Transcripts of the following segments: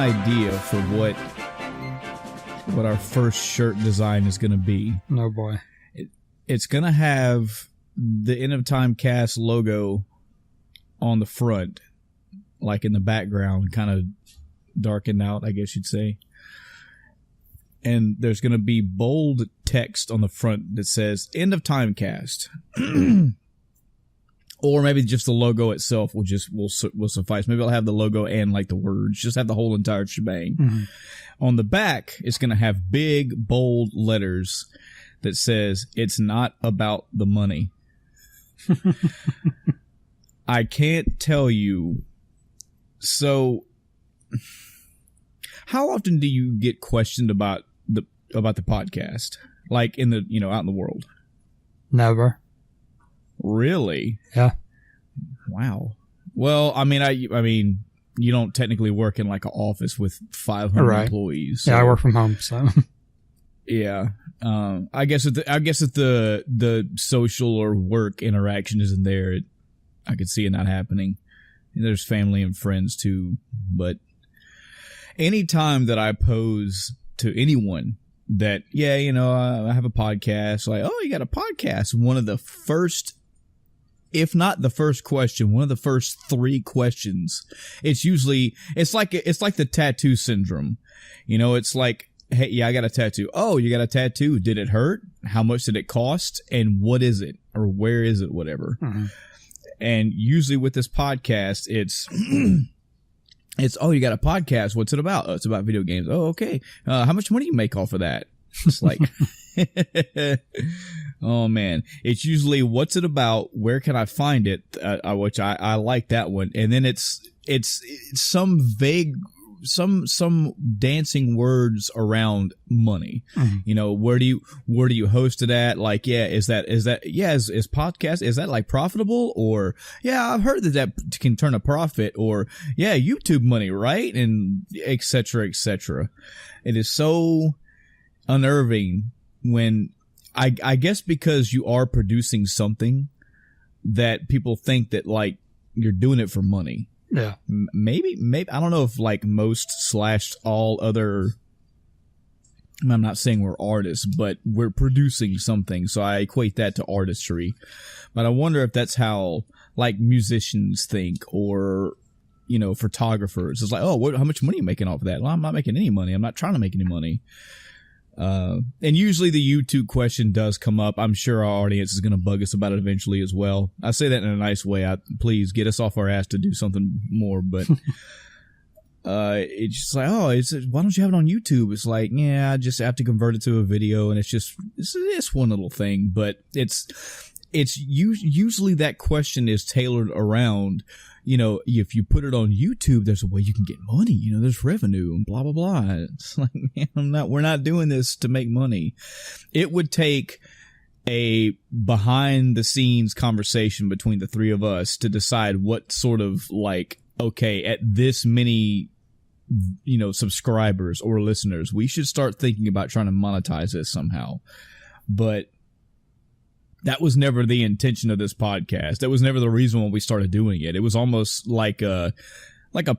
idea for what our first shirt design is going to be. Oh boy. It's going to have the End of Time Cast logo on the front, like in the background, kind of darkened out, I guess you'd say. And there's going to be bold text on the front that says End of Time Cast. Or maybe just the logo itself will suffice. Maybe I'll have the logo and like the words, just have the whole entire shebang. Mm-hmm. On the back, it's going to have big, bold letters that says, it's not about the money. I can't tell you. So, how often do you get questioned about the podcast? Like out in the world? Never. Really? Yeah. Wow. Well, I mean, you don't technically work in like an office with 500 employees. So. Yeah, I work from home, so. Yeah. I guess if the social or work interaction isn't there, I could see it not happening. And there's family and friends too, but anytime that I pose to anyone that, I have a podcast, like, oh, you got a podcast, one of the first, if not the first question, one of the first 3 questions, it's like the tattoo syndrome. It's like, hey, yeah, I got a tattoo. Oh, you got a tattoo. Did it hurt? How much did it cost? And what is it? Or where is it? Whatever. Mm-hmm. And usually with this podcast, it's, oh, you got a podcast. What's it about? Oh, it's about video games. Oh, okay. How much money do you make off of that? It's like, oh man, it's usually what's it about? Where can I find it? Which I like that one. And then it's some vague, some dancing words around money. Mm-hmm. Where do you host it at? Like, yeah, is podcast, is that like profitable? Or, yeah, I've heard that can turn a profit, or yeah, YouTube money, right? And et cetera, et cetera. It is so unnerving when I guess because you are producing something that people think that like you're doing it for money. Yeah. Maybe I don't know if like most / all other, I'm not saying we're artists, but we're producing something, so I equate that to artistry. But I wonder if that's how like musicians think, or photographers. It's like, oh, how much money are you making off of that? Well, I'm not making any money. I'm not trying to make any money. And usually the YouTube question does come up. I'm sure our audience is going to bug us about it eventually as well. I say that in a nice way. Please get us off our ass to do something more. But it's just like, oh, why don't you have it on YouTube? It's like, yeah, I just have to convert it to a video, and it's one little thing. But it's usually that question is tailored around, if you put it on YouTube, there's a way you can get money. There's revenue and blah, blah, blah. It's like, man, we're not doing this to make money. It would take a behind the scenes conversation between the 3 of us to decide what sort of like, okay, at this many, subscribers or listeners, we should start thinking about trying to monetize this somehow. But that was never the intention of this podcast. That was never the reason why we started doing it. It was almost like a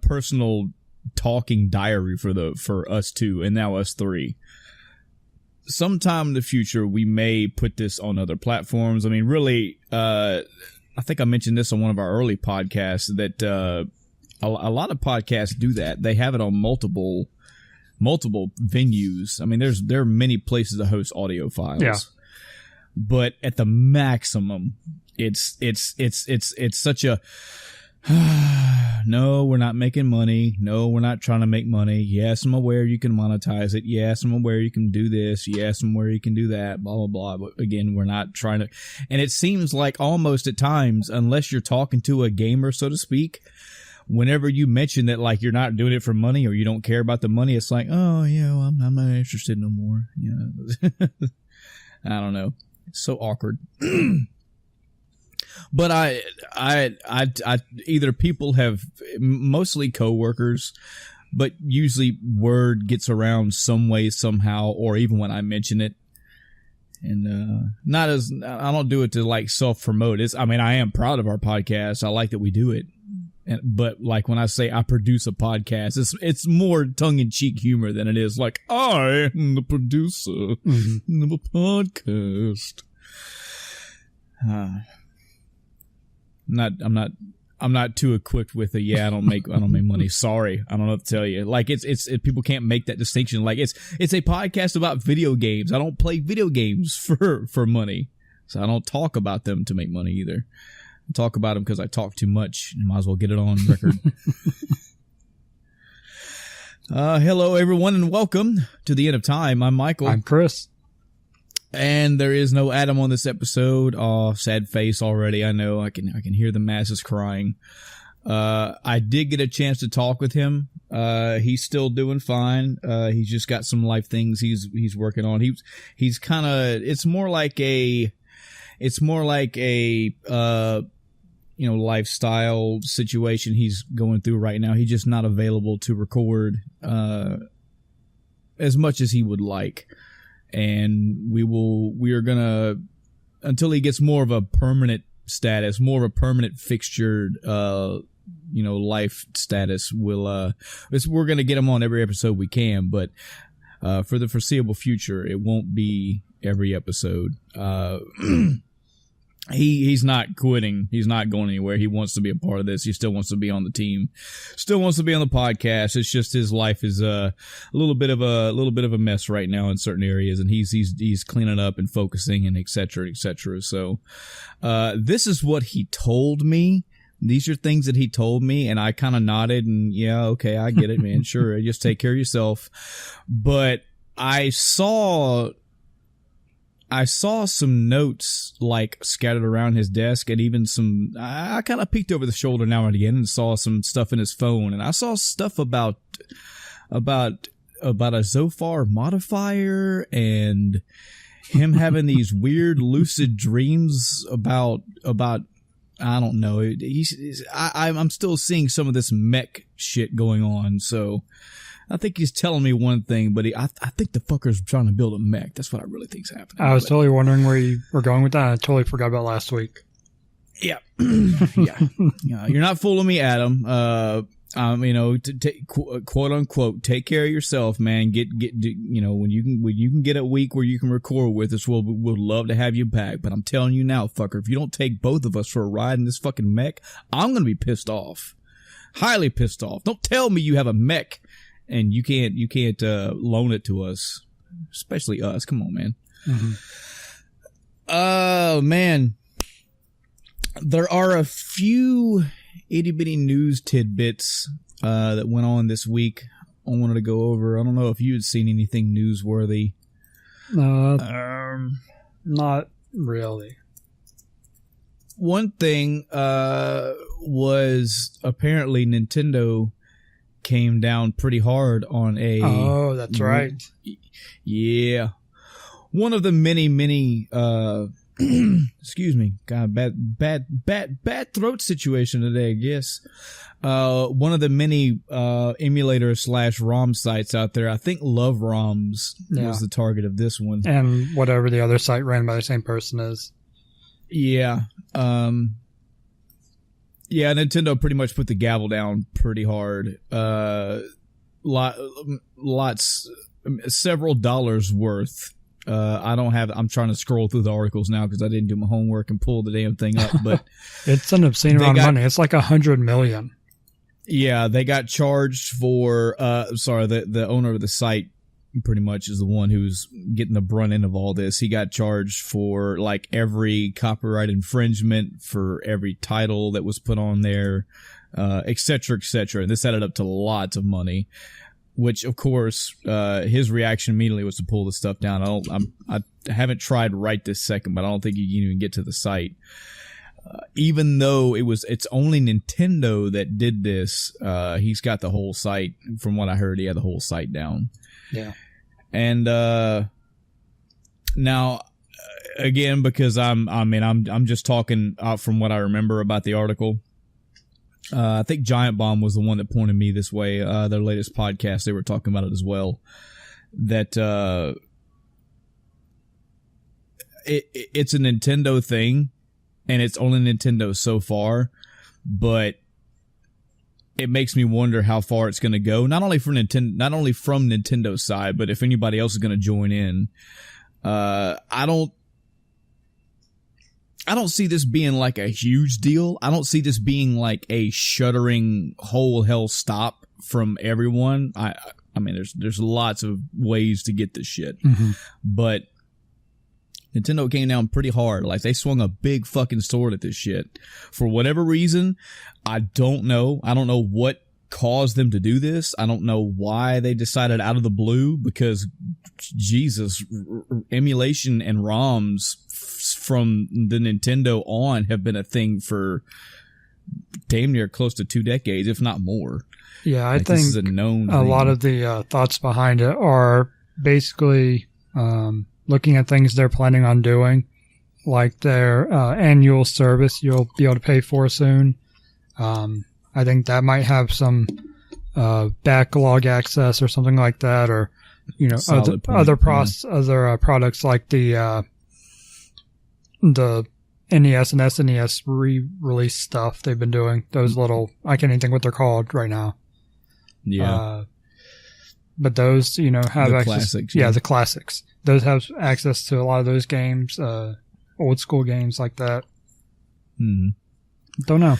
personal talking diary for us 2, and now us 3. Sometime in the future, we may put this on other platforms. I mean, really, I think I mentioned this on one of our early podcasts that a lot of podcasts do that. They have it on multiple venues. I mean, there are many places to host audio files. Yeah. But at the maximum, it's such a, no, we're not making money. No, we're not trying to make money. Yes, I'm aware you can monetize it. Yes, I'm aware you can do this. Yes, I'm aware you can do that, blah, blah, blah. But again, we're not trying to, and it seems like almost at times, unless you're talking to a gamer, so to speak, whenever you mention that like you're not doing it for money or you don't care about the money, it's like, oh yeah, well, I'm not interested no more. I don't know. It's so awkward. But I either people have, mostly coworkers, but usually word gets around some way, somehow, or even when I mention it. And I don't do it to like self promote. I am proud of our podcast. I like that we do it. But like when I say I produce a podcast, it's more tongue-in-cheek humor than it is like I am the producer of a podcast. I'm not too equipped with it. Yeah, I don't make money. Sorry, I don't know what to tell you. Like it's people can't make that distinction. Like it's a podcast about video games. I don't play video games for money, so I don't talk about them to make money either. I talk about them because I talk too much. Might as well get it on record. Hello, everyone, and welcome to the end of time. I'm Michael. I'm Chris. And there is no Adam on this episode. Oh, sad face already. I know. I can hear the masses crying. I did get a chance to talk with him. He's still doing fine. He's just got some life things he's working on. He's kind of. It's more like a lifestyle situation he's going through right now. He's just not available to record as much as he would like. And we are gonna, until he gets more of a permanent status, more of a permanent fixtured, life status, we're gonna get him on every episode we can, but, for the foreseeable future, it won't be every episode. He's not quitting. He's not going anywhere. He wants to be a part of this. He still wants to be on the team. Still wants to be on the podcast. It's just his life is a little bit of a mess right now in certain areas, and he's cleaning up and focusing and et cetera, et cetera. So, this is what he told me. These are things that he told me, and I kind of nodded and yeah, okay, I get it, man. Sure, just take care of yourself. But I saw some notes like scattered around his desk, and even I kind of peeked over the shoulder now and again and saw some stuff in his phone, and I saw stuff about a Zofar modifier and him having these weird lucid dreams about I don't know. I'm still seeing some of this mech shit going on, so I think he's telling me one thing, but I think the fucker's trying to build a mech. That's what I really think's happening. I was totally wondering where you were going with that. I totally forgot about last week. Yeah. Yeah. You're not fooling me, Adam. Quote unquote, take care of yourself, man. When you can get a week where you can record with us, we'll love to have you back. But I'm telling you now, fucker, if you don't take both of us for a ride in this fucking mech, I'm going to be pissed off. Highly pissed off. Don't tell me you have a mech and you can't loan it to us, especially us. Come on, man. Mm-hmm. Oh, man. There are a few itty-bitty news tidbits that went on this week I wanted to go over. I don't know if you had seen anything newsworthy. Not really. One thing was apparently Nintendo came down pretty hard on a... Oh, that's right. Yeah. One of the many excuse me, God, bad throat situation today, I guess. One of the many emulator / ROM sites out there, I think Love ROMs was the target of this one. And whatever the other site ran by the same person is. Yeah. Yeah, Nintendo pretty much put the gavel down pretty hard. Several dollars worth. I'm trying to scroll through the articles now because I didn't do my homework and pull the damn thing up, but it's an obscene amount of money. It's like $100 million. Yeah, they got charged for, the owner of the site pretty much is the one who's getting the brunt end of all this. He got charged for like every copyright infringement for every title that was put on there, et cetera, et cetera. And this added up to lots of money, which of course, his reaction immediately was to pull the stuff down. I haven't tried right this second, but I don't think you can even get to the site. Even though it's only Nintendo that did this, he's got the whole site. From what I heard, he had the whole site down. Yeah. And now again, because I'm just talking out from what I remember about the article. I think Giant Bomb was the one that pointed me this way. Their latest podcast, they were talking about it as well. That it's a Nintendo thing, and it's only Nintendo so far, but it makes me wonder how far it's going to go. Not only from Nintendo's side, but if anybody else is going to join in. I don't see this being like a huge deal. I don't see this being like a shuttering whole hell stop from everyone. I mean, there's lots of ways to get this shit, but Nintendo came down pretty hard. Like, they swung a big fucking sword at this shit. For whatever reason, I don't know. I don't know what caused them to do this. I don't know why they decided out of the blue, because, Jesus, emulation and ROMs from the Nintendo on have been a thing for damn near close to 2 decades, if not more. Yeah, I think this is a known thing. lot of the thoughts behind it are basically looking at things they're planning on doing, like their annual service you'll be able to pay for soon. I think that might have some backlog access or something like that, or other products like the NES and SNES re-release stuff they've been doing. Those little, I can't even think what they're called right now. Yeah. But those, have the access. Classics, yeah, the classics. Those have access to a lot of those games, old school games like that. Don't know.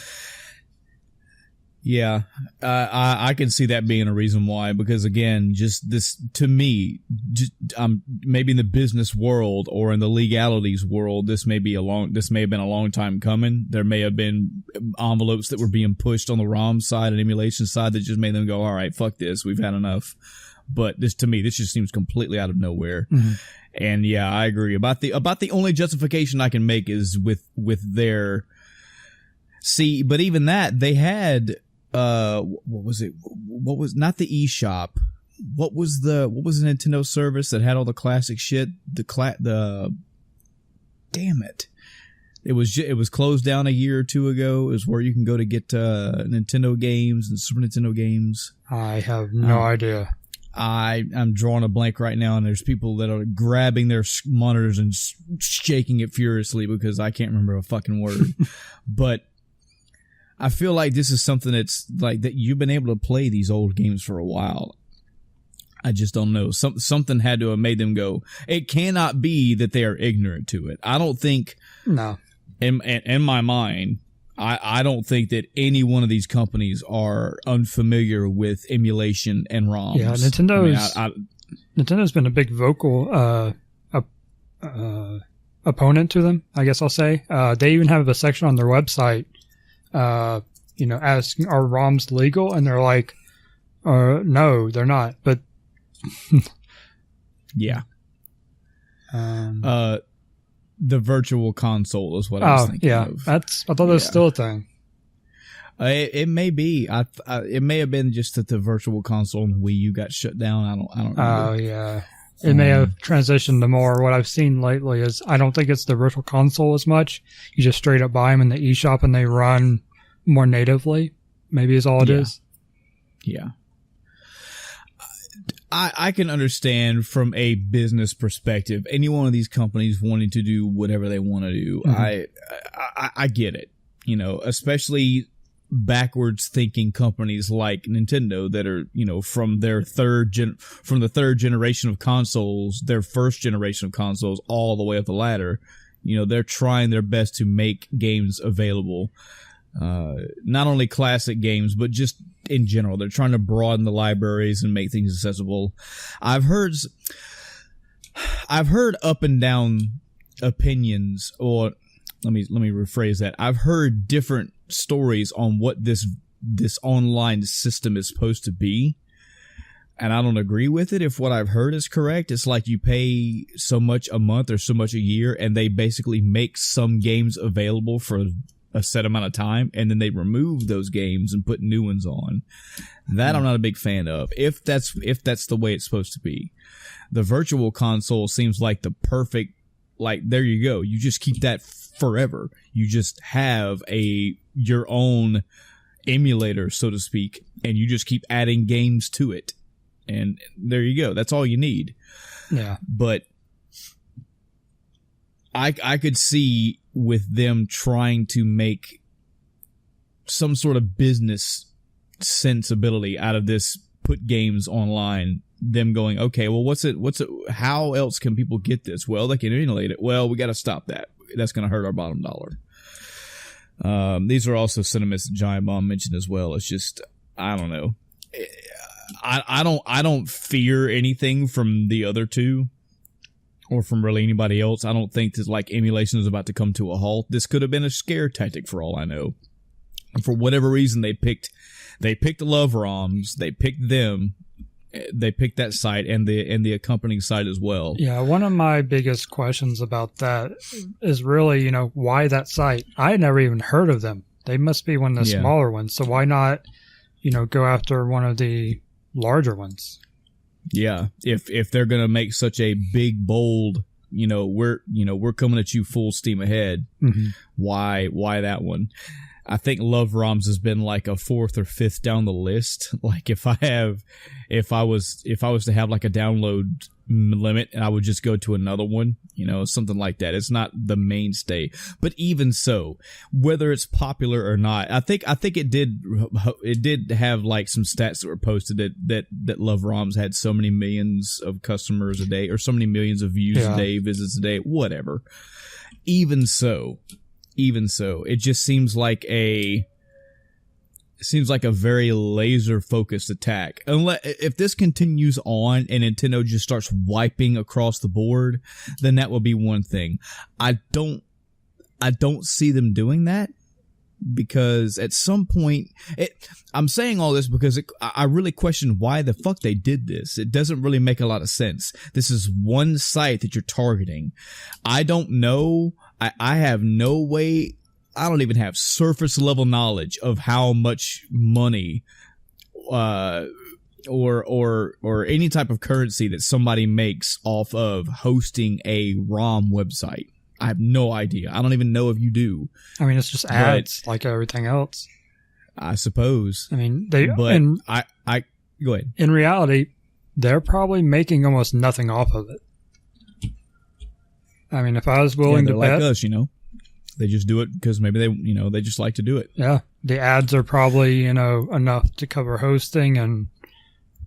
Yeah, I can see that being a reason why, because again, just this, to me, maybe in the business world or in the legalities world, this may have been a long time coming. There may have been envelopes that were being pushed on the ROM side and emulation side that just made them go, all right, fuck this, we've had enough. But this, to me, this just seems completely out of nowhere. And yeah, I agree about the only justification I can make is with their, see, but even that, they had, what was it? What was, not the eShop? What was the Nintendo service that had all the classic shit? Damn it. It was closed down a year or two ago. It was where you can go to get Nintendo games and Super Nintendo games. I have no idea. I'm drawing a blank right now, and there's people that are grabbing their monitors and shaking it furiously because I can't remember a fucking word. But I feel like this is something that's like that you've been able to play these old games for a while. I just don't know. Something had to have made them go, it cannot be that they are ignorant to it. I don't think. No. In my mind, I don't think that any one of these companies are unfamiliar with emulation and ROMs. Yeah, Nintendo's been a big vocal opponent to them, I guess I'll say. They even have a section on their website, asking, are ROMs legal? And they're like, no, they're not. But yeah. The virtual console is what I was thinking of. I thought that was still a thing. It may be. It may have been just that the virtual console and Wii U got shut down. I don't know. Oh yeah. It may have transitioned to more. What I've seen lately is I don't think it's the virtual console as much. You just straight up buy them in the eShop and they run more natively. Maybe is all it is. Yeah. I can understand from a business perspective, any one of these companies wanting to do whatever they want to do. I get it, especially backwards thinking companies like Nintendo that are, from the third generation of consoles, their first generation of consoles, all the way up the ladder. They're trying their best to make games available. Not only classic games, but just in general. They're trying to broaden the libraries and make things accessible. I've heard up and down opinions, or let me rephrase that. I've heard different stories on what this online system is supposed to be, and I don't agree with it. If what I've heard is correct, it's like you pay so much a month or so much a year, and they basically make some games available for a set amount of time, and then they remove those games and put new ones on. That I'm not a big fan of. If that's the way it's supposed to be. The virtual console seems like the perfect, like, there you go. You just keep that forever. You just have your own emulator, so to speak, and you just keep adding games to it. And there you go. That's all you need. Yeah. But I could see with them trying to make some sort of business sensibility out of this put games online. Them going, okay, well, what's it? How else can people get this? Well, they can emulate it. Well, we got to stop that. That's going to hurt our bottom dollar. These are also sentiments that Giant Bomb mentioned as well. It's just, I don't know. I don't fear anything from the other two or from really anybody else. I don't think that like emulation is about to come to a halt. This could have been a scare tactic for all I know. And for whatever reason, they picked Love ROMs. They picked them. They picked that site and the accompanying site as well. Yeah, one of my biggest questions about that is really, why that site? I had never even heard of them. They must be one of the smaller ones. So why not, go after one of the larger ones? Yeah. If they're going to make such a big, bold, we're coming at you full steam ahead. Mm-hmm. Why that one? I think Love ROMs has been like a fourth or fifth down the list. Like if I was to have like a download limit, and I would just go to another one, something like that. It's not the mainstay, but even so, whether it's popular or not, I think it did have like some stats that were posted that Love ROMs had so many millions of customers a day, or so many millions of views a day, visits a day, whatever. Even so, it just seems like a very laser focused attack. Unless if this continues on and Nintendo just starts wiping across the board, then that will be one thing. I don't see them doing that, because at some point, I'm saying all this because I really question why the fuck they did this. It doesn't really make a lot of sense. This is one site that you're targeting. I don't know. I have no way. I don't even have surface level knowledge of how much money, or any type of currency that somebody makes off of hosting a ROM website. I have no idea. I don't even know if you do. I mean, it's just ads like everything else. I suppose. I mean, I go ahead. In reality, they're probably making almost nothing off of it. I mean, if I was willing to bet, like us, they just do it because maybe they just like to do it. Yeah, the ads are probably enough to cover hosting,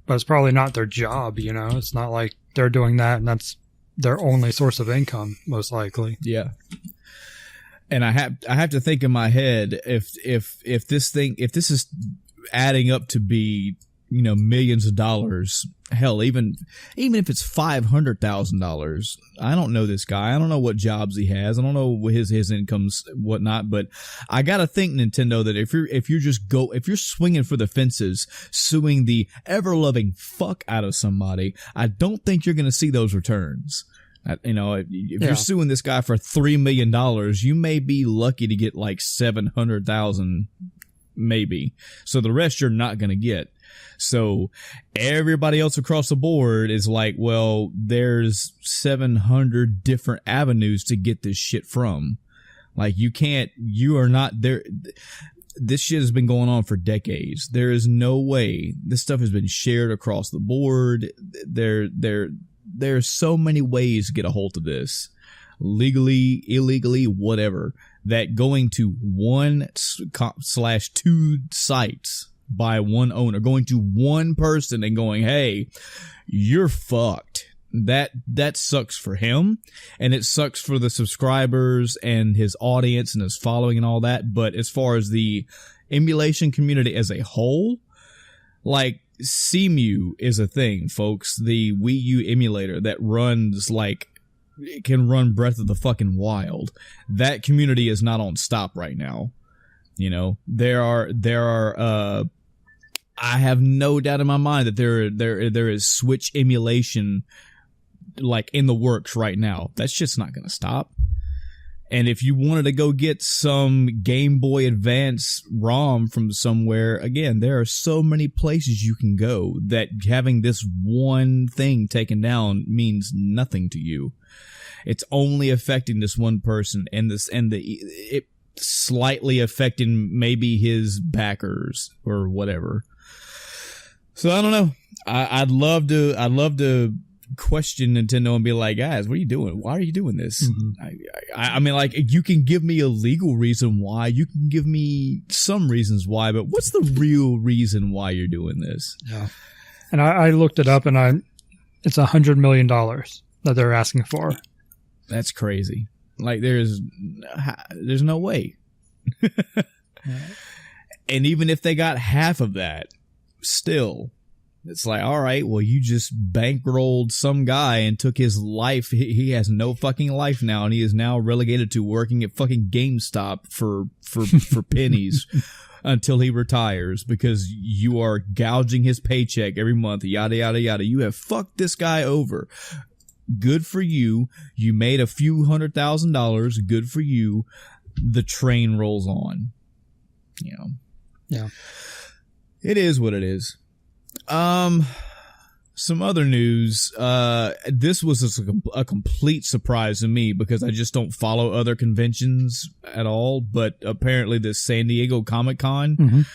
but it's probably not their job. It's not like they're doing that and that's their only source of income, most likely. Yeah. And I have to think in my head, if this is adding up to be millions of dollars, hell, even if it's $500,000, I don't know this guy. I don't know what jobs he has. I don't know what his incomes, whatnot. But I gotta think, Nintendo, that if you're swinging for the fences, suing the ever loving fuck out of somebody, I don't think you're gonna see those returns. If you're suing this guy for $3 million, you may be lucky to get like 700,000, maybe. So the rest you're not gonna get. So everybody else across the board is like, well, there's 700 different avenues to get this shit from. Like you are not there. This shit has been going on for decades. There is no way this stuff has been shared across the board. There's so many ways to get a hold of this. Legally, illegally, whatever. That going to 1/2 sites by one owner, going to one person and going, hey, you're fucked. That sucks for him, and it sucks for the subscribers and his audience and his following and all that. But as far as the emulation community as a whole, like, CMU is a thing, folks. The Wii U emulator that runs like it can run Breath of the fucking Wild. That community is not on stop right now. There are I have no doubt in my mind that there is Switch emulation like in the works right now. That shit's not going to stop. And if you wanted to go get some Game Boy Advance ROM from somewhere, again, there are so many places you can go that having this one thing taken down means nothing to you. It's only affecting this one person and it slightly affecting maybe his backers or whatever. So I don't know. I'd love to question Nintendo and be like, guys, what are you doing? Why are you doing this? Mm-hmm. I mean, like, you can give me a legal reason why. You can give me some reasons why, but what's the real reason why you're doing this? Yeah. And I looked it up, and it's $100 million that they're asking for. That's crazy. Like, there's no way. And even if they got half of that, still, it's like, all right, well, you just bankrolled some guy and took his life. He has no fucking life now, and he is now relegated to working at fucking GameStop for pennies until he retires because you are gouging his paycheck every month, yada, yada, yada. You have fucked this guy over. Good for you. You made a few $100,000. Good for you. The train rolls on. You know. Yeah. It is what it is. Some other news. This was a complete surprise to me because I just don't follow other conventions at all. But apparently, the San Diego Comic-Con,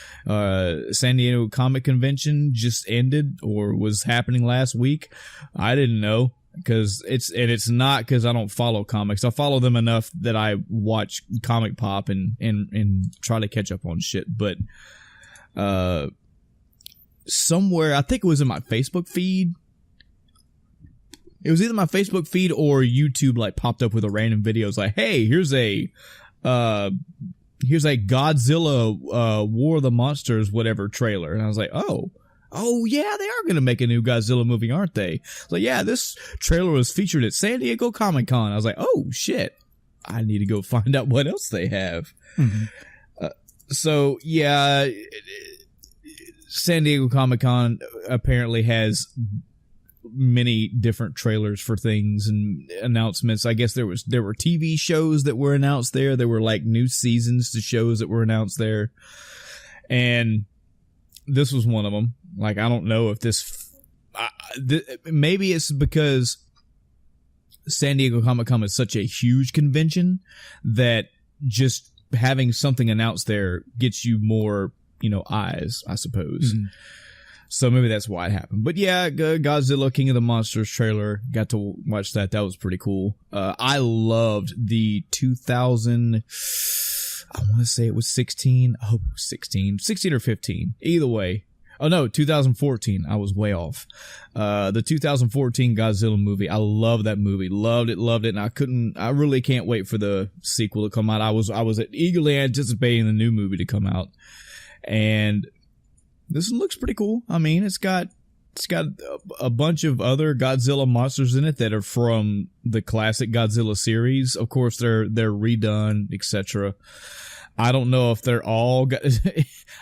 San Diego Comic Convention just ended or was happening last week. I didn't know because it's not because I don't follow comics. I follow them enough that I watch Comic Pop and try to catch up on shit. But somewhere, I think it was in my Facebook feed. It was either my Facebook feed or YouTube like popped up with a random video. It's like, hey, here's a Godzilla War of the Monsters whatever trailer. And I was like, oh yeah, they are going to make a new Godzilla movie, aren't they? So yeah, this trailer was featured at San Diego Comic-Con. I was like, oh shit, I need to go find out what else they have. So yeah, San Diego Comic-Con apparently has many different trailers for things and announcements. I guess there were TV shows that were announced there. There were like new seasons to shows that were announced there. And this was one of them. Like, I don't know if maybe it's because San Diego Comic-Con is such a huge convention that just having something announced there gets you more, eyes, I suppose. So maybe that's why it happened. But yeah, Godzilla King of the Monsters trailer. Got to watch that. That was pretty cool. I loved the 2000, I want to say it was 16. I hope it was 16 or 15. Either way. Oh no, 2014. I was way off. The 2014 Godzilla movie. I love that movie. Loved it. And I really can't wait for the sequel to come out. I was eagerly anticipating the new movie to come out. And this one looks pretty cool. I mean, it's got a bunch of other Godzilla monsters in it that are from the classic Godzilla series. Of course, they're redone, etc. I don't know if they're all.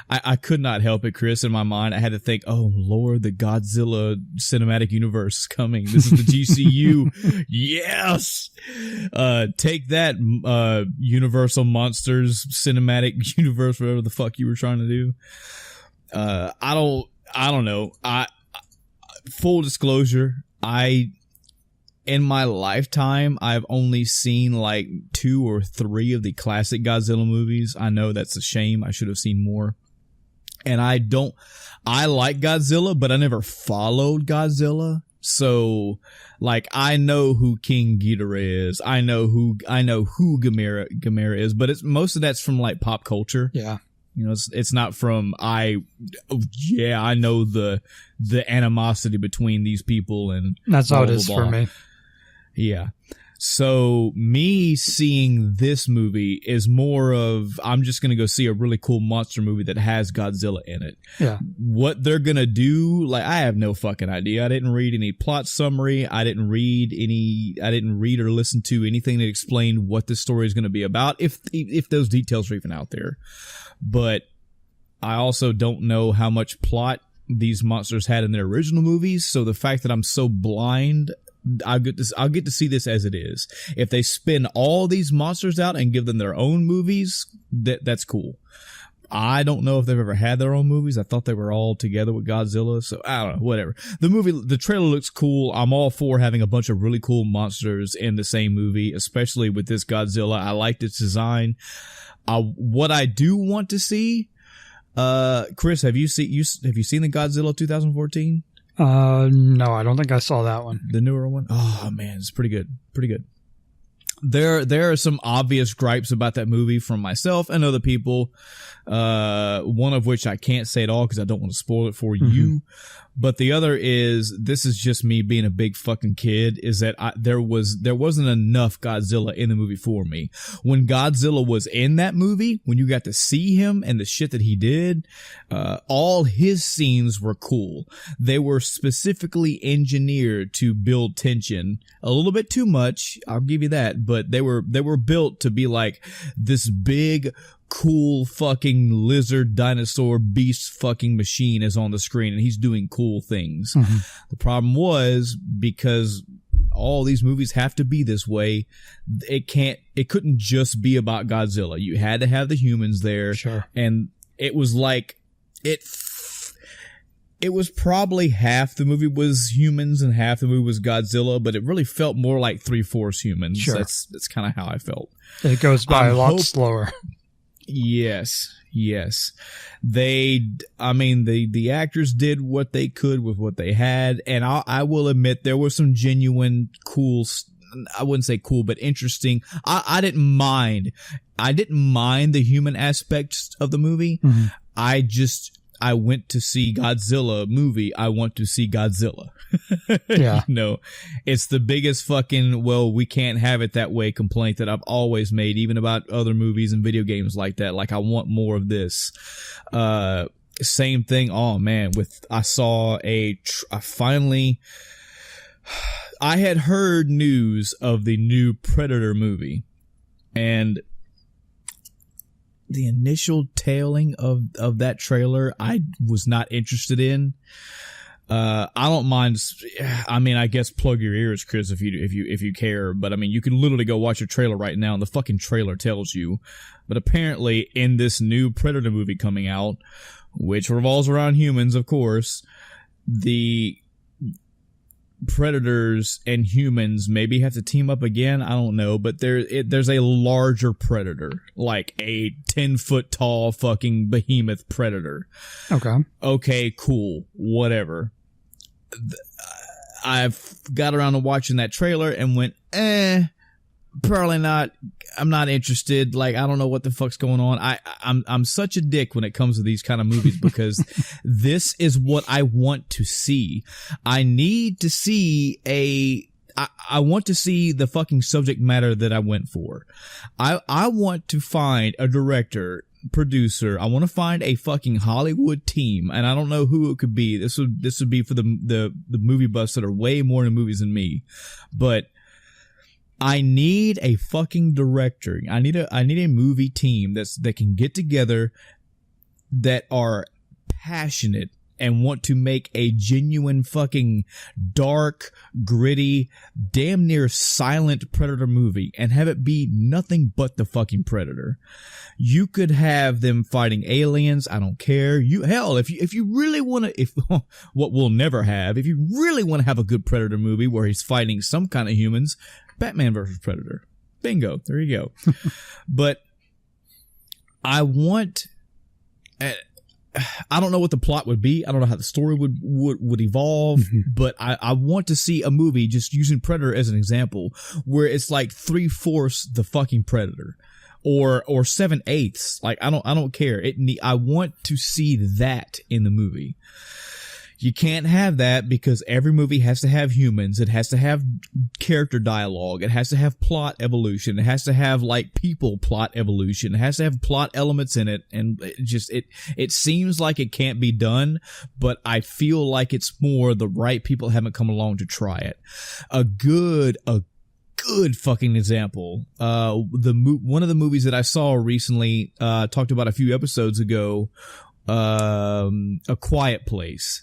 I could not help it, Chris. In my mind, I had to think, "Oh Lord, the Godzilla cinematic universe is coming. This is the GCU. Yes, take that, Universal Monsters cinematic universe, whatever the fuck you were trying to do." I don't know. Full disclosure, in my lifetime, I've only seen like 2 or 3 of the classic Godzilla movies. I know that's a shame. I should have seen more. And I like Godzilla, but I never followed Godzilla. So, like, I know who King Ghidorah is. I know who Gamera is, but most of that's from like pop culture. Yeah. It's not from I know the animosity between these people and that's how it is for me. Yeah. So me seeing this movie is more of, I'm just going to go see a really cool monster movie that has Godzilla in it. Yeah. What they're going to do, like, I have no fucking idea. I didn't read any plot summary. I didn't read or listen to anything that explained what this story is going to be about, if those details are even out there. But I also don't know how much plot these monsters had in their original movies. So the fact that I'm so blind, I'll get to see this as it is. If they spin all these monsters out and give them their own movies, that's cool. I don't know if they've ever had their own movies. I thought they were all together with Godzilla. So I don't know, whatever. The trailer looks cool. I'm all for having a bunch of really cool monsters in the same movie, especially with this Godzilla. I liked its design. What I do want to see, Chris, have you seen the Godzilla 2014? No, I don't think I saw that one. The newer one? Oh, man, it's pretty good. Pretty good. There are some obvious gripes about that movie from myself and other people, one of which I can't say at all because I don't want to spoil it for you. But the other is, this is just me being a big fucking kid, is that there wasn't enough Godzilla in the movie for me. When Godzilla was in that movie, when you got to see him and the shit that he did, all his scenes were cool. They were specifically engineered to build tension. A little bit too much, I'll give you that, but they were built to be like this big, cool fucking lizard dinosaur beast fucking machine is on the screen and he's doing cool things. The problem was, because all these movies have to be this way, it couldn't just be about Godzilla. You had to have the humans there. Sure. And it was like, it was probably half the movie was humans and half the movie was Godzilla, but it really felt more like 3/4 humans. Sure. That's kind of how I felt. It goes by a lot slower. Yes. The actors did what they could with what they had. And I will admit there were some genuine cool, I wouldn't say cool, but interesting. I didn't mind the human aspects of the movie. I went to see Godzilla movie. I want to see Godzilla. Yeah. It's the biggest fucking, well, we can't have it that way complaint that I've always made, even about other movies and video games like that. Like, I want more of this. Same thing. Oh man, I had heard news of the new Predator movie, and the initial tailing of that trailer, I was not interested in. I don't mind. I mean, I guess plug your ears, Chris, if you care. But I mean, you can literally go watch a trailer right now, and the fucking trailer tells you. But apparently, in this new Predator movie coming out, which revolves around humans, of course, the predators and humans maybe have to team up again. I don't know, but there's a larger predator, like a 10-foot tall fucking behemoth predator. Okay, cool, whatever. I've got around to watching that trailer and went, probably not. I'm not interested. Like, I don't know what the fuck's going on. I'm such a dick when it comes to these kind of movies because this is what I want to see. I need to see I want to see the fucking subject matter that I went for. I want to find a director, producer. I want to find a fucking Hollywood team, and I don't know who it could be. This would be for the movie buffs that are way more into movies than me, but I need a fucking director. I need a movie team that can get together, that are passionate and want to make a genuine fucking dark, gritty, damn near silent Predator movie and have it be nothing but the fucking Predator. You could have them fighting aliens. I don't care. If you really want to, what we'll never have, if you really want to have a good Predator movie where he's fighting some kind of humans, Batman versus Predator. Bingo. There you go. But I want, I don't know what the plot would be. I don't know how the story would evolve, but I want to see a movie, just using Predator as an example, where it's like 3/4 the fucking Predator, or 7/8. Like, I don't care. I want to see that in the movie. You can't have that because every movie has to have humans. It has to have character dialogue. It has to have plot evolution. It has to have like people plot evolution. It has to have plot elements in it. And it seems like it can't be done, but I feel like it's more the right people haven't come along to try it. A good fucking example. One of the movies that I saw recently, talked about a few episodes ago, A Quiet Place.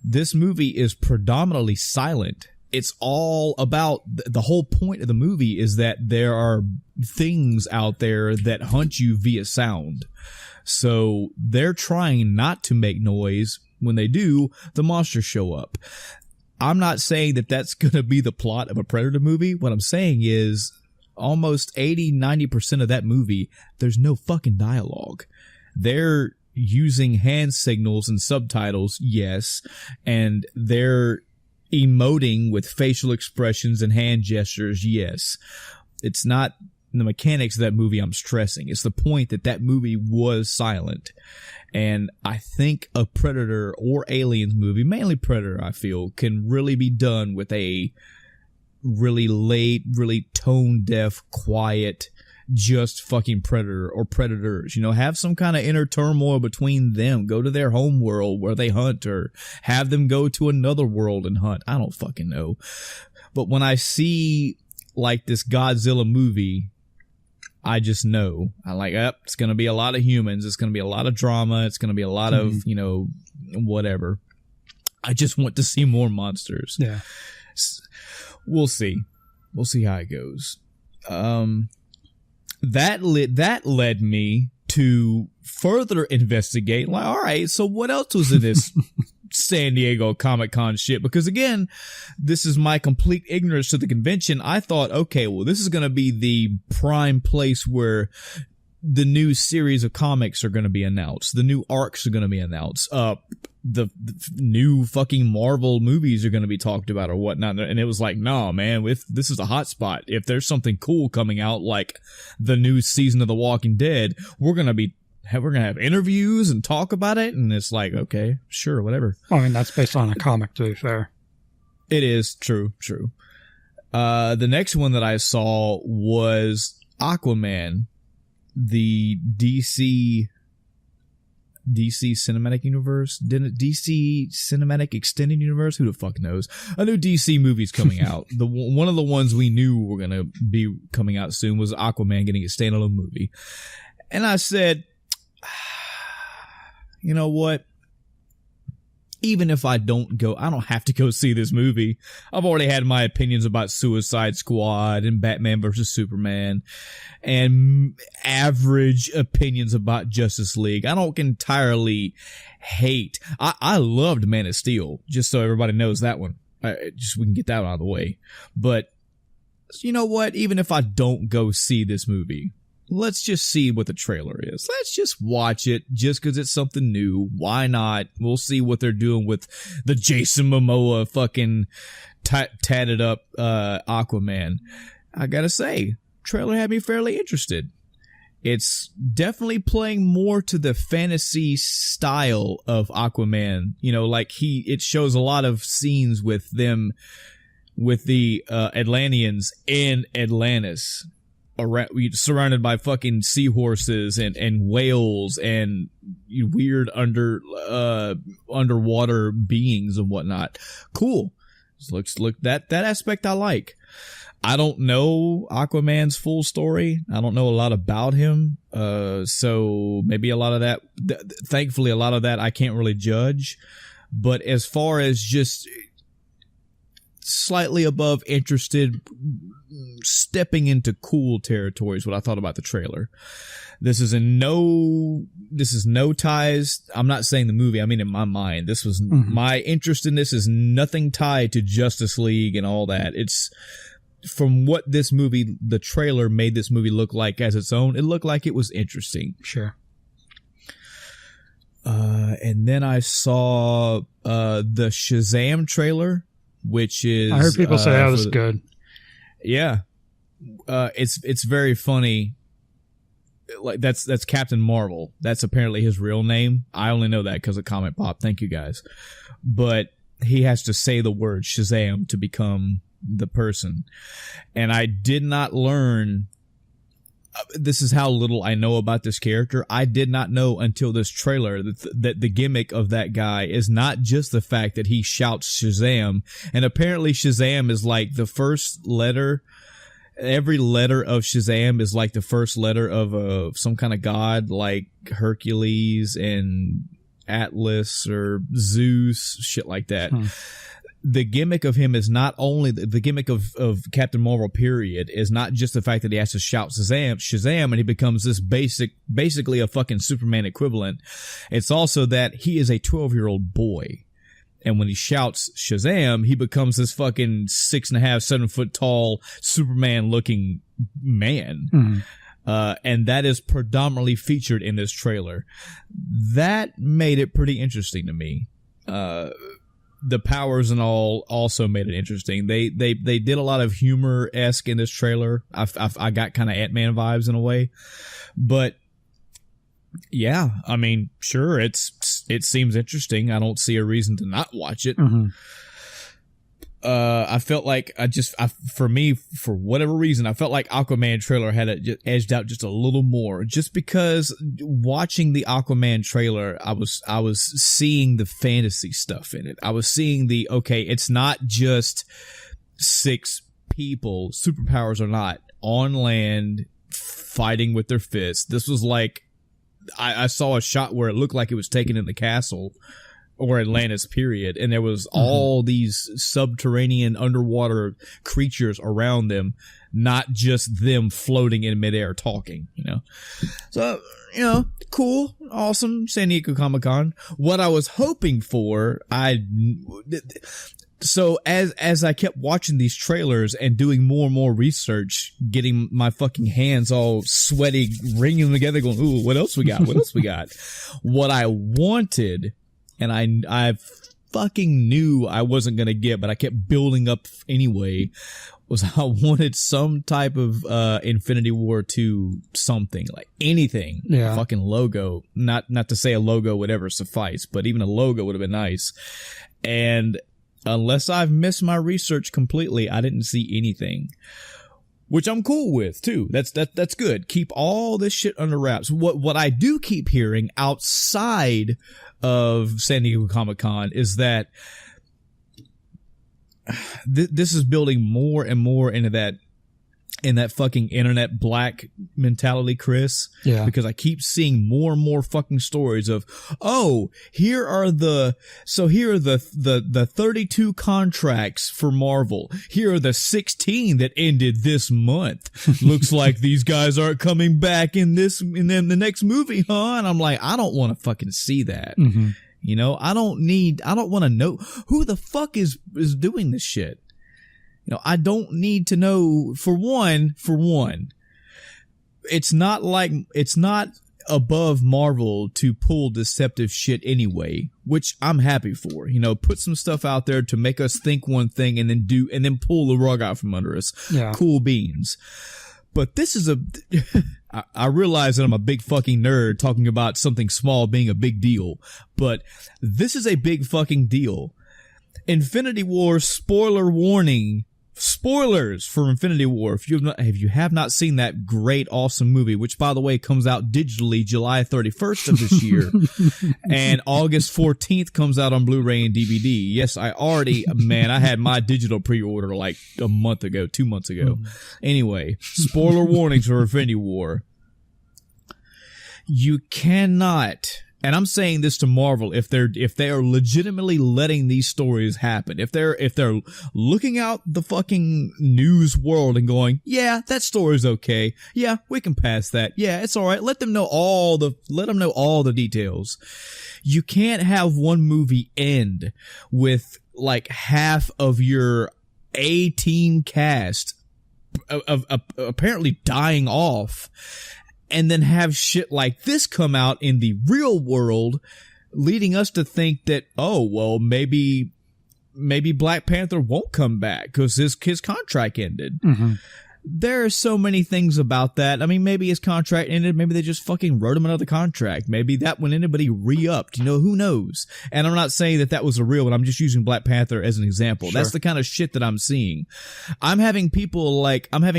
This movie is predominantly silent. It's all about, the whole point of the movie is that there are things out there that hunt you via sound. So they're trying not to make noise. When they do, the monsters show up. I'm not saying that that's going to be the plot of a Predator movie. What I'm saying is almost 80-90% of that movie, there's no fucking dialogue. using hand signals and subtitles, yes, and they're emoting with facial expressions and hand gestures, yes. It's not the mechanics of that movie I'm stressing. It's the point that that movie was silent. And I think a Predator or Aliens movie, mainly Predator, I feel, can really be done with a really late, really tone-deaf, quiet, just fucking Predator or Predators. You know, have some kind of inner turmoil between them. Go to their home world where they hunt, or have them go to another world and hunt. I don't fucking know. But when I see like this Godzilla movie, I just know. I like, it's going to be a lot of humans. It's going to be a lot of drama. It's going to be a lot of, you know, whatever. I just want to see more monsters. Yeah. We'll see. We'll see how it goes. That led me to further investigate. Like, all right, so what else was in this San Diego Comic-Con shit? Because again, this is my complete ignorance to the convention. I thought, okay, well, this is going to be the prime place where the new series of comics are going to be announced. The new arcs are going to be announced. The new fucking Marvel movies are going to be talked about or whatnot. And it was like, nah, man, if this is a hot spot. If there's something cool coming out, like the new season of The Walking Dead, we're going to have interviews and talk about it. And it's like, okay, sure, whatever. I mean, that's based on a comic, to be fair. It is true. The next one that I saw was Aquaman, the DC Cinematic Universe. Didn't DC Cinematic Extended Universe? Who the fuck knows? A new DC movie's coming out. One of the ones we knew were going to be coming out soon was Aquaman getting a standalone movie. And I said, you know what? Even if I don't have to go see this movie. I've already had my opinions about Suicide Squad and Batman vs. Superman and average opinions about Justice League. I don't entirely hate. I loved Man of Steel, just so everybody knows that one. Just we can get that out of the way. But you know what? Even if I don't go see this movie, let's just see what the trailer is. Let's just watch it just because it's something new. Why not? We'll see what they're doing with the Jason Momoa fucking tatted up Aquaman. I gotta say, trailer had me fairly interested. It's definitely playing more to the fantasy style of Aquaman. You know, like it shows a lot of scenes with them, with the Atlanteans in Atlantis. Surrounded by fucking seahorses and whales and weird underwater beings and whatnot. Cool. Look that aspect I like. I don't know Aquaman's full story. I don't know a lot about him. So maybe a lot of that, thankfully a lot of that I can't really judge. But as far as just slightly above interested, stepping into cool territory is what I thought about the trailer. This is no ties. I'm not saying the movie. I mean, in my mind, this was my interest in this is nothing tied to Justice League and all that. It's from what this movie, the trailer made this movie look like as its own. It looked like it was interesting. Sure. And then I saw the Shazam trailer, which is I heard people say that was good. Yeah. It's very funny. Like that's Captain Marvel. That's apparently his real name. I only know that because of Comic Pop. Thank you guys. But he has to say the word Shazam to become the person. And I did not learn. This is how little I know about this character. I did not know until this trailer that the gimmick of that guy is not just the fact that he shouts Shazam. And apparently Shazam is like the first letter. Every letter of Shazam is like the first letter of some kind of god, like Hercules and Atlas or Zeus, shit like that. The gimmick of him is not only the gimmick of Captain Marvel, period, is not just the fact that he has to shout Shazam and he becomes this basically a fucking Superman equivalent. It's also that he is a 12-year-old boy. And when he shouts Shazam, he becomes this fucking 6.5, 7 foot tall Superman looking man. and that is predominantly featured in this trailer. That made it pretty interesting to me. The powers and all also made it interesting. They did a lot of humor-esque in this trailer. I got kind of Ant-Man vibes in a way, but yeah, I mean, sure, it seems interesting. I don't see a reason to not watch it. Mm-hmm. I felt like for me, for whatever reason, I felt like Aquaman trailer had it edged out just a little more, just because watching the Aquaman trailer, I was seeing the fantasy stuff in it. I was seeing okay, it's not just 6 people, superpowers or not, on land fighting with their fists. This was like, I saw a shot where it looked like it was taken in the castle or Atlantis period, and there was all these subterranean underwater creatures around them, not just them floating in midair talking, So, cool, awesome, San Diego Comic-Con. What I was hoping for, so as I kept watching these trailers and doing more and more research, getting my fucking hands all sweaty, wringing them together, going, ooh, what else we got? What else we got? What I wanted, and I fucking knew I wasn't going to get, but I kept building up anyway, was I wanted some type of Infinity War 2 something, like anything. Yeah. A fucking logo. Not to say a logo would ever suffice, but even a logo would have been nice. And unless I've missed my research completely, I didn't see anything. Which I'm cool with too. That's good. Keep all this shit under wraps. What I do keep hearing outside of San Diego Comic-Con is that this is building more and more into that fucking internet black mentality, Chris. Yeah. Because I keep seeing more and more fucking stories of, oh, here are the 32 contracts for Marvel. Here are the 16 that ended this month. Looks like these guys aren't coming back in the next movie, huh? And I'm like, I don't want to fucking see that. Mm-hmm. I don't want to know who the fuck is doing this shit. I don't need to know. For one, it's not above Marvel to pull deceptive shit anyway, which I'm happy for. Put some stuff out there to make us think one thing and then pull the rug out from under us. Yeah. Cool beans. But this is I realize that I'm a big fucking nerd talking about something small being a big deal, but this is a big fucking deal. Infinity War, spoiler warning. Spoilers for Infinity War. If you have not seen that great, awesome movie, which by the way comes out digitally July 31st of this year, and August 14th comes out on Blu-ray and DVD. Yes, I had my digital pre-order like a month ago, 2 months ago. Anyway, spoiler warnings for Infinity War. You cannot. And I'm saying this to Marvel, if they are legitimately letting these stories happen, if they're looking out the fucking news world and going, yeah, that story's okay, yeah, we can pass that, yeah, it's all right, let them know all the details. You can't have one movie end with like half of your A-team cast of apparently dying off, and then have shit like this come out in the real world, leading us to think that, oh, well, maybe Black Panther won't come back because his contract ended. Mm-hmm. There are so many things about that. I mean, maybe his contract ended. Maybe they just fucking wrote him another contract. Maybe that when anybody re-upped, who knows? And I'm not saying that was a real one. I'm just using Black Panther as an example. Sure. That's the kind of shit that I'm seeing. I'm having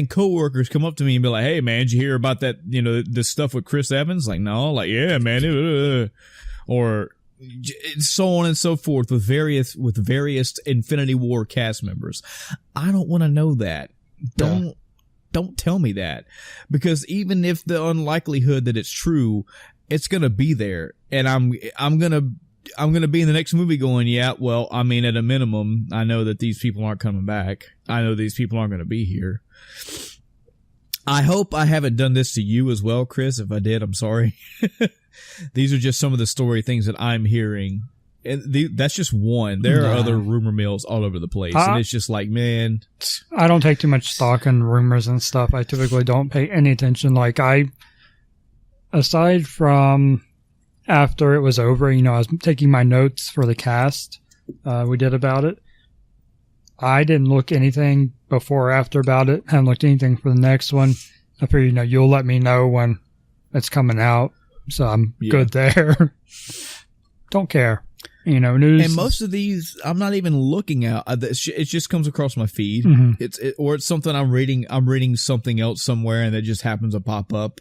coworkers come up to me and be like, hey man, did you hear about that, this stuff with Chris Evans? Like, no, like, yeah, man. Or so on and so forth with various Infinity War cast members. I don't want to know that. Don't tell me that, because even if the unlikelihood that it's true, it's gonna be there, and I'm gonna be in the next movie going, yeah, well, I mean, at a minimum, I know that these people aren't coming back. I know these people aren't gonna be here. I hope I haven't done this to you as well, Chris. If I did, I'm sorry. These are just some of the story things that I'm hearing. And that's just one. There are other rumor mills all over the place. And it's just like, man. I don't take too much stock in rumors and stuff. I typically don't pay any attention. Like, aside from after it was over, I was taking my notes for the cast we did about it. I didn't look anything before or after about it. Haven't looked anything for the next one. I figure, you'll let me know when it's coming out. So I'm good there. Don't care. News. And most of these, I'm not even looking at. It just comes across my feed. Or it's something I'm reading. I'm reading something else somewhere, and it just happens to pop up.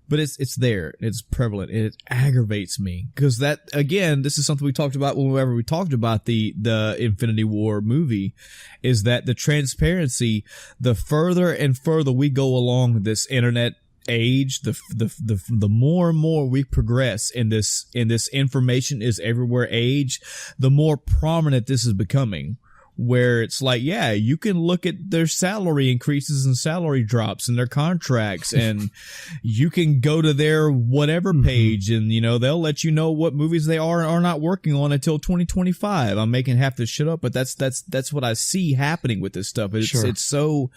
But it's there. It's prevalent. It aggravates me because that, again, this is something we talked about whenever we talked about the Infinity War movie, is that the transparency, the further and further we go along this internet age, the more and more we progress in this information is everywhere age, the more prominent this is becoming, where it's like, yeah, you can look at their salary increases and salary drops and their contracts, and you can go to their whatever page, and they'll let you know what movies they are not working on until 2025. I'm making half this shit up, but that's what I see happening with this stuff. It's so,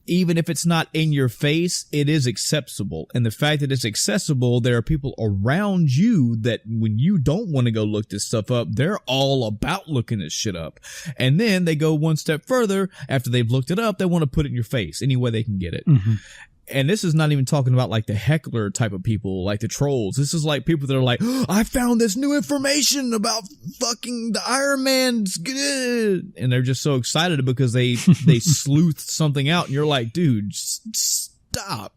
even if it's not in your face, it is accessible. And the fact that it's accessible, there are people around you that when you don't want to go look this stuff up, they're all about looking this shit up. And then they go one step further. After they've looked it up, they want to put it in your face any way they can get it. And this is not even talking about like the heckler type of people, like the trolls. This is like people that are like, oh, I found this new information about fucking the Iron Man's good. And they're just so excited because they sleuthed something out. And you're like, dude, stop.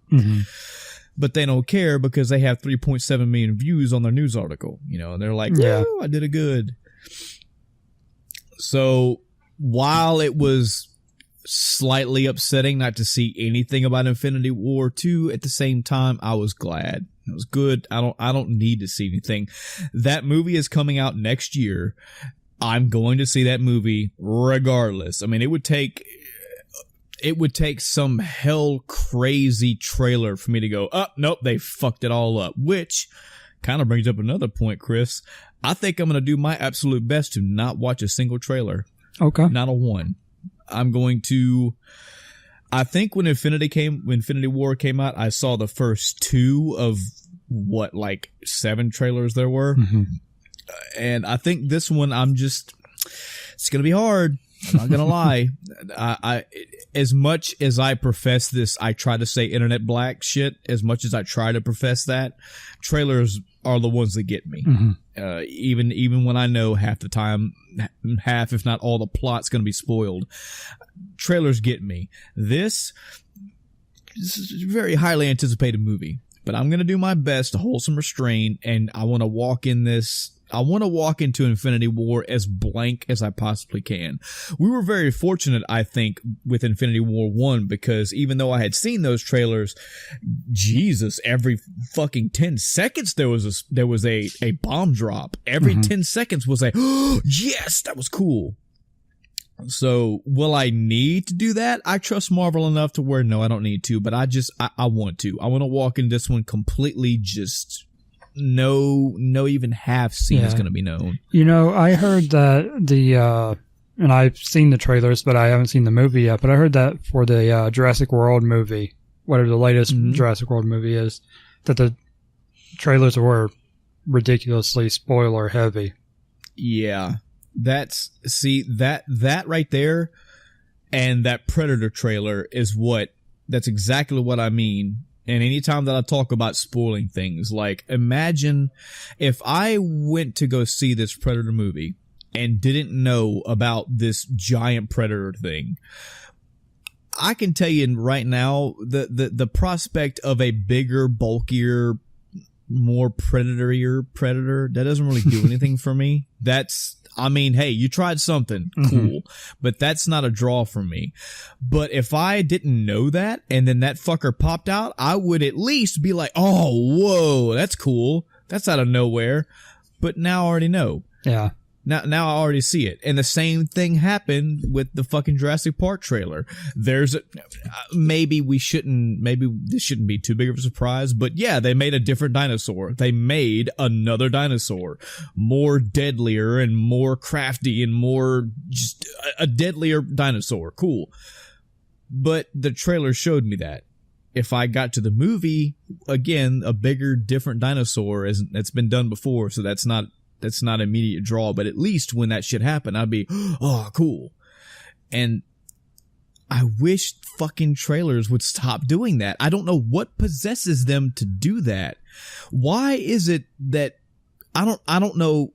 But they don't care because they have 3.7 million views on their news article, and they're like, oh, I did it good. So while it was slightly upsetting not to see anything about Infinity War 2, at the same time I was glad. It was good. I don't need to see anything. That movie is coming out next year. I'm going to see that movie regardless. I mean, it would take some hell crazy trailer for me to go, oh, nope, they fucked it all up, which kind of brings up another point, Chris. I think I'm going to do my absolute best to not watch a single trailer. Okay. Not a one. I'm going to, I think when Infinity War came out, I saw the first 2 of what, like 7 trailers there were. And I think this one, it's going to be hard. I'm not going to lie. I, as much as I profess this, I try to say internet black shit, as much as I try to profess that, trailers are the ones that get me. Even when I know half the time, half, if not all, the plot's going to be spoiled. Trailers get me. This is a very highly anticipated movie, but I'm going to do my best to hold some restraint, and I want to walk into Infinity War as blank as I possibly can. We were very fortunate, I think, with Infinity War 1, because even though I had seen those trailers, Jesus, every fucking 10 seconds there was a bomb drop. Every 10 seconds was oh, yes, that was cool. So will I need to do that? I trust Marvel enough to where no, I don't need to, but I want to. I want to walk in this one completely just no even half scene is going to be known. I heard that and I've seen the trailers, but I haven't seen the movie yet, but I heard that for the Jurassic World movie, whatever the latest Jurassic World movie is, that the trailers were ridiculously spoiler heavy. Yeah. That's that right there, and that Predator trailer that's exactly what I mean. And anytime that I talk about spoiling things, like imagine if I went to go see this Predator movie and didn't know about this giant Predator thing. I can tell you right now, the prospect of a bigger, bulkier, more predator, that doesn't really do anything for me. Hey, you tried something cool, but that's not a draw for me. But if I didn't know that and then that fucker popped out, I would at least be like, oh, whoa, that's cool. That's out of nowhere. But now I already know. Yeah. Now I already see it. And the same thing happened with the fucking Jurassic Park trailer. Maybe this shouldn't be too big of a surprise, but yeah, they made a different dinosaur. They made another dinosaur. More deadlier and more crafty and more just a deadlier dinosaur. Cool. But the trailer showed me that. If I got to the movie, again, a bigger, different dinosaur that's been done before, so that's not an immediate draw, but at least when that shit happened, I'd be, oh, cool. And I wish fucking trailers would stop doing that. I don't know what possesses them to do that. Why is it that I don't know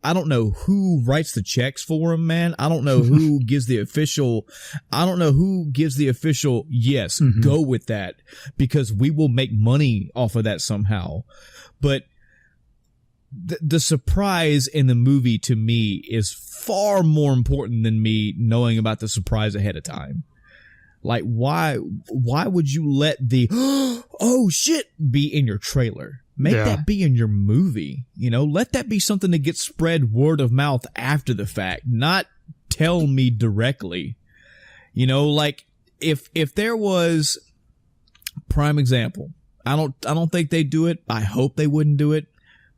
who writes the checks for them, man. I don't know who gives the official, yes, go with that, because we will make money off of that somehow. But the surprise in the movie to me is far more important than me knowing about the surprise ahead of time. Like, why would you let the, oh shit, be in your trailer? Make that be in your movie. Let that be something that gets spread word of mouth after the fact, not tell me directly. Like if there was, prime example, I don't think they'd do it. I hope they wouldn't do it.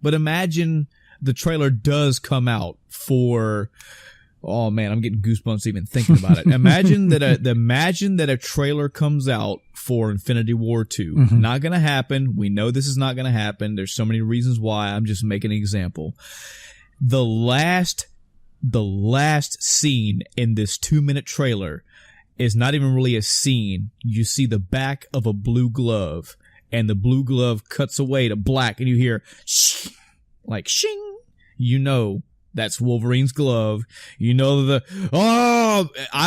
But imagine the trailer does come out for, oh man, I'm getting goosebumps even thinking about it. Imagine that a trailer comes out for Infinity War 2. Not going to happen. We know this is not going to happen. There's so many reasons why. I'm just making an example. The last scene in this 2-minute trailer is not even really a scene. You see the back of a blue glove, and the blue glove cuts away to black, and you hear shing, like shing. That's Wolverine's glove. I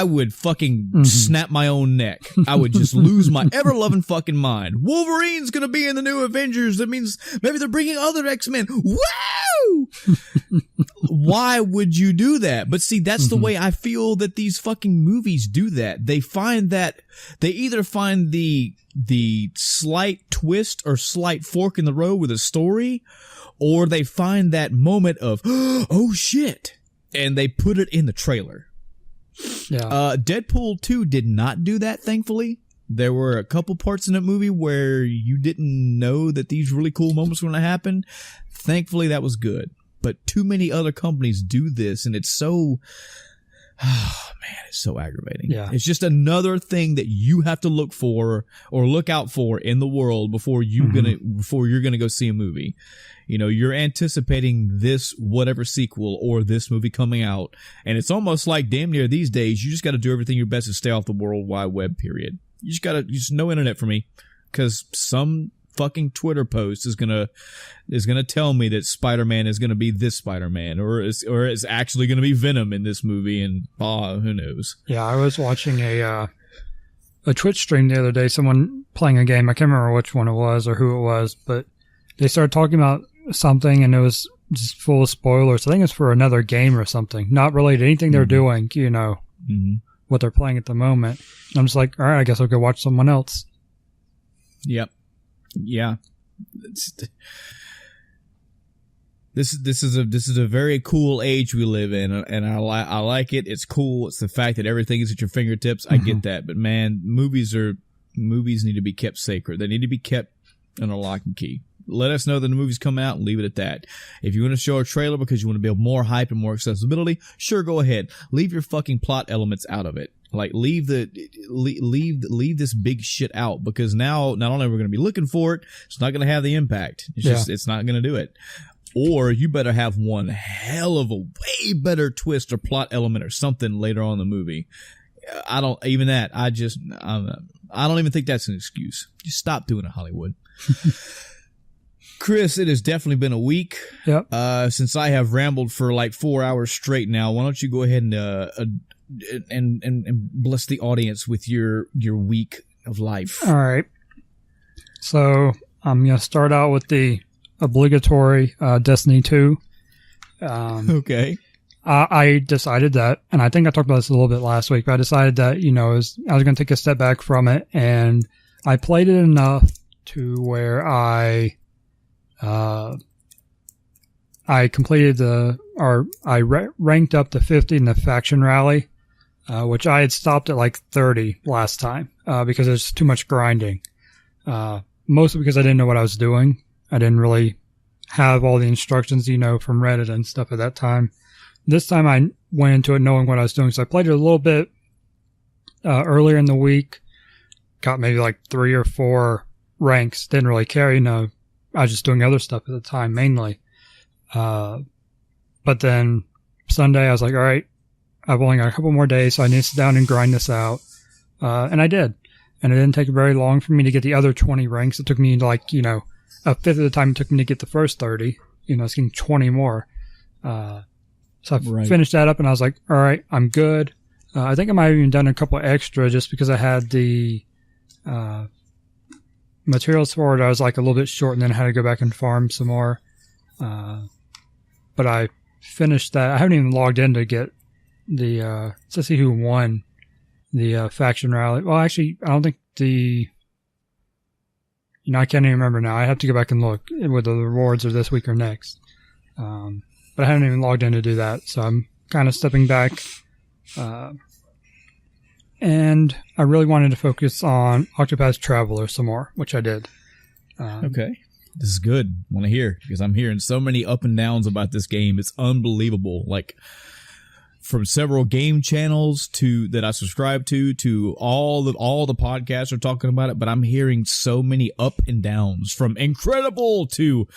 would fucking snap my own neck. I would just lose my ever-loving fucking mind. Wolverine's gonna be in the new Avengers. That means maybe they're bringing other X-Men. Woo! Why would you do that? But see, that's the way I feel that these fucking movies do that. They either find the slight twist or slight fork in the road with a story, or they find that moment of, oh shit, and they put it in the trailer. Yeah. Deadpool 2 did not do that, thankfully. There were a couple parts in that movie where you didn't know that these really cool moments were going to happen. Thankfully, that was good. But too many other companies do this, and it's so... Oh man, it's so aggravating. Yeah. It's just another thing that you have to look for or look out for in the world before you're gonna go see a movie. You're anticipating this whatever sequel or this movie coming out, and it's almost like damn near these days you just got to do everything your best to stay off the World Wide Web. Period. You just no internet for me, because some fucking Twitter post is gonna tell me that Spider-Man is gonna be this Spider-Man, or is actually gonna be Venom in this movie, and who knows. Yeah, I was watching a Twitch stream the other day, someone playing a game. I can't remember which one it was or who it was, but they started talking about something, and it was just full of spoilers. I think it's for another game or something, not related to anything they're doing, what they're playing at the moment. And I'm just like, all right, I guess I'll go watch someone else. Yep. Yeah. This is a very cool age we live in, and I like it. It's cool. It's the fact that everything is at your fingertips. I get that, but man, movies need to be kept sacred. They need to be kept under lock and key. Let us know that the movie's come out and leave it at that. If you want to show a trailer because you want to build more hype and more accessibility, sure, go ahead. Leave your fucking plot elements out of it. Like, leave this big shit out, because now not only are we going to be looking for it, it's not going to have the impact. It's not going to do it. Or you better have one hell of a way better twist or plot element or something later on in the movie. I don't even think that's an excuse. Just stop doing it, Hollywood. Chris, it has definitely been a week. Yep. Since I have rambled for like 4 hours straight now. Why don't you go ahead and bless the audience with your week of life? All right. So I'm going to start out with the obligatory Destiny 2. Okay. I decided that, and I think I talked about this a little bit last week, but I decided that, I was going to take a step back from it, and I played it enough to where I I completed ranked up to 50 in the faction rally, which I had stopped at like 30 last time, because there's too much grinding. Mostly because I didn't know what I was doing. I didn't really have all the instructions, from Reddit and stuff at that time. This time I went into it knowing what I was doing. So I played it a little bit, earlier in the week, got maybe like 3 or 4 ranks. Didn't really care, I was just doing other stuff at the time mainly. But then Sunday I was like, all right, I've only got a couple more days, so I need to sit down and grind this out. And I did. And it didn't take very long for me to get the other 20 ranks. It took me like, a fifth of the time it took me to get the first 30. It's getting 20 more. So I finished that up and I was like, all right, I'm good. I think I might have even done a couple extra just because I had the, materials for it. I was like a little bit short and then I had to go back and farm some more. But I finished that. I haven't even logged in to get the, to see who won the, faction rally. Well, actually, I don't think I can't even remember now. I have to go back and look whether the rewards are this week or next. But I haven't even logged in to do that. So I'm kind of stepping back. And I really wanted to focus on Octopath Traveler some more, which I did. Okay. This is good. I want to hear, because I'm hearing so many up and downs about this game. It's unbelievable. Like, from several game channels that I subscribe to all the podcasts are talking about it, but I'm hearing so many up and downs, from incredible to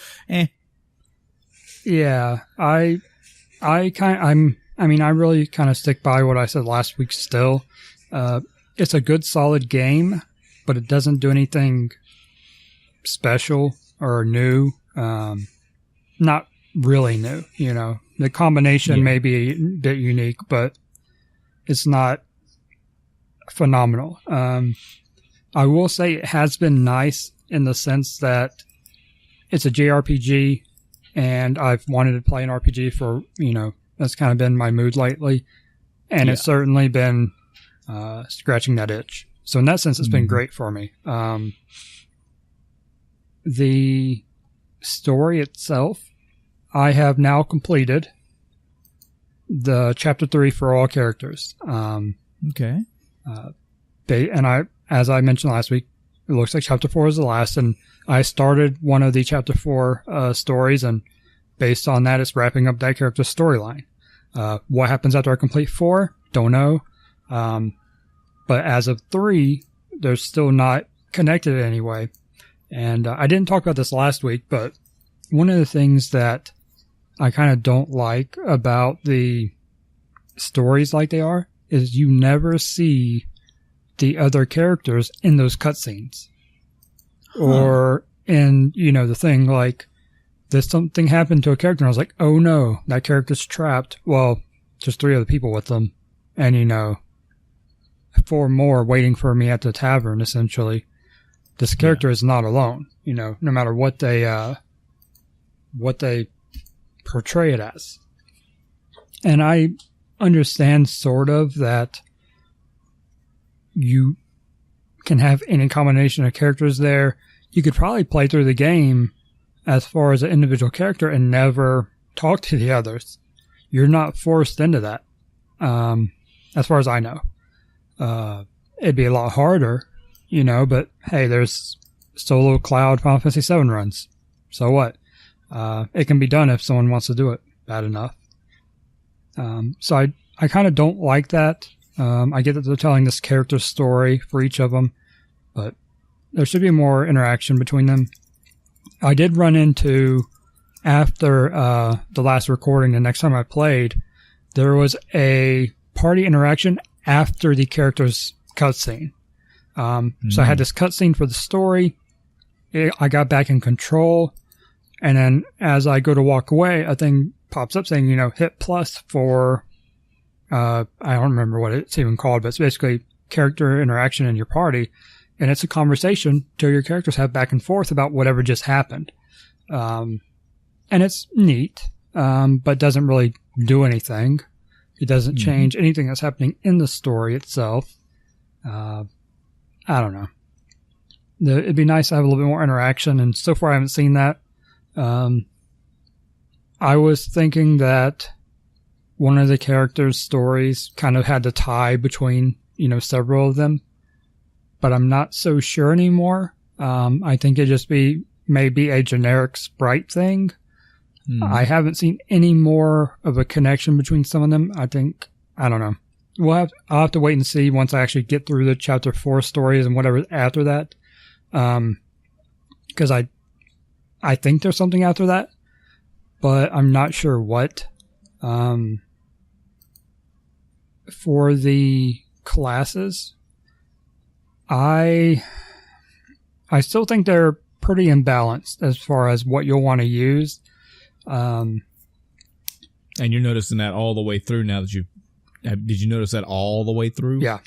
Yeah, I really kind of stick by what I said last week still. It's a good solid game, but it doesn't do anything special or new. Not really new, The combination may be a bit unique, but it's not phenomenal. I will say it has been nice in the sense that it's a JRPG, and I've wanted to play an RPG for, that's kind of been my mood lately. And it's certainly been scratching that itch. So in that sense, it's been great for me. The story itself, I have now completed the chapter 3 for all characters. Okay. As I mentioned last week, it looks like chapter 4 is the last, and I started one of the chapter 4 stories, and based on that, it's wrapping up that character's storyline. What happens after I complete 4? Don't know. But as of 3, they're still not connected in any way. And I didn't talk about this last week, but one of the things that I kind of don't like about the stories like they are is you never see the other characters in those cutscenes. Or in, the thing like, there's something happened to a character and I was like, oh no, that character's trapped. Well, just 3 other people with them. And 4 more waiting for me at the tavern, essentially. This character is not alone, no matter what they portray it as. And I understand sort of that you can have any combination of characters there. You could probably play through the game as far as an individual character and never talk to the others. You're not forced into that. As far as I know. It'd be a lot harder, but hey, there's solo cloud Final Fantasy VII runs. So what? It can be done if someone wants to do it bad enough. So I kind of don't like that. I get that they're telling this character's story for each of them, but there should be more interaction between them. I did run into, after the last recording, the next time I played, there was a party interaction after the character's cutscene. So I had this cutscene for the story. I got back in control. And then as I go to walk away, a thing pops up saying, hit plus for, I don't remember what it's even called, but it's basically character interaction in your party. And it's a conversation till your characters have back and forth about whatever just happened. And it's neat, but doesn't really do anything. It doesn't change anything that's happening in the story itself. I don't know. It'd be nice to have a little bit more interaction, and so far I haven't seen that. I was thinking that one of the characters' stories kind of had to tie between, several of them, but I'm not so sure anymore. I think it'd just be maybe a generic sprite thing. I haven't seen any more of a connection between some of them. I don't know. I'll have to wait and see once I actually get through the chapter 4 stories and whatever after that. Because I think there's something after that, but I'm not sure what. For the classes, I still think they're pretty imbalanced as far as what you'll want to use. And you're noticing that all the way through now that did you notice that all the way through? Yeah.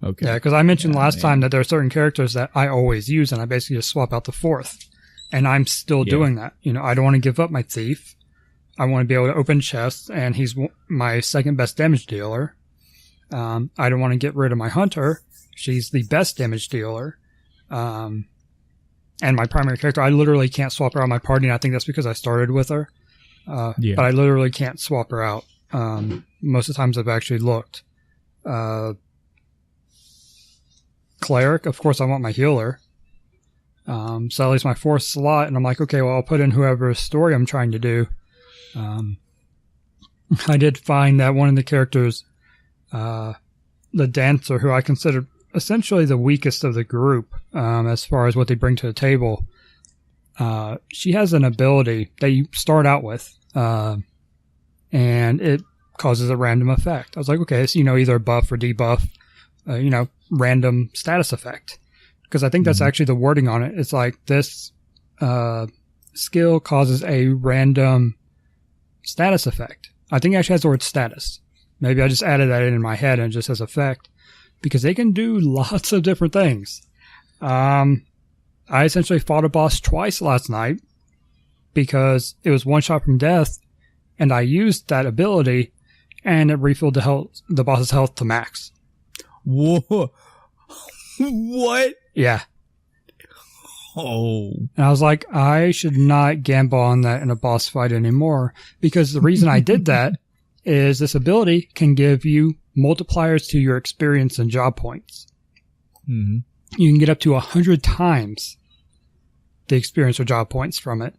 Okay. Yeah, because I mentioned last time that there are certain characters that I always use, and I basically just swap out the 4th. And I'm still doing that. I don't want to give up my thief. I want to be able to open chests, and he's my second best damage dealer. I don't want to get rid of my hunter. She's the best damage dealer. And my primary character, I literally can't swap her out of my party, and I think that's because I started with her. But I literally can't swap her out. Most of the times I've actually looked. Cleric, of course I want my healer. So at least my 4th slot, and I'm like, okay, well, I'll put in whoever's story I'm trying to do. I did find that one of the characters, the dancer, who I consider essentially the weakest of the group, as far as what they bring to the table, she has an ability that you start out with, and it causes a random effect. I was like, okay, it's, either a buff or debuff, random status effect. Because I think that's actually the wording on it. It's like this skill causes a random status effect. I think it actually has the word status. Maybe I just added that in my head and it just says effect. Because they can do lots of different things. I essentially fought a boss twice last night because it was one shot from death, and I used that ability, and it refilled the boss's health to max. Whoa. What? Yeah. Oh. And I was like, I should not gamble on that in a boss fight anymore, because the reason I did that is this ability can give you multipliers to your experience and job points. Mm-hmm. You can get up to 100 times the experience or job points from it,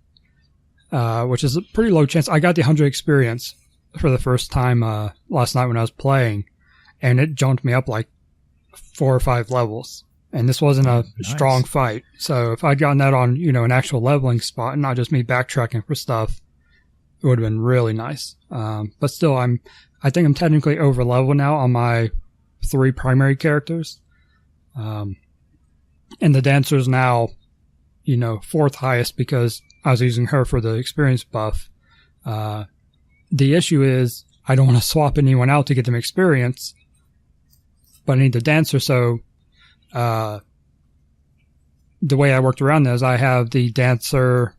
which is a pretty low chance. I got the 100 experience for the first time last night when I was playing, and it jumped me up like 4 or 5 levels. And this wasn't a strong fight. So if I'd gotten that on, an actual leveling spot and not just me backtracking for stuff, it would have been really nice. But still, I think I'm technically over level now on my 3 primary characters. And the dancer's now, 4th highest because I was using her for the experience buff. The issue is I don't want to swap anyone out to get them experience, but I need the dancer. So, the way I worked around that is I have the dancer,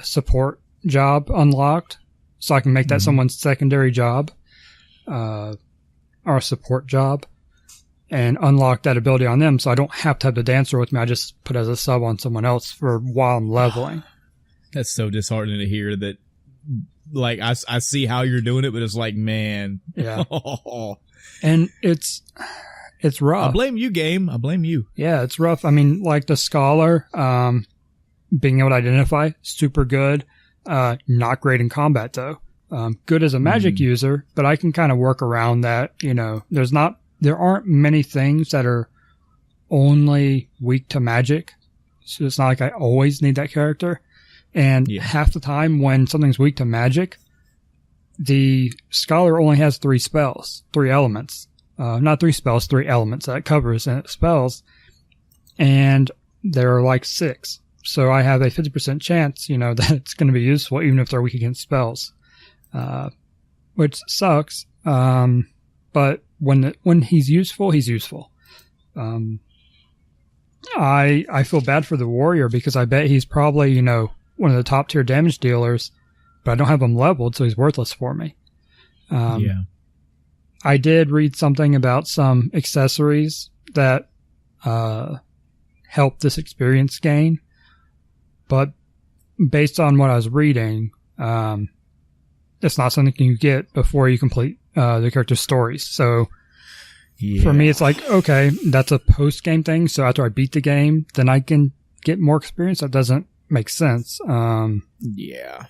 support job unlocked, so I can make that someone's secondary job, or support job, and unlock that ability on them, so I don't have to have the dancer with me. I just put as a sub on someone else for while I'm leveling. That's so disheartening to hear that. Like, I see how you're doing it, but it's like, man. Yeah. And it's rough. I blame you, game. I blame you. Yeah, it's rough. I mean, like the scholar, being able to identify, super good. Not great in combat though. Good as a magic user, but I can kind of work around that. There aren't many things that are only weak to magic. So it's not like I always need that character. And half the time when something's weak to magic, the scholar only has 3 spells, 3 elements. Not 3 spells, 3 elements that it covers and it spells. And there are like 6. So I have a 50% chance, that it's going to be useful even if they're weak against spells. Which sucks. But when he's useful, he's useful. I feel bad for the warrior because I bet he's probably, one of the top tier damage dealers, but I don't have him leveled, so he's worthless for me. I did read something about some accessories that help this experience gain, but based on what I was reading, It's not something you get before you complete the character's stories. So for me, it's like, okay, that's a post-game thing. So after I beat the game, then I can get more experience. That doesn't make sense. I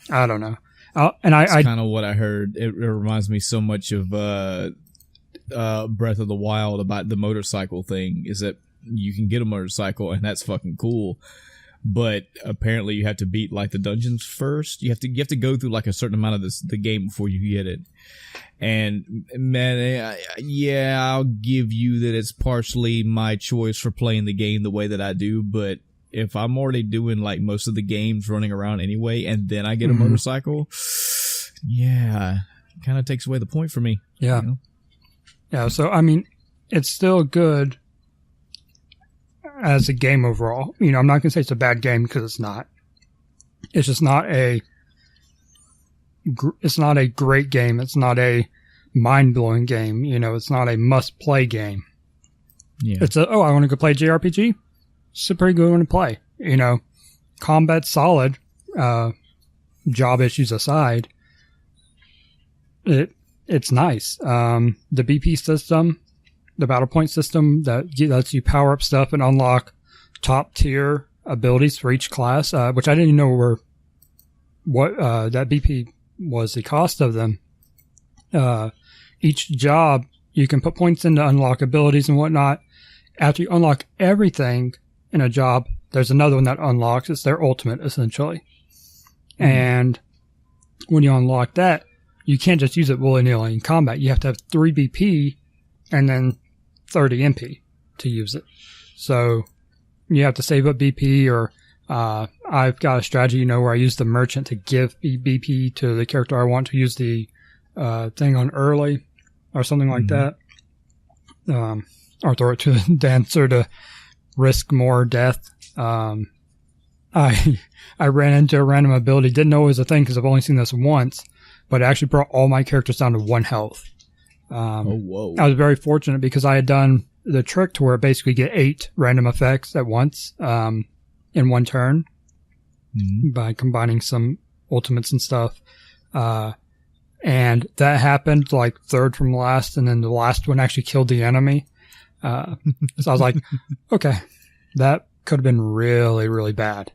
don't know. That's kind of what I heard. It reminds me so much of Breath of the Wild about the motorcycle thing, is that you can get a motorcycle and that's fucking cool. But apparently you have to beat like the dungeons first. You have to go through like a certain amount of the game before you get it. And man, I'll give you that it's partially my choice for playing the game the way that I do. But if I'm already doing like most of the games running around anyway, and then I get a motorcycle, kind of takes away the point for me. Yeah. You know? Yeah. So, I mean, it's still good as a game overall. You know, I'm not going to say it's a bad game because it's not. It's just not it's not a great game. It's not a mind-blowing game. You know, it's not a must-play game. Yeah. It's I want to go play JRPG. It's a pretty good one to play. You know, combat's solid. Job issues aside, it's nice. The BP system, the battle point system that lets you power up stuff and unlock top tier abilities for each class, which I didn't even know were what that BP was the cost of them. Each job you can put points in to unlock abilities and whatnot. After you unlock everything in a job, there's another one that unlocks. It's their ultimate, essentially. And when you unlock that, you can't just use it willy-nilly in combat. You have to have 3 BP and then 30 MP to use it. So you have to save up BP, or I've got a strategy, you know, where I use the merchant to give BP to the character I want to use the thing on early or something like that. Or throw it to the dancer to risk more death. I ran into a random ability, didn't know it was a thing because I've only seen this once, but it actually brought all my characters down to 1 health. Whoa. I was very fortunate because I had done the trick to where it basically get 8 random effects at once in one turn by combining some ultimates and stuff. And that happened like third from last, and then the last one actually killed the enemy. So I was like, okay, that could have been really, really bad.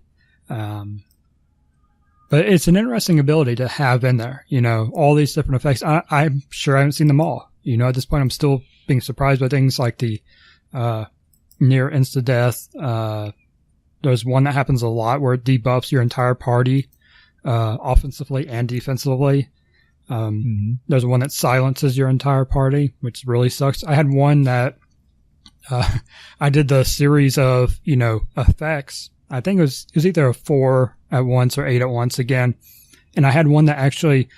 But it's an interesting ability to have in there, you know, all these different effects. I'm sure I haven't seen them all. You know, at this point, I'm still being surprised by things like the near insta-death. There's one that happens a lot where it debuffs your entire party offensively and defensively. There's one that silences your entire party, which really sucks. I had one that I did the series of, you know, effects. I think it was either a 4 at once or 8 at once again. And I had one that actually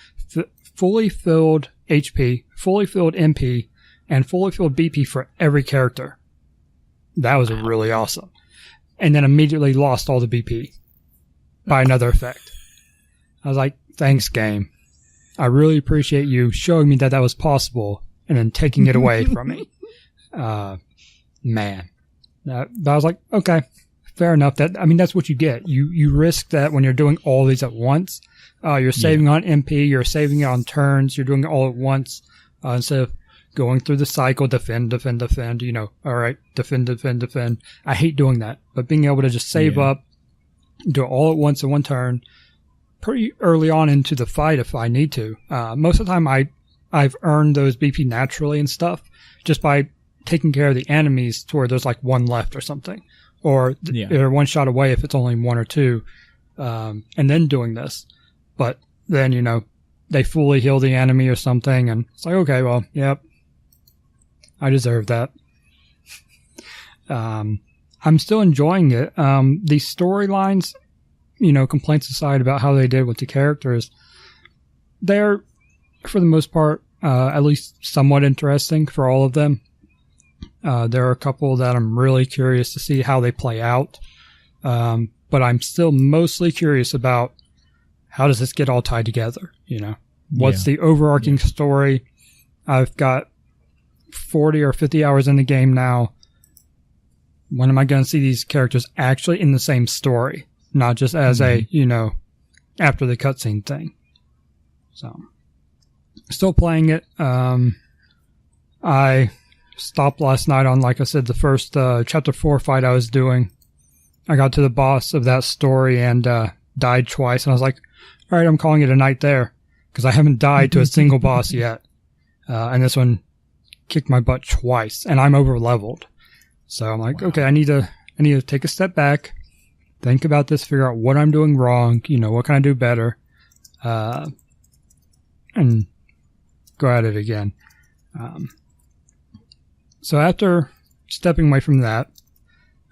fully filled HP, fully filled MP, and fully filled BP for every character. That was really awesome. And then immediately lost all the BP by another effect. I was like, thanks, game. I really appreciate you showing me that was possible and then taking it away from me. Man. But I was like, okay, fair enough. That's what you get. You risk that when you're doing all these at once. You're saving on MP, you're saving it on turns, you're doing it all at once, instead of going through the cycle, defend, you know, all right, defend. I hate doing that, but being able to just save up, do it all at once in one turn, pretty early on into the fight if I need to. Most of the time I've earned those BP naturally and stuff just by taking care of the enemies to where there's like 1 left or something. Or they're 1 shot away if it's only 1 or 2. And then doing this. But then, you know, they fully heal the enemy or something, and it's like, okay, well, yep, I deserve that. I'm still enjoying it. The storylines, you know, complaints aside about how they did with the characters, they're, for the most part, at least somewhat interesting for all of them. There are a couple that I'm really curious to see how they play out. But I'm still mostly curious about how does this get all tied together? You know, what's the overarching story? I've got 40 or 50 hours in the game now. When am I going to see these characters actually in the same story? Not just as a, you know, after the cutscene thing. So, still playing it. I stopped last night on, like I said, the first chapter 4 fight I was doing. I got to the boss of that story and died twice, and I was like, all right, I'm calling it a night there, because I haven't died to a single boss yet. And this one kicked my butt twice, and I'm over leveled. So I'm like, okay, I need to take a step back, think about this, figure out what I'm doing wrong, what can I do better, and go at it again. So after stepping away from that,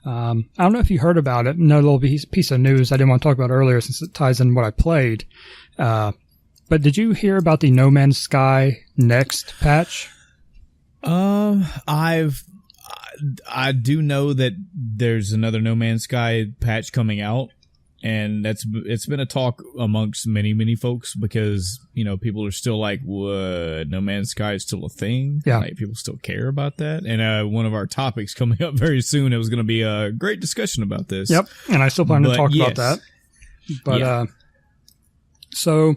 I don't know if you heard about it. Another little piece of news I didn't want to talk about earlier since it ties in what I played. But did you hear about the No Man's Sky next patch? I do know that there's another No Man's Sky patch coming out, and it's been a talk amongst many folks because people are still like, what, No Man's Sky is still a thing? Yeah, like, people still care about that. And one of our topics coming up very soon, it was going to be a great discussion about this. Yep, and I still plan to talk about that. But yeah. So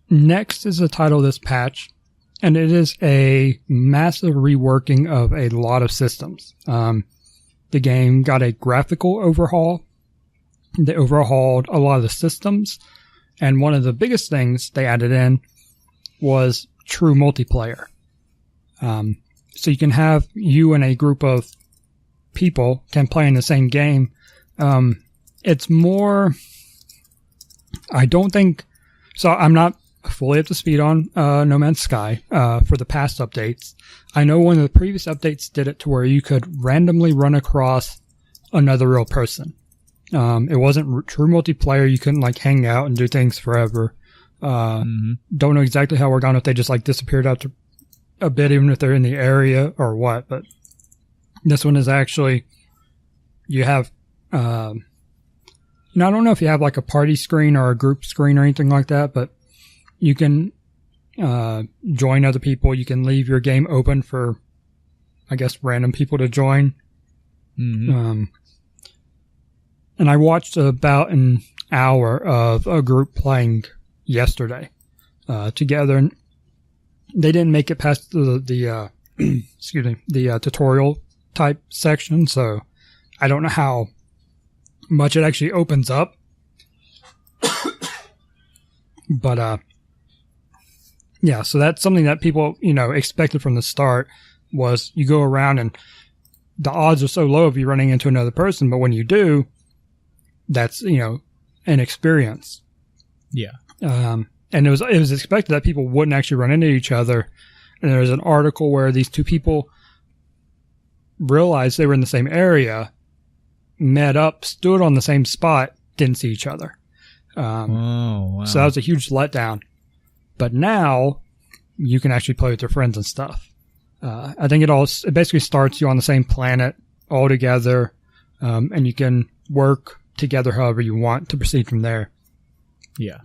next is the title of this patch. And it is a massive reworking of a lot of systems. The game got a graphical overhaul. They overhauled a lot of the systems. And one of the biggest things they added in was true multiplayer. So you can have you and a group of people can play in the same game. It's more, I don't think, so I'm not fully up to speed on No Man's Sky for the past updates. I know one of the previous updates did it to where you could randomly run across another real person. It wasn't true multiplayer. You couldn't hang out and do things forever. Don't know exactly how it worked on if they just disappeared after a bit, even if they're in the area or what. But this one is actually, you have, I don't know if you have a party screen or a group screen or anything like that, but you can join other people. You can leave your game open for, I guess, random people to join. Mm-hmm. And I watched about an hour of a group playing yesterday together. And they didn't make it past the excuse me, the tutorial type section. So I don't know how much it actually opens up. But yeah, so that's something that people, expected from the start was you go around and the odds are so low of you running into another person. But when you do, that's, an experience. Yeah. And it was expected that people wouldn't actually run into each other. And there was an article where these two people realized they were in the same area, met up, stood on the same spot, didn't see each other. Wow. So that was a huge letdown. But now you can actually play with your friends and stuff. I think it basically starts you on the same planet all together, and you can work together however you want to proceed from there. Yeah.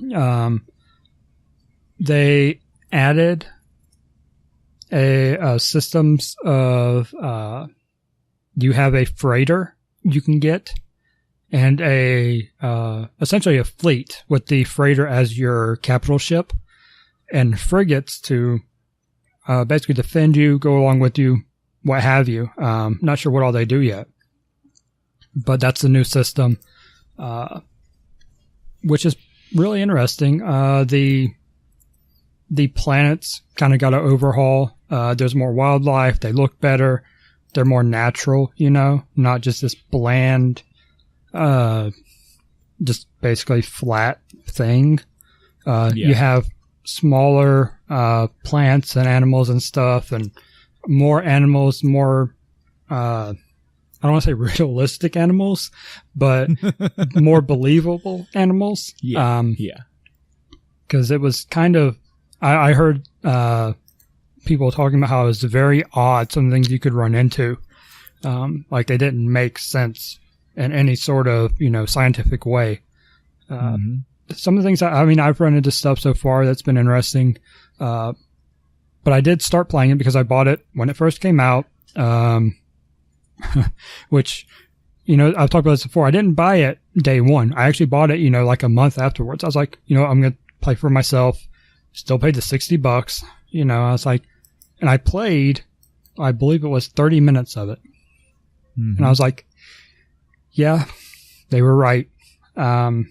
They added a systems of you have a freighter you can get and essentially a fleet with the freighter as your capital ship. And frigates to basically defend you, go along with you, what have you. Not sure what all they do yet. But that's the new system, which is really interesting. The planets kind of got an overhaul. There's more wildlife. They look better. They're more natural, not just this bland, just basically flat thing. You have smaller plants and animals and stuff, and more animals, more I don't want to say realistic animals, but more believable animals. Yeah. Because it was kind of, I heard people talking about how it was very odd, some things you could run into. Like they didn't make sense in any sort of, scientific way. Some of the things, I've run into stuff so far that's been interesting. But I did start playing it because I bought it when it first came out. Which, I've talked about this before. I didn't buy it day one. I actually bought it, a month afterwards. I was like, I'm going to play for myself, Still paid the $60. You know, I was like, and I played, I believe it was 30 minutes of it. Mm-hmm. And I was like, yeah, they were right. And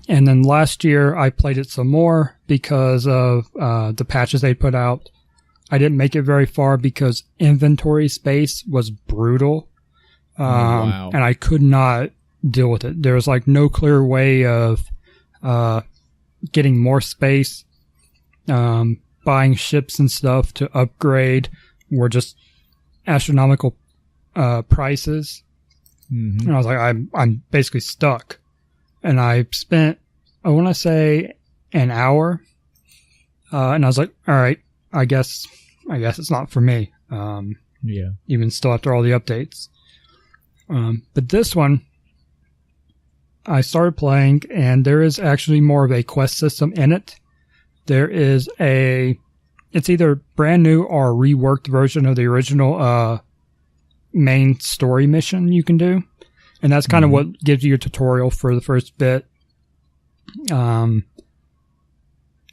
then last year I played it some more because of the patches they put out. I didn't make it very far because inventory space was brutal. Wow. And I could not deal with it. There was like no clear way of getting more space. Buying ships and stuff to upgrade were just astronomical prices. Mm-hmm. And I was like, I'm basically stuck. And I spent, I want to say, an hour. And I was like, all right, I guess it's not for me. Yeah. Even still after all the updates. But this one, I started playing, and there is actually more of a quest system in it. There is it's either brand new or a reworked version of the original main story mission you can do. And that's kind of what gives you your tutorial for the first bit. And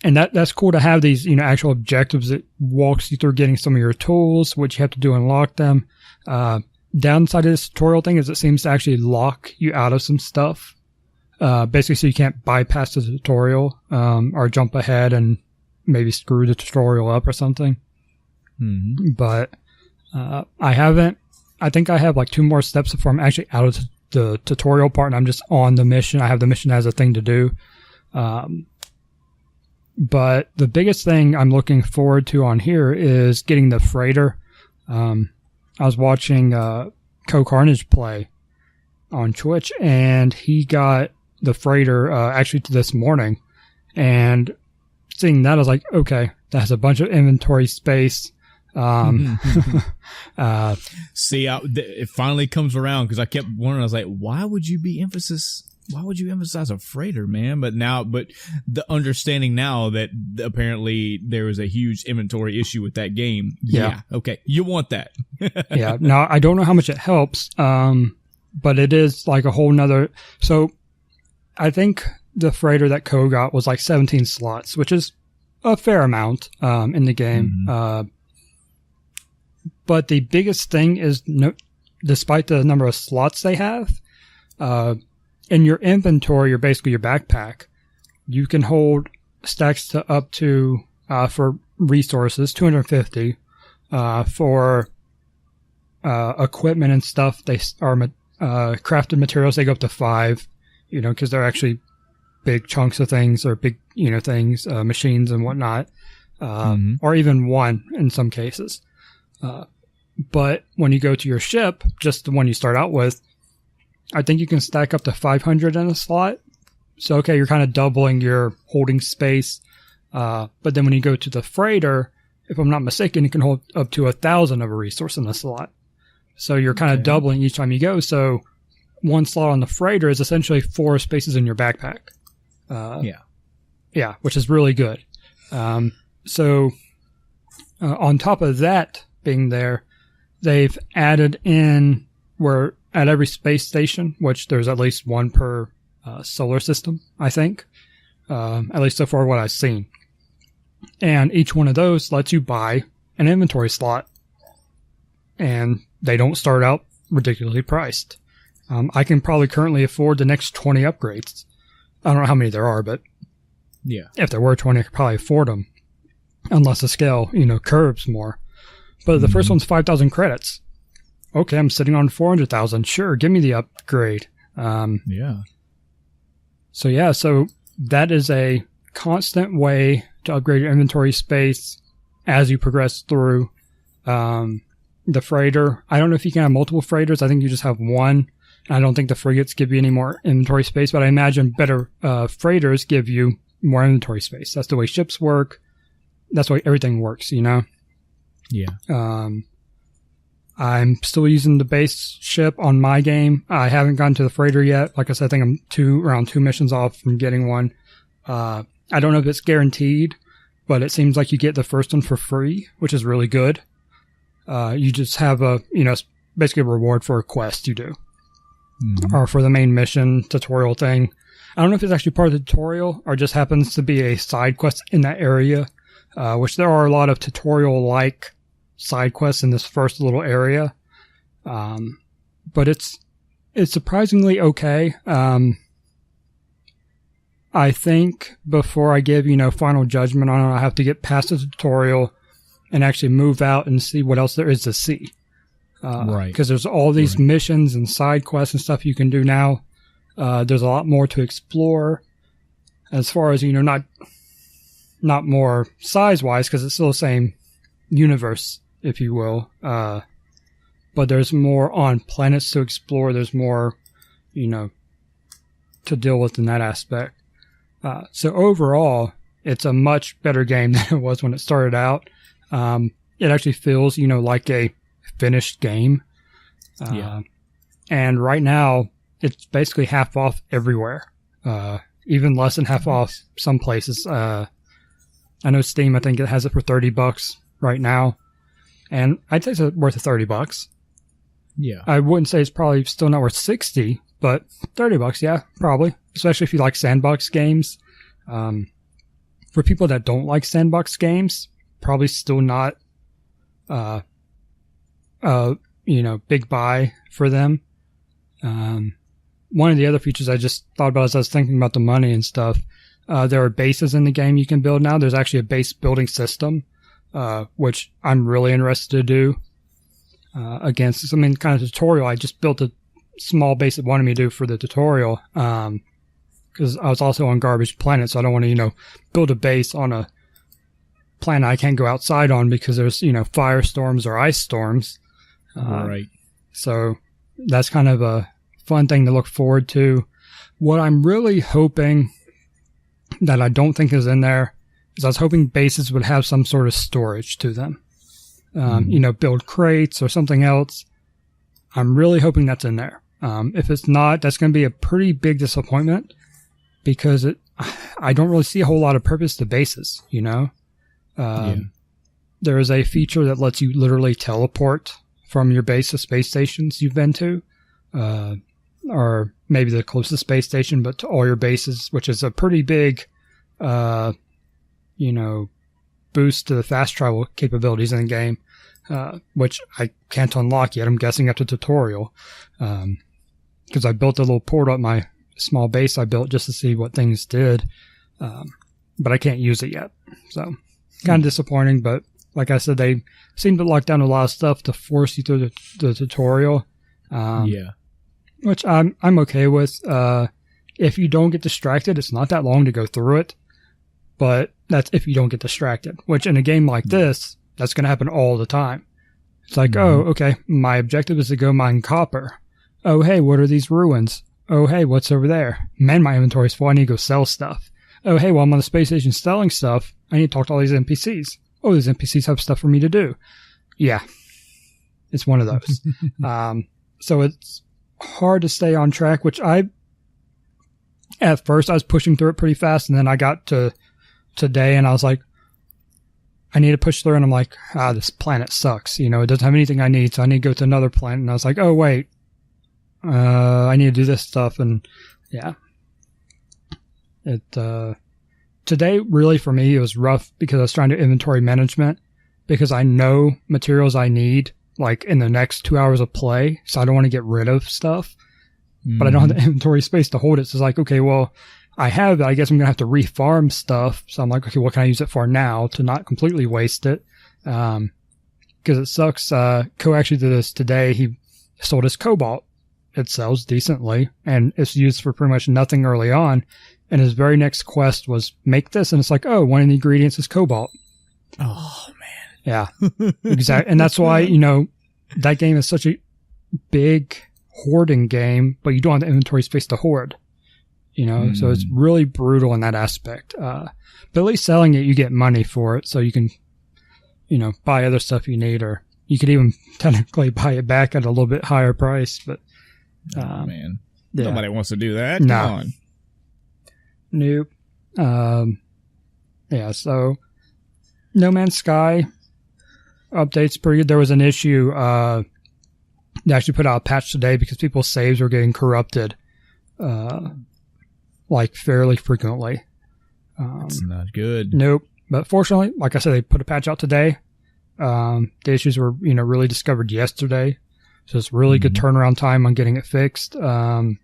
that's cool to have these, you know, actual objectives that walks you through getting some of your tools, what you have to do to unlock them. Downside of this tutorial thing is it seems to actually lock you out of some stuff. Basically so you can't bypass the tutorial, or jump ahead and maybe screw the tutorial up or something. Mm-hmm. But, I think I have like 2 more steps before I'm actually out of the tutorial part and I'm just on the mission. I have the mission as a thing to do. But the biggest thing I'm looking forward to on here is getting the freighter. I was watching, Co Carnage play on Twitch and he got the freighter, actually this morning, and seeing that I was like, okay, that has a bunch of inventory space. See, it finally comes around because I kept wondering. I was like, why would you emphasize a freighter, man? But the understanding now that apparently there was a huge inventory issue with that game. Yeah. Okay. You want that. Yeah. Now I don't know how much it helps. But it is like a whole nother. So I think the freighter that Co got was like 17 slots, which is a fair amount, in the game. Mm-hmm. But the biggest thing is, despite the number of slots they have, in your inventory, or basically your backpack, you can hold stacks to up to, for resources, 250, for, equipment and stuff. They are, crafted materials, they go up to 5, you know, cause they're actually big chunks of things or big, you know, things, machines and whatnot, or even 1 in some cases. But when you go to your ship, just the one you start out with, I think you can stack up to 500 in a slot. So, okay, you're kind of doubling your holding space. But then when you go to the freighter, if I'm not mistaken, you can hold up to 1,000 of a resource in a slot. So you're kind of doubling each time you go. So 1 slot on the freighter is essentially 4 spaces in your backpack. Yeah, which is really good. So on top of that being there, they've added in where at every space station, which there's at least 1 per solar system, I think, at least so far what I've seen. And each one of those lets you buy an inventory slot. And they don't start out ridiculously priced. I can probably currently afford the next 20 upgrades. I don't know how many there are, but yeah, if there were 20, I could probably afford them. Unless the scale, you know, curves more. But the first one's 5,000 credits. Okay, I'm sitting on 400,000. Sure, give me the upgrade. Yeah. So that is a constant way to upgrade your inventory space as you progress through. The freighter, I don't know if you can have multiple freighters. I think you just have 1. I don't think the frigates give you any more inventory space, but I imagine better freighters give you more inventory space. That's the way ships work. That's the way everything works, you know? Yeah. I'm still using the base ship on my game. I haven't gotten to the freighter yet. Like I said, I think I'm around 2 missions off from getting one. I don't know if it's guaranteed, but it seems like you get the first one for free, which is really good. You just have basically a reward for a quest you do. Or for the main mission tutorial thing. I don't know if it's actually part of the tutorial or just happens to be a side quest in that area, which there are a lot of tutorial-like side quests in this first little area. But it's surprisingly okay. I think before I give, final judgment on it, I have to get past the tutorial and actually move out and see what else there is to see. Right. Because there's all these missions and side quests and stuff you can do now. There's a lot more to explore as far as, not more size-wise, because it's still the same universe, if you will. But there's more on planets to explore. There's more, to deal with in that aspect. So overall, it's a much better game than it was when it started out. It actually feels, like a finished game. And right now, it's basically half off everywhere. Even less than half off some places. I know Steam, I think it has it for $30 right now. And I'd say it's worth $30. Yeah. I wouldn't say it's probably still not worth $60, but $30, yeah, probably. Especially if you like sandbox games. For people that don't like sandbox games, probably still not, big buy for them. One of the other features I just thought about as I was thinking about the money and stuff, there are bases in the game you can build now. There's actually a base building system, which I'm really interested to do. Against some kind of tutorial. I just built a small base it wanted me to do for the tutorial. Because I was also on Garbage Planet, so I don't want to, build a base on a planet I can't go outside on because there's, firestorms or ice storms. Right. So that's kind of a fun thing to look forward to. What I'm really hoping that I don't think is in there is I was hoping bases would have some sort of storage to them. Build crates or something else. I'm really hoping that's in there. If it's not, that's going to be a pretty big disappointment because I don't really see a whole lot of purpose to bases, There is a feature that lets you literally teleport from your base to space stations you've been to, or maybe the closest space station, but to all your bases, which is a pretty big, boost to the fast travel capabilities in the game, which I can't unlock yet. I'm guessing after tutorial, because I built a little portal at my small base I built just to see what things did, but I can't use it yet. So kind of disappointing, but like I said, they seem to lock down a lot of stuff to force you through the tutorial. Which I'm okay with. If you don't get distracted, it's not that long to go through it. But that's if you don't get distracted, which in a game like this, that's going to happen all the time. It's like, oh, okay, my objective is to go mine copper. Oh, hey, what are these ruins? Oh, hey, what's over there? Man, my inventory's full. I need to go sell stuff. Oh, hey, while I'm on the space station selling stuff, I need to talk to all these NPCs. Oh, these NPCs have stuff for me to do. Yeah, it's one of those. So it's hard to stay on track, which at first I was pushing through it pretty fast, and then I got to today and I was like, I need to push through, and I'm like, this planet sucks. It doesn't have anything I need, so I need to go to another planet. And I was like, oh, wait, I need to do this stuff. And yeah, today really for me, it was rough because I was trying to inventory management because I know materials I need like in the next 2 hours of play. So I don't want to get rid of stuff, but I don't have the inventory space to hold it. So it's like, okay, well, I have it. I guess I'm going to have to refarm stuff. So I'm like, okay, what can I use it for now to not completely waste it? Because it sucks. Co actually did this today. He sold his cobalt. It sells decently, and it's used for pretty much nothing early on. And his very next quest was make this, and it's like, oh, one of the ingredients is cobalt. Oh, man. Yeah, exactly. And that's why, that game is such a big hoarding game, but you don't have the inventory space to hoard. So it's really brutal in that aspect. But at least selling it, you get money for it, so you can, buy other stuff you need, or you could even technically buy it back at a little bit higher price. But man, yeah. Nobody wants to do that. No. Come on. Nope. Yeah. So No Man's Sky update's pretty good. There was an issue. They actually put out a patch today because people's saves were getting corrupted. like fairly frequently. It's not good. Nope. But fortunately, like I said, they put a patch out today. The issues were, really discovered yesterday. So it's really good turnaround time on getting it fixed. And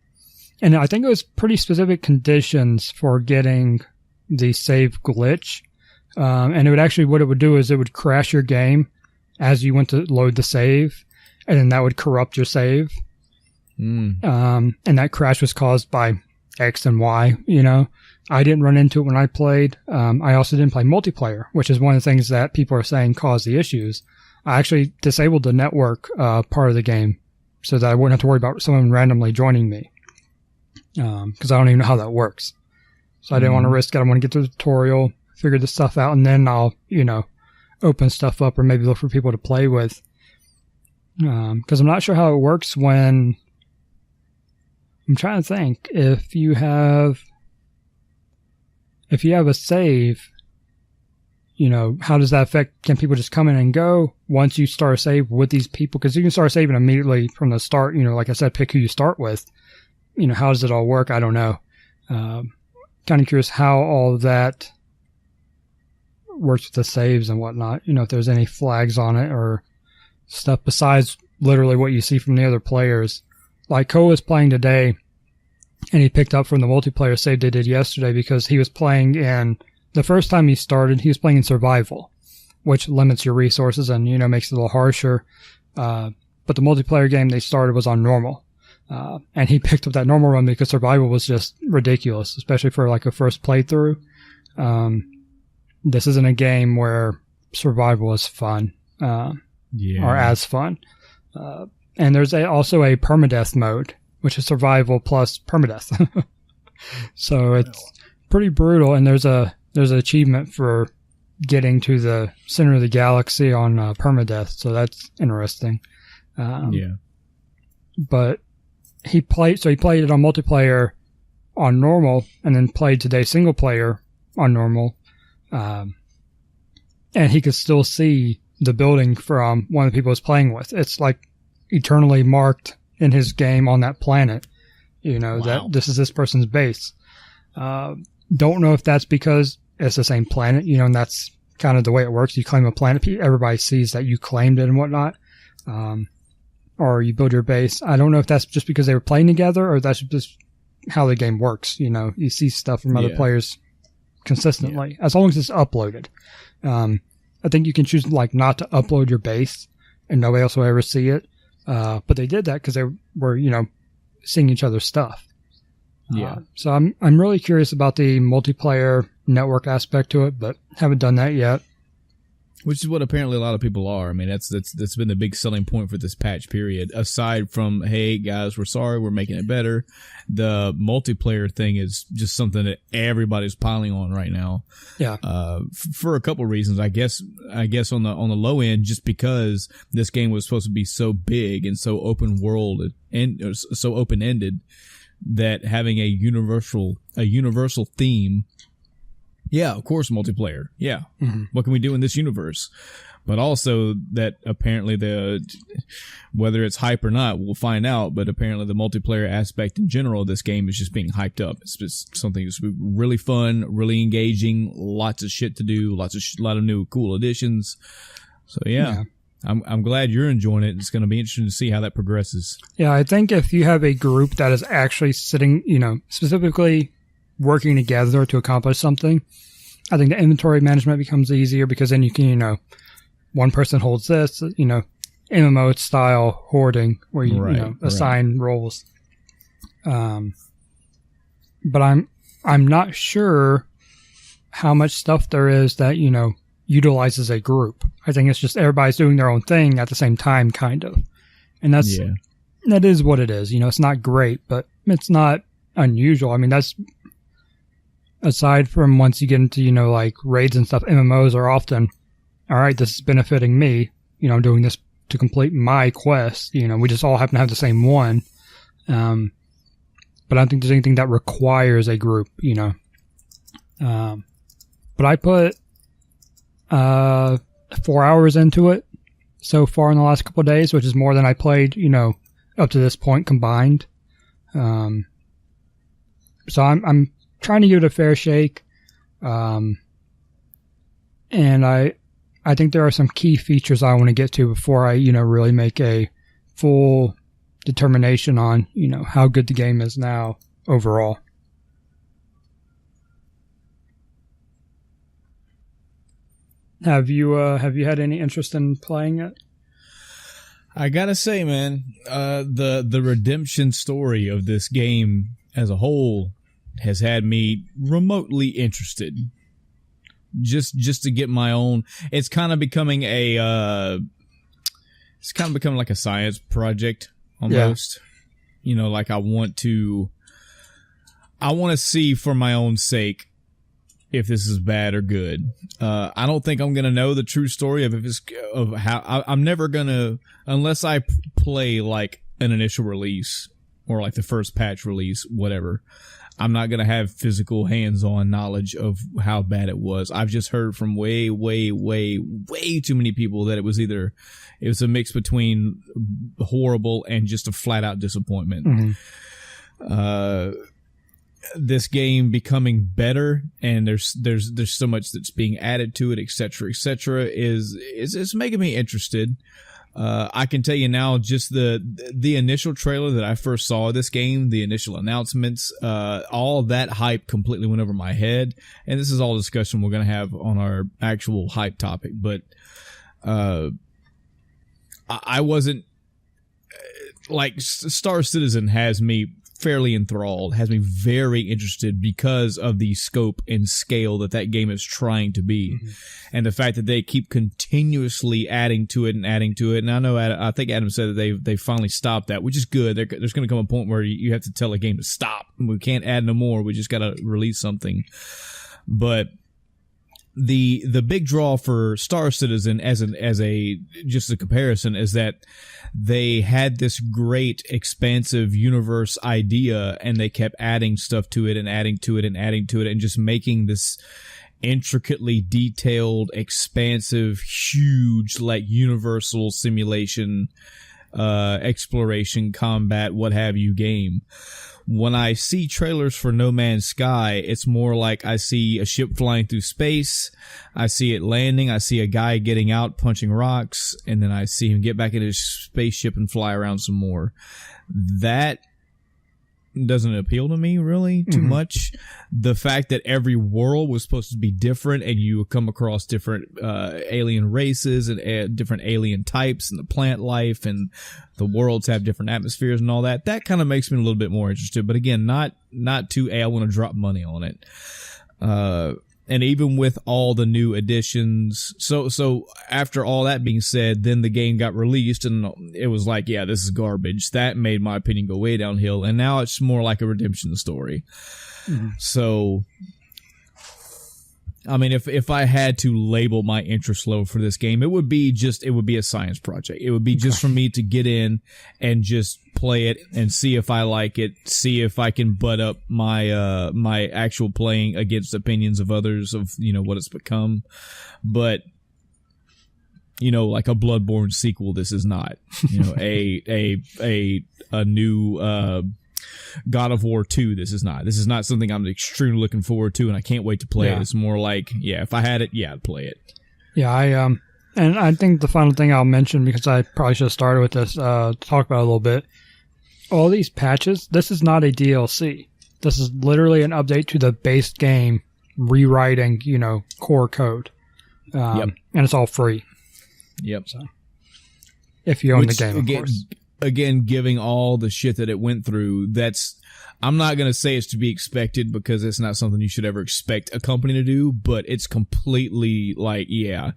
I think it was pretty specific conditions for getting the save glitch. And it would actually, what it would do is it would crash your game as you went to load the save, and then that would corrupt your save. And that crash was caused by X and Y, I didn't run into it when I played. I also didn't play multiplayer, which is one of the things that people are saying caused the issues. I actually disabled the network part of the game so that I wouldn't have to worry about someone randomly joining me. Because I don't even know how that works. So I didn't want to risk it. I want to get through the tutorial, figure this stuff out, and then I'll, open stuff up or maybe look for people to play with. Because I'm not sure how it works when... I'm trying to think. If you have a save, how does that affect? Can people just come in and go once you start a save with these people? Because you can start saving immediately from the start. Like I said, pick who you start with. How does it all work? I don't know. Kind of curious how all of that works with the saves and whatnot. If there's any flags on it or stuff besides literally what you see from the other players. Like Cole was playing today, and he picked up from the multiplayer save they did yesterday because he was playing in, the first time he started, he was playing in survival, which limits your resources and, makes it a little harsher. But the multiplayer game they started was on normal. And he picked up that normal run because survival was just ridiculous, especially for like a first playthrough. This isn't a game where survival is fun, or as fun. And there's also a permadeath mode, which is survival plus permadeath. So it's pretty brutal. And there's an achievement for getting to the center of the galaxy on permadeath. So that's interesting. But he played it on multiplayer on normal and then played today single player on normal. And he could still see the building from one of the people he was playing with. It's like eternally marked in his game on that planet, that this is this person's base. Don't know if that's because it's the same planet, and that's kind of the way it works. You claim a planet, everybody sees that you claimed it and whatnot. Or you build your base. I don't know if that's just because they were playing together or that's just how the game works. You see stuff from other players consistently, as long as it's uploaded. I think you can choose not to upload your base and nobody else will ever see it. But they did that because they were, seeing each other's stuff. So I'm really curious about the multiplayer network aspect to it, but haven't done that yet. Which is what apparently a lot of people are. I mean, that's been the big selling point for this patch period. Aside from, hey guys, we're sorry, we're making it better. The multiplayer thing is just something that everybody's piling on right now. Yeah. For a couple of reasons, I guess on the low end, just because this game was supposed to be so big and so open world and so open ended that having a universal theme. Yeah, of course, multiplayer. Yeah. Mm-hmm. What can we do in this universe? But also that apparently whether it's hype or not, we'll find out. But apparently the multiplayer aspect in general of this game is just being hyped up. It's just something that's really fun, really engaging, lots of shit to do, a lot of new cool additions. So yeah. I'm glad you're enjoying it. It's going to be interesting to see how that progresses. Yeah, I think if you have a group that is actually sitting, specifically working together to accomplish something, I think the inventory management becomes easier because then you can, one person holds this, MMO style hoarding where you, assign roles. But I'm not sure how much stuff there is that, utilizes a group. I think it's just everybody's doing their own thing at the same time, kind of. And that is what it is. It's not great, but it's not unusual. I mean, that's, aside from once you get into, raids and stuff, MMOs are often, all right, this is benefiting me. I'm doing this to complete my quest. We just all happen to have the same one. But I don't think there's anything that requires a group, But I put 4 hours into it so far in the last couple of days, which is more than I played, up to this point combined. So I'm trying to give it a fair shake. And I think there are some key features I want to get to before I, really make a full determination on, how good the game is now overall. Have you had any interest in playing it? I gotta say, man, the redemption story of this game as a whole has had me remotely interested. Just to get my own. It's kind of becoming like a science project almost. Yeah. Like I want to see for my own sake if this is bad or good. I don't think I'm gonna know the true story of how I'm never gonna, unless I play like an initial release or like the first patch release, whatever. I'm not gonna have physical hands-on knowledge of how bad it was. I've just heard from way too many people that it was a mix between horrible and just a flat-out disappointment. Mm-hmm. This game becoming better, and there's so much that's being added to it, etc., is making me interested. I can tell you now, just the initial trailer that I first saw of this game, the initial announcements, all that hype completely went over my head. And this is all discussion we're going to have on our actual hype topic. But I wasn't like Star Citizen has me fairly enthralled, has me very interested because of the scope and scale that game is trying to be. Mm-hmm. And the fact that they keep continuously adding to it. And I know, I think Adam said that they finally stopped that, which is good. There's going to come a point where you have to tell a game to stop. We can't add no more. We just got to release something. But the big draw for Star Citizen as just a comparison is that they had this great expansive universe idea, and they kept adding stuff to it and adding to it and adding to it and just making this intricately detailed, expansive, huge, like universal simulation, exploration, combat, what have you game. When I see trailers for No Man's Sky, it's more like I see a ship flying through space, I see it landing, I see a guy getting out punching rocks, and then I see him get back in his spaceship and fly around some more. That doesn't appeal to me really too much. The fact that every world was supposed to be different, and you come across different alien races and different alien types, and the plant life, and the worlds have different atmospheres and all that kind of makes me a little bit more interested. But again, not too, I want to drop money on it. And even with all the new additions, so after all that being said, then the game got released and it was like, yeah, this is garbage. That made my opinion go way downhill, and now it's more like a redemption story. Mm-hmm. So, I mean, if I had to label my interest level for this game, it would be a science project. It would be just for me to get in and just play it and see if I like it, see if I can butt up my my actual playing against opinions of others of, what it's become. But like a Bloodborne sequel, this is not. A new God of War 2, this is not something I'm extremely looking forward to, and I can't wait to play it. It's more like, if I had it, I'd play it. Yeah, and I think the final thing I'll mention, because I probably should have started with this, talk about it a little bit. All these patches, this is not a DLC. This is literally an update to the base game, rewriting, core code. And it's all free. Yep. So, if you own the game, of course. Again, giving all the shit that it went through, I'm not going to say it's to be expected, because it's not something you should ever expect a company to do, but it's completely like, yeah.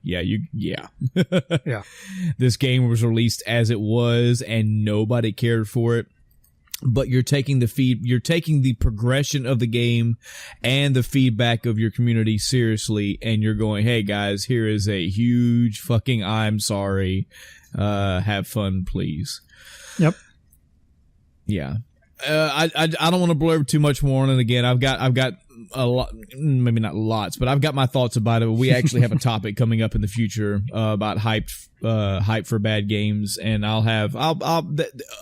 This game was released as it was, and nobody cared for it. But you're taking the progression of the game and the feedback of your community seriously, and you're going, hey guys, here is a huge fucking I'm sorry. Have fun, please. Yep. Yeah. I don't want to blurb too much more on it. Again, I've got a lot, maybe not lots, but I've got my thoughts about it. We actually have a topic coming up in the future about hype for bad games, and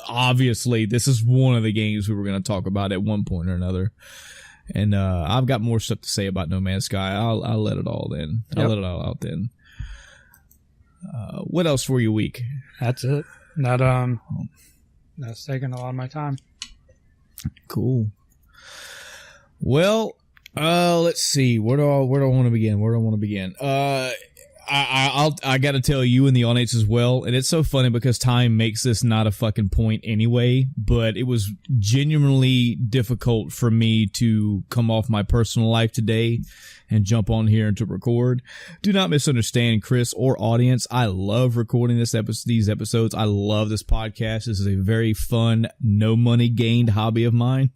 obviously this is one of the games we were going to talk about at one point or another. And I've got more stuff to say about No Man's Sky. I'll let it all then. I'll let it all out then. What else for your week? That's it. That's taking a lot of my time. Cool. Well, let's see. Where do I want to begin? I got to tell you and the audience as well, and it's so funny because time makes this not a fucking point anyway, but it was genuinely difficult for me to come off my personal life today and jump on here and to record. Do not misunderstand, Chris or audience. I love recording these episodes. I love this podcast. This is a very fun, no money gained hobby of mine.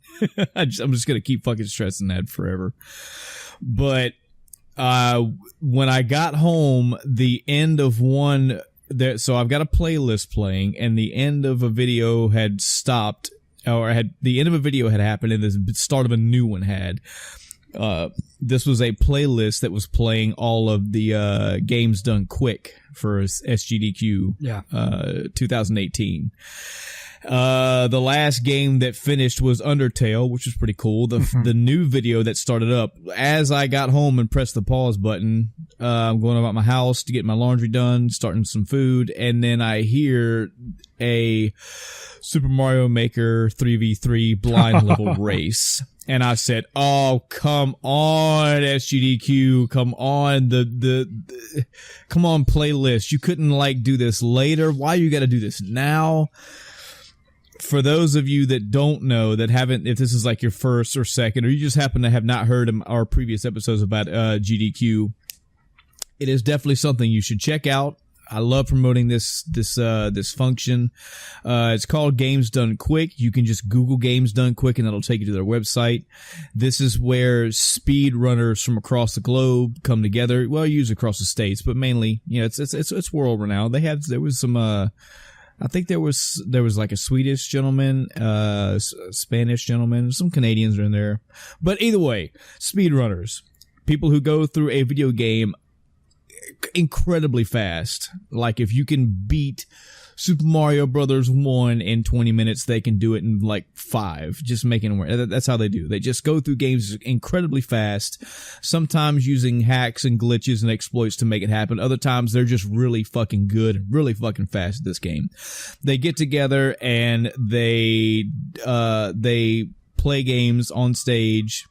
I'm just going to keep fucking stressing that forever. But when I got home, the end of one there, so I've got a playlist playing, and the end of a video had stopped, the end of a video had happened, and the start of a new one had. This was a playlist that was playing all of the games done quick for SGDQ 2018. The last game that finished was Undertale, which was pretty cool. The new video that started up as I got home and pressed the pause button. I'm going about my house to get my laundry done, starting some food, and then I hear a Super Mario Maker 3v3 blind level race. And I said, "Oh, come on, SGDQ, come on, come on, playlist. You couldn't do this later. Why you got to do this now?" For those of you that don't know, that haven't, if this is your first or second, or you just happen to have not heard our previous episodes about GDQ, it is definitely something you should check out. I love promoting this function. It's called Games Done Quick. You can just Google Games Done Quick and it'll take you to their website. This is where speedrunners from across the globe come together. Well, usually across the states, but mainly, it's world renowned. There was some, I think there was a Swedish gentleman, Spanish gentleman, some Canadians are in there. But either way, speedrunners, people who go through a video game incredibly fast. Like if you can beat Super Mario Brothers 1 in 20 minutes, they can do it in 5, just making it work. That's how they do. They just go through games incredibly fast, sometimes using hacks and glitches and exploits to make it happen. Other times they're just really fucking good, really fucking fast at this game. They get together and they play games on stage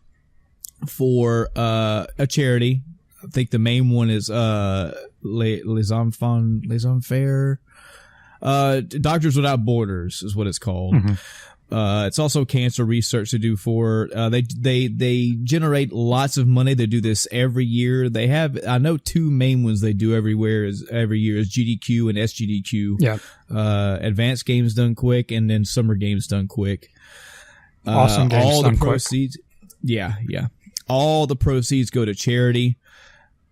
for a charity. I think the main one is Les Enfants Fair. Doctors Without Borders is what it's called. Mm-hmm. It's also cancer research to do for, they generate lots of money. They do this every year. They have, I know 2 main ones they do every year is GDQ and SGDQ. Yeah. Advanced Games Done Quick and then Summer Games Done Quick. Awesome Games all Done the proceeds. Quick. Yeah. All the proceeds go to charity.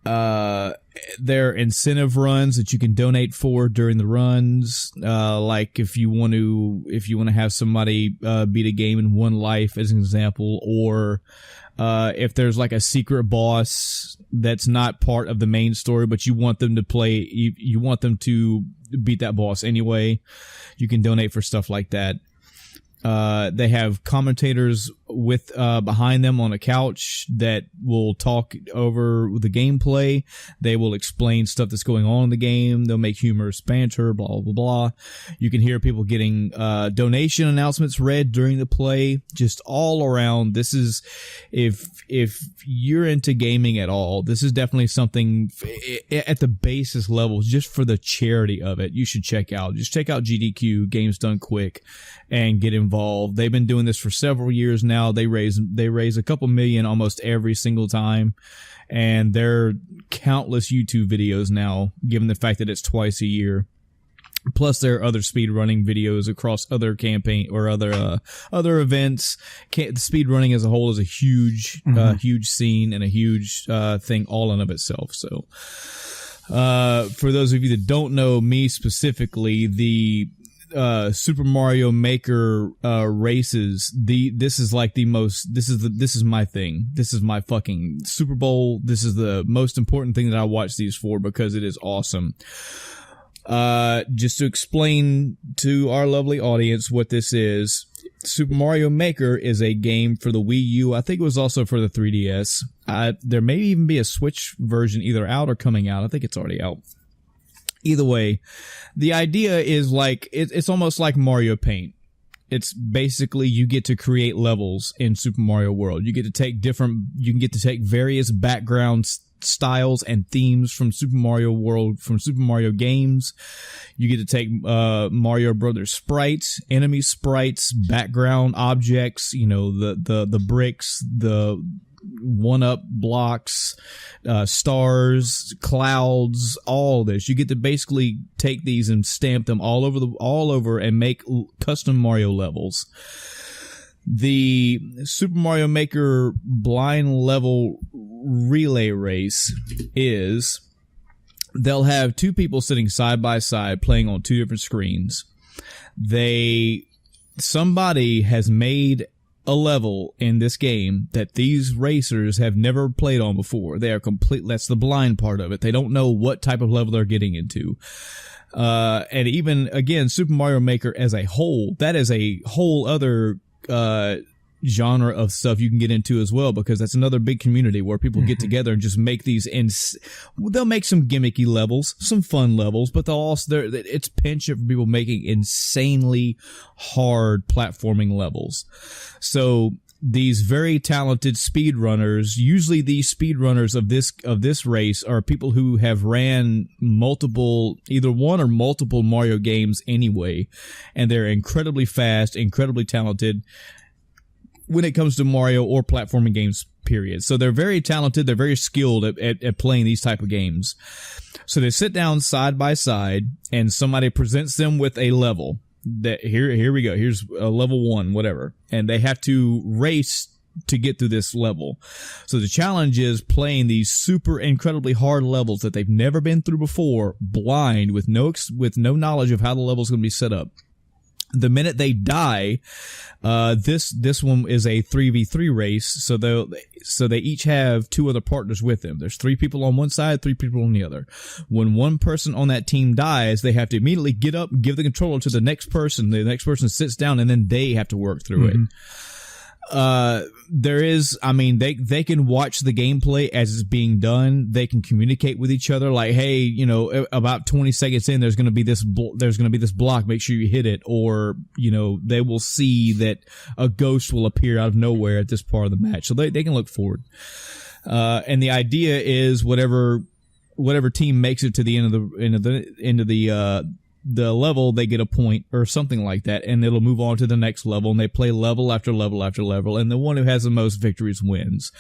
There are incentive runs that you can donate for during the runs. Like if you want to have somebody beat a game in one life as an example, or if there's a secret boss that's not part of the main story, but you want them to play, you want them to beat that boss anyway, you can donate for stuff like that. They have commentators with behind them on a couch that will talk over the gameplay. They will explain stuff that's going on in the game. They'll make humorous banter, blah, blah, blah. You can hear people getting donation announcements read during the play. Just all around, this is, if you're into gaming at all, this is definitely something at the basis level, just for the charity of it, you should check out. Just check out GDQ, Games Done Quick, and get involved. They've been doing this for several years now. They raise a couple million almost every single time, and there are countless YouTube videos now, given the fact that it's twice a year. Plus, there are other speedrunning videos across other campaign or other events. The speedrunning as a whole is a huge, huge scene and a huge thing all in of itself. So, for those of you that don't know me specifically, Super Mario Maker races, this is my thing. This is my fucking Super Bowl. This is the most important thing that I watch these for because it is awesome. Just to explain to our lovely audience what this is, Super Mario Maker is a game for the Wii U. I think it was also for the 3DS. There may even be a Switch version either out or coming out. I think it's already out. Either way, the idea is like, it's almost like Mario Paint. It's basically you get to create levels in Super Mario World. You can get to take various background styles and themes from Super Mario World, from Super Mario games. You get to take Mario Brothers sprites, enemy sprites, background objects, the bricks, the one-up blocks, stars, clouds, all this. You get to basically take these and stamp them all over and make custom Mario levels. The Super Mario Maker blind level relay race is they'll have two people sitting side by side playing on two different screens. Somebody has made a level in this game that these racers have never played on before. That's the blind part of it. They don't know what type of level they're getting into. And even, again, Super Mario Maker as a whole, that is a whole other genre of stuff you can get into as well, because that's another big community where people get together and just make these they'll make some gimmicky levels, some fun levels, but it's penchant for people making insanely hard platforming levels. So these very talented speedrunners, usually these speedrunners of this race are people who have ran either one or multiple Mario games anyway, and they're incredibly fast, incredibly talented when it comes to Mario or platforming games, period. So they're very talented. They're very skilled at playing these type of games. So they sit down side by side and somebody presents them with a level that here we go. Here's a level 1, whatever. And they have to race to get through this level. So the challenge is playing these super incredibly hard levels that they've never been through before, blind, with no knowledge of how the level's going to be set up. The minute they die, this one is a 3v3 race, so they each have two other partners with them. There's 3 people on one side, 3 people on the other. When one person on that team dies, they have to immediately get up, give the controller to the next person. The next person sits down, and then they have to work through it. They can watch the gameplay as it's being done. They can communicate with each other like, hey, about 20 seconds in, there's going to be this block. Make sure you hit it. Or, they will see that a ghost will appear out of nowhere at this part of the match. So they can look forward. And the idea is whatever team makes it to the end of the level, they get a point or something like that, and it'll move on to the next level, and they play level after level after level, and the one who has the most victories wins.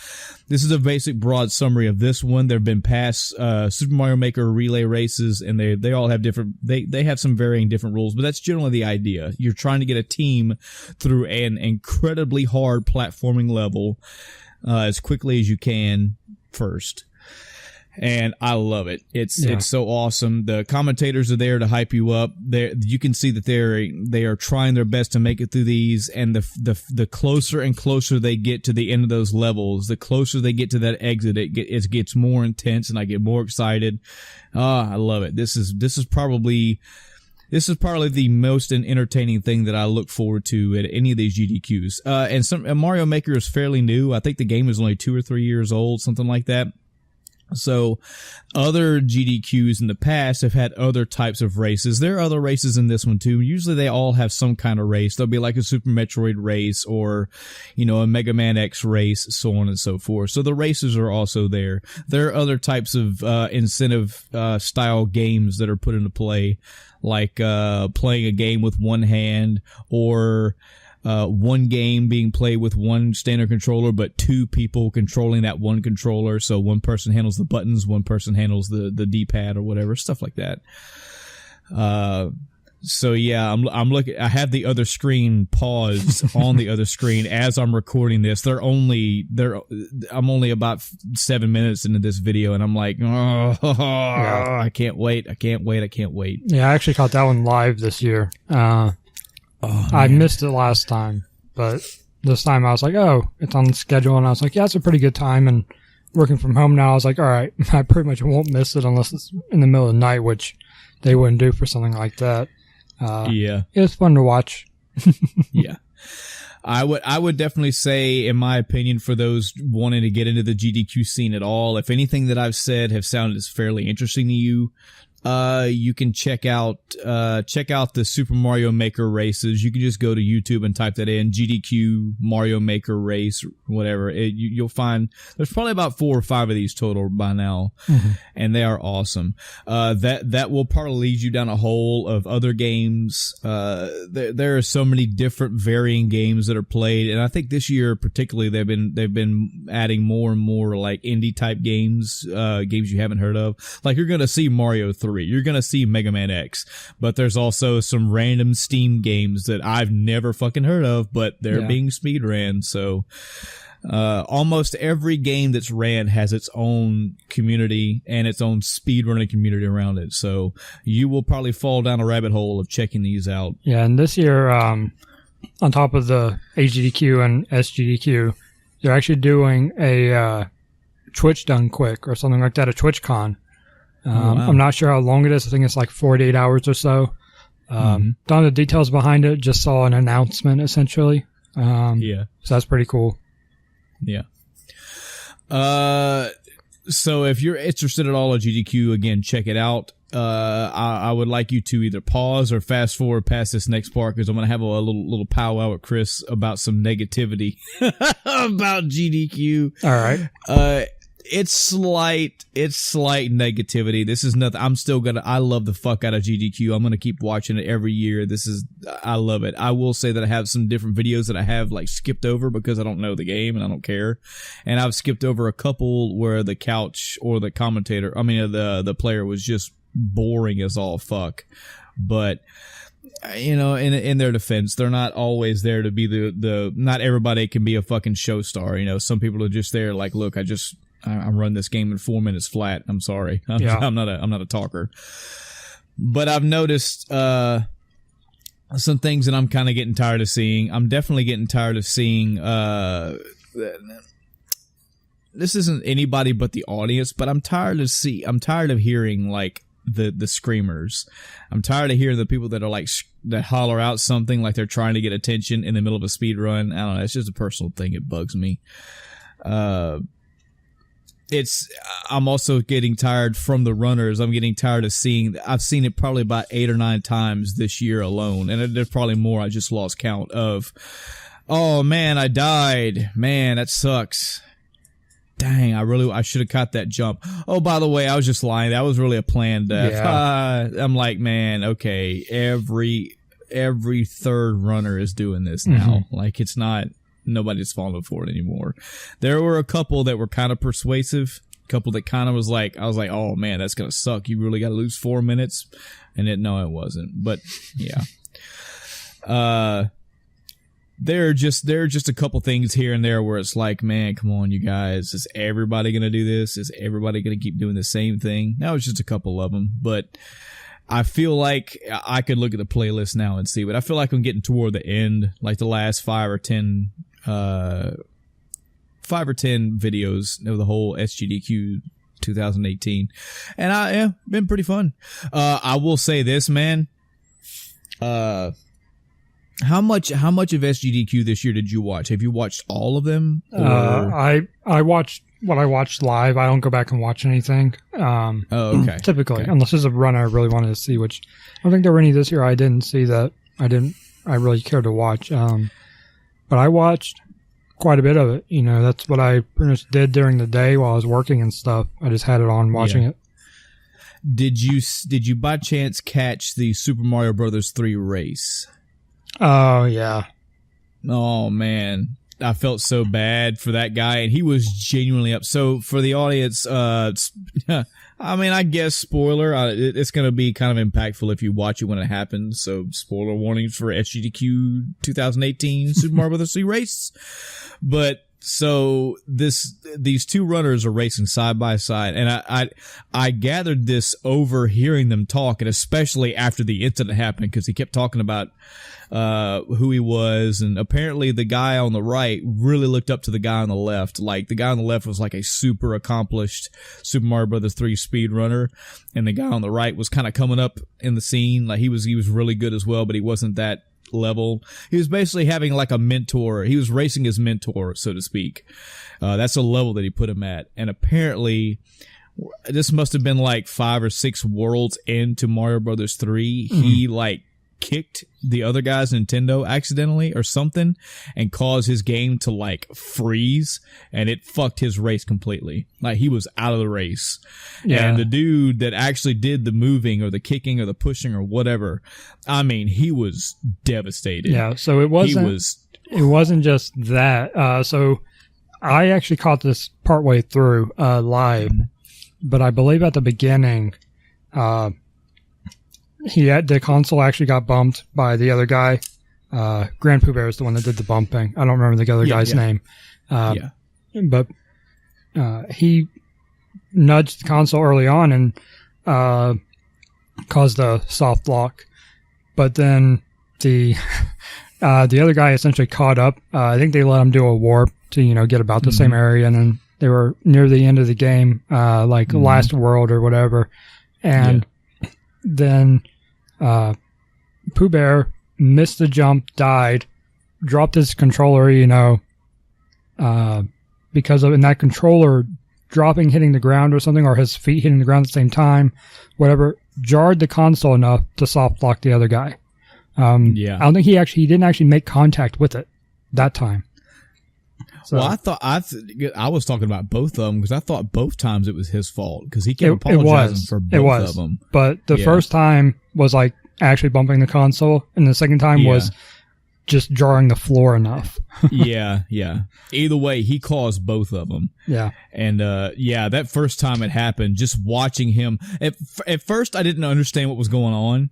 This is a basic broad summary of this one. There have been past Super Mario Maker relay races, and they all have they have some varying different rules, but that's generally the idea. You're trying to get a team through an incredibly hard platforming level as quickly as you can first. And I love it. It's so awesome. The commentators are there to hype you up. You can see that they are trying their best to make it through these. And the closer and closer they get to the end of those levels, the closer they get to that exit, it gets more intense, and I get more excited. I love it. This is probably the most entertaining thing that I look forward to at any of these GDQs. And Mario Maker is fairly new. I think the game is only 2 or 3 years old, something like that. So other GDQs in the past have had other types of races. There are other races in this one too. Usually they all have some kind of race. There'll be like a Super Metroid race or, a Mega Man X race, so on and so forth. So the races are also there. There are other types of incentive style games that are put into play, like playing a game with one hand, or one game being played with one standard controller, but 2 people controlling that one controller. So one person handles the buttons, one person handles the D-pad or whatever, stuff like that. So yeah, I'm looking. I have the other screen paused on the other screen as I'm recording this. I'm only about 7 minutes into this video, and I'm like, oh, yeah. I can't wait. Yeah, I actually caught that one live this year. I missed it last time, but this time I was like, oh, it's on schedule, and I was like, yeah, it's a pretty good time. And working from home now, I was like, all right, I pretty much won't miss it unless it's in the middle of the night, which they wouldn't do for something like that. Yeah, it was fun to watch. Yeah, I would definitely say, in my opinion, for those wanting to get into the GDQ scene at all, if anything that I've said have sounded fairly interesting to you, you can check out the Super Mario Maker races. You can just go to YouTube and type that in, GDQ Mario Maker race, whatever. You'll find there's probably about 4 or 5 of these total by now, and they are awesome. That will probably lead you down a hole of other games. There are so many different varying games that are played, and I think this year particularly they've been adding more and more like indie type games, games you haven't heard of. Like you're gonna see Mario 3. You're going to see Mega Man X, but there's also some random Steam games that I've never fucking heard of, but they're being speed ran. So, almost every game that's ran has its own community and its own speedrunning community around it. So you will probably fall down a rabbit hole of checking these out. Yeah. And this year, on top of the HGDQ and SGDQ, they're actually doing a, Twitch Done Quick or something like that, a TwitchCon. Wow. I'm not sure how long it is. I think it's like 48 hours or so. Don't know the details behind it. Just saw an announcement essentially. So that's pretty cool. Yeah. So if you're interested at all in GDQ, again, check it out. I would like you to either pause or fast forward past this next part because I'm going to have a little powwow with Chris about some negativity about GDQ. All right. It's slight negativity. This is nothing. I love the fuck out of GDQ. I'm gonna keep watching it every year. I love it. I will say that I have some different videos that I have like skipped over because I don't know the game and I don't care. And I've skipped over a couple where the couch or the commentator, the player was just boring as all fuck. But you know, in their defense, they're not always there to be not everybody can be a fucking show star. You know, some people are just there like, look, I'm running this game in 4 minutes flat. I'm sorry. I'm not a talker. But I've noticed some things that I'm kind of getting tired of seeing. I'm definitely getting tired of seeing this isn't anybody but the audience, but I'm tired of hearing like the screamers. I'm tired of hearing the people that are like that holler out something like they're trying to get attention in the middle of a speed run. I don't know. It's just a personal thing. It bugs me. I'm also getting tired from the runners. I'm getting tired of I've seen it probably about 8 or 9 times this year alone. And there's probably more. I just lost count of, oh man, I died. Man, that sucks. Dang, I should have caught that jump. Oh, by the way, I was just lying. That was really a planned death. Yeah. I'm like, man, okay. Every third runner is doing this now. Like it's not, nobody's falling for it anymore. There were a couple that were kind of persuasive. A couple that kind of was like, I was like, oh man, that's gonna suck. You really got to lose 4 minutes, and no, it wasn't. But yeah, there are just a couple things here and there where it's like, man, come on, you guys, is everybody gonna do this? Is everybody gonna keep doing the same thing? Now it's just a couple of them, but I feel like I could look at the playlist now and see, but I feel like I'm getting toward the end, like the last 5 or 10 videos of the whole SGDQ 2018, and been pretty fun. I will say this, man. How much of SGDQ this year did you watch? Have you watched all of them? I watched what I watched live. I don't go back and watch anything. Okay. Typically, unless there's a run I really wanted to see, which I don't think there were any this year. I didn't see that. I really cared to watch. But I watched quite a bit of it. You know, that's what I pretty much did during the day while I was working and stuff. I just had it on watching it. Did you by chance catch the Super Mario Brothers 3 race? Oh, yeah. Oh, man. I felt so bad for that guy, and he was genuinely up. So for the audience, I I mean, I guess spoiler. It's going to be kind of impactful if you watch it when it happens. So, spoiler warnings for SGDQ 2018 Super Mario Bros. 3 race. But so these two runners are racing side by side, and I gathered this over hearing them talk, and especially after the incident happened, because he kept talking about who he was, and apparently the guy on the right really looked up to the guy on the left. Like, the guy on the left was like a super accomplished Super Mario Bros. 3 speed runner, and the guy on the right was kind of coming up in the scene. Like, he was really good as well, but he wasn't that level. He was basically having like a mentor. He was racing his mentor, so to speak. That's the level that he put him at. And apparently, this must have been like 5 or 6 worlds into Mario Brothers 3. Mm-hmm. He like kicked the other guy's Nintendo accidentally or something and caused his game to like freeze, and it fucked his race completely. Like, he was out of the race. Yeah. And the dude that actually did the moving or the kicking or the pushing or whatever, I mean, he was devastated. Yeah, so it wasn't just that. So I actually caught this partway through live, but I believe at the beginning the console actually got bumped by the other guy. Grand Pooh Bear is the one that did the bumping. I don't remember the other guy's name. But he nudged the console early on and caused a soft lock. But then the other guy essentially caught up. I think they let him do a warp to, get about the same area, and then they were near the end of the game, last world or whatever. And then Pooh Bear missed the jump, died, dropped his controller, because of that controller dropping, hitting the ground or something, or his feet hitting the ground at the same time, whatever, jarred the console enough to soft lock the other guy. I don't think he didn't actually make contact with it that time. So, well, I was talking about both of them because I thought both times it was his fault because he kept apologizing for both of them. But the first time was like actually bumping the console, and the second time was just jarring the floor enough. Yeah. Either way, he caused both of them. Yeah. And that first time it happened, just watching him. At first, I didn't understand what was going on.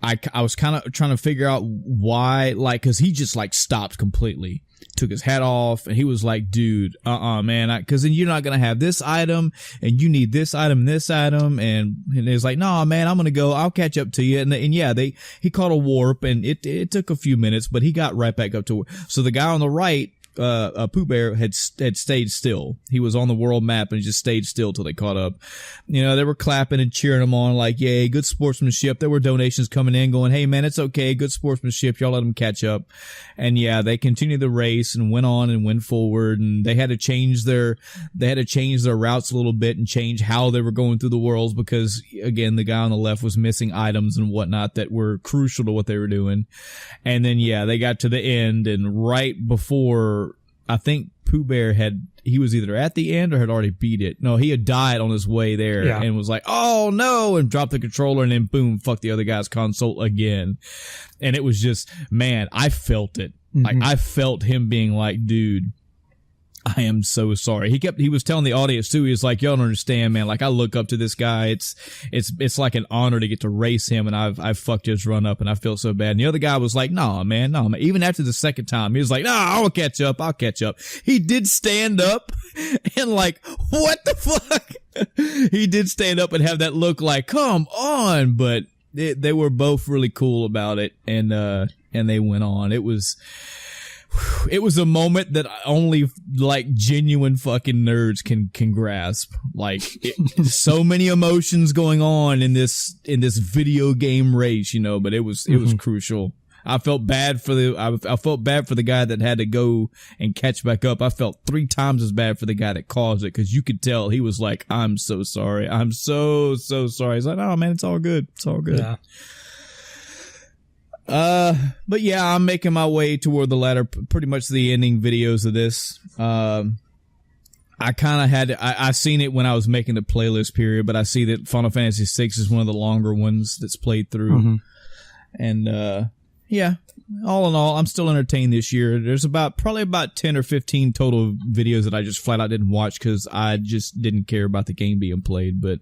I was kind of trying to figure out why, like, because he just like stopped completely. Took his hat off, and he was like, dude, man, because then you're not going to have this item, and you need this item and this item, and it's like, no, man, I'm going to go, I'll catch up to you, and he caught a warp, and it took a few minutes, but he got right back up to it. So the guy on the right, Pooh Bear had stayed still. He was on the world map and he just stayed still till they caught up. They were clapping and cheering him on like, yay, good sportsmanship. There were donations coming in going, hey man, it's okay. Good sportsmanship. Y'all let him catch up. And they continued the race and went on and went forward, and they had to change their routes a little bit and change how they were going through the worlds because again, the guy on the left was missing items and whatnot that were crucial to what they were doing. And then, they got to the end, and right before, I think Pooh Bear he was either at the end or had already beat it. No, he had died on his way there and was like, oh no, and dropped the controller, and then boom, fuck the other guy's console again. And it was just, man, I felt it. Mm-hmm. Like, I felt him being like, dude, I am so sorry. He was telling the audience too. He was like, y'all don't understand, man. Like, I look up to this guy. It's like an honor to get to race him, and I've fucked his run up, and I feel so bad. And the other guy was like, no, man. Even after the second time, he was like, I'll catch up. He did stand up and like, what the fuck? He did stand up and have that look like, come on. But they were both really cool about it, and they went on. It was a moment that only like genuine fucking nerds can grasp. Like, so many emotions going on in this video game race, but it was crucial. I felt bad for the guy that had to go and catch back up. I felt 3 times as bad for the guy that caused it, because you could tell he was like, I'm so sorry. I'm so sorry. He's like, oh man, it's all good. It's all good. Yeah. But I'm making my way toward the latter, pretty much the ending videos of this. I kind of I seen it when I was making the playlist period, but I see that Final Fantasy VI is one of the longer ones that's played through. Mm-hmm. And, yeah. All in all, I'm still entertained this year. There's probably about 10 or 15 total videos that I just flat out didn't watch because I just didn't care about the game being played. But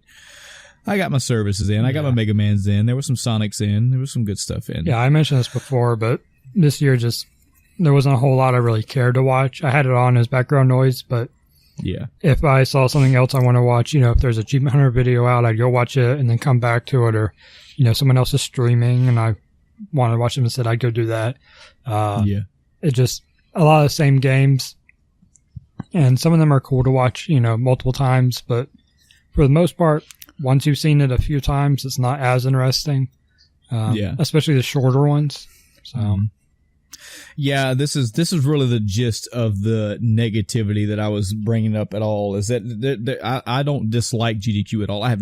I got my services in. I got my Mega Mans in. There was some Sonics in. There was some good stuff in. Yeah, I mentioned this before, but this year there wasn't a whole lot I really cared to watch. I had it on as background noise, but yeah, if I saw something else I want to watch, if there's a Achievement Hunter video out, I'd go watch it and then come back to it, or someone else is streaming and I wanted to watch them instead, I'd go do that. It just a lot of the same games, and some of them are cool to watch, multiple times, but for the most part, once you've seen it a few times, it's not as interesting. Especially the shorter ones. So. Yeah, this is really the gist of the negativity that I was bringing up at all. Is that I don't dislike GDQ at all. I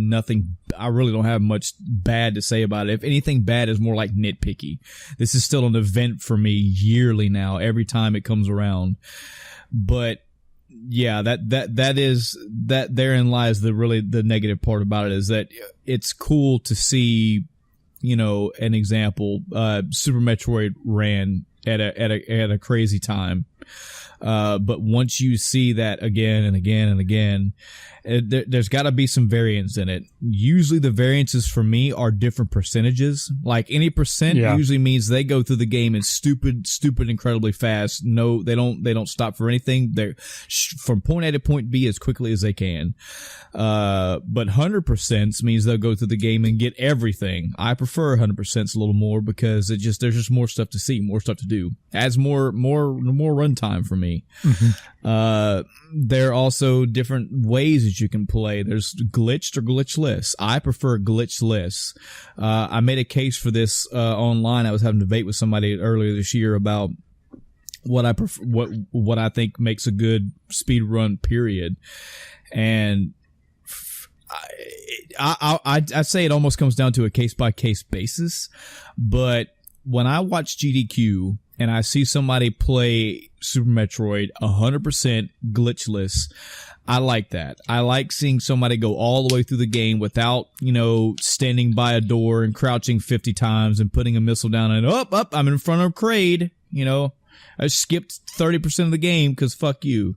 really don't have much bad to say about it. If anything bad is more like nitpicky. This is still an event for me yearly now, every time it comes around. But yeah, that therein lies the negative part about it, is that it's cool to see, an example, Super Metroid ran at a crazy time. But once you see that again and again and again, there's got to be some variance in it. Usually the variances for me are different percentages. Like any percent usually means they go through the game in stupid, incredibly fast. No, they don't stop for anything. They're from point A to point B as quickly as they can. But 100% means they'll go through the game and get everything. I prefer 100% a little more because there's just more stuff to see, more stuff to do. Adds more runtime for me. Mm-hmm. There are also different ways that you can play. There's glitched or glitchless. I prefer glitchless. I made a case for this online. I was having a debate with somebody earlier this year about what I prefer, what I think makes a good speed run period. And I'd say it almost comes down to a case by case basis. But when I watch GDQ and I see somebody play Super Metroid 100% glitchless, I like that. I like seeing somebody go all the way through the game without, standing by a door and crouching 50 times and putting a missile down and I'm in front of Kraid, I skipped 30% of the game because fuck you,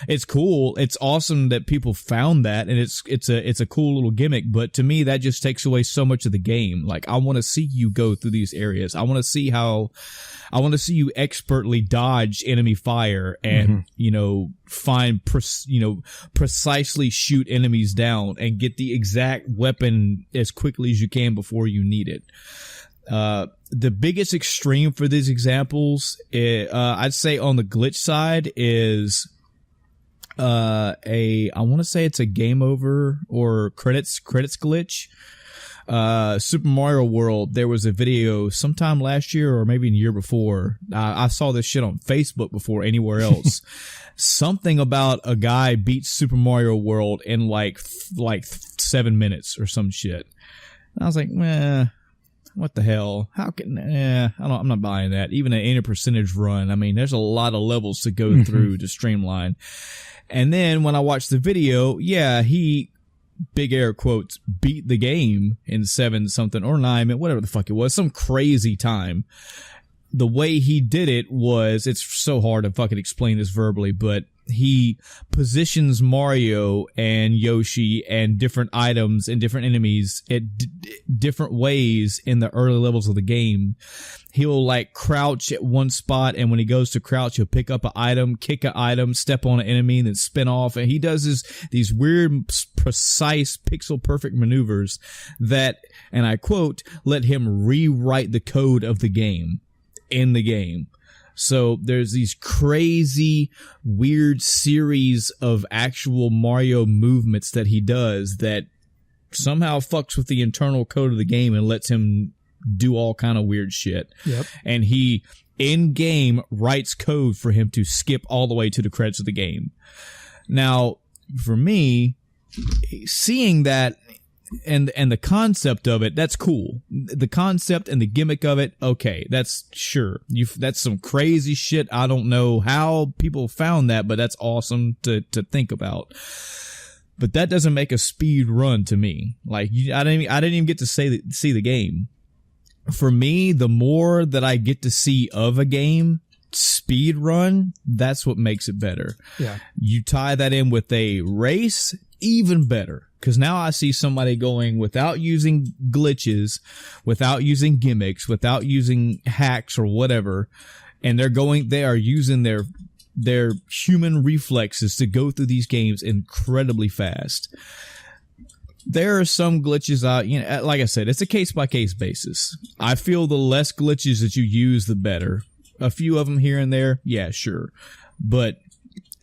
It's cool. It's awesome that people found that, and it's a cool little gimmick, but to me that just takes away so much of the game. Like, I want to see you go through these areas. I want to see you expertly dodge enemy fire and, precisely shoot enemies down and get the exact weapon as quickly as you can before you need it. The biggest extreme for these examples, I'd say on the glitch side is, I want to say it's a game over or credits glitch. Super Mario World, there was a video sometime last year or maybe a year before. I saw this shit on Facebook before anywhere else. Something about a guy beats Super Mario World in like 7 minutes or some shit. And I was like, what the hell? How can, I'm not buying that. Even an 80% run. I mean, there's a lot of levels to go through to streamline. And then when I watched the video, he, big air quotes, beat the game in 7 something or 9, whatever the fuck it was, some crazy time. The way he did it was, it's so hard to fucking explain this verbally, but he positions Mario and Yoshi and different items and different enemies at different ways in the early levels of the game. He'll like crouch at one spot, and when he goes to crouch, he'll pick up an item, kick an item, step on an enemy, and then spin off. And he does these weird, precise, pixel perfect maneuvers that, and I quote, let him rewrite the code of the game in the game. So there's these crazy, weird series of actual Mario movements that he does that somehow fucks with the internal code of the game and lets him do all kind of weird shit. Yep. And he, in game, writes code for him to skip all the way to the credits of the game. Now, for me, seeing that and the concept of it, that's cool. The concept and the gimmick of it, okay, that's sure. That's some crazy shit. I don't know how people found that, but that's awesome to think about. But that doesn't make a speed run to me. Like, I didn't even get to see the game. for me, the more that I get to see of a game speed run, that's what makes it better. Yeah. You tie that in with a race, even better. Because now I see somebody going without using glitches, without using gimmicks, without using hacks or whatever, and they are using their human reflexes to go through these games incredibly fast. There are some glitches out, like I said, it's a case by case basis. I feel the less glitches that you use, the better. A few of them here and there, yeah, sure. But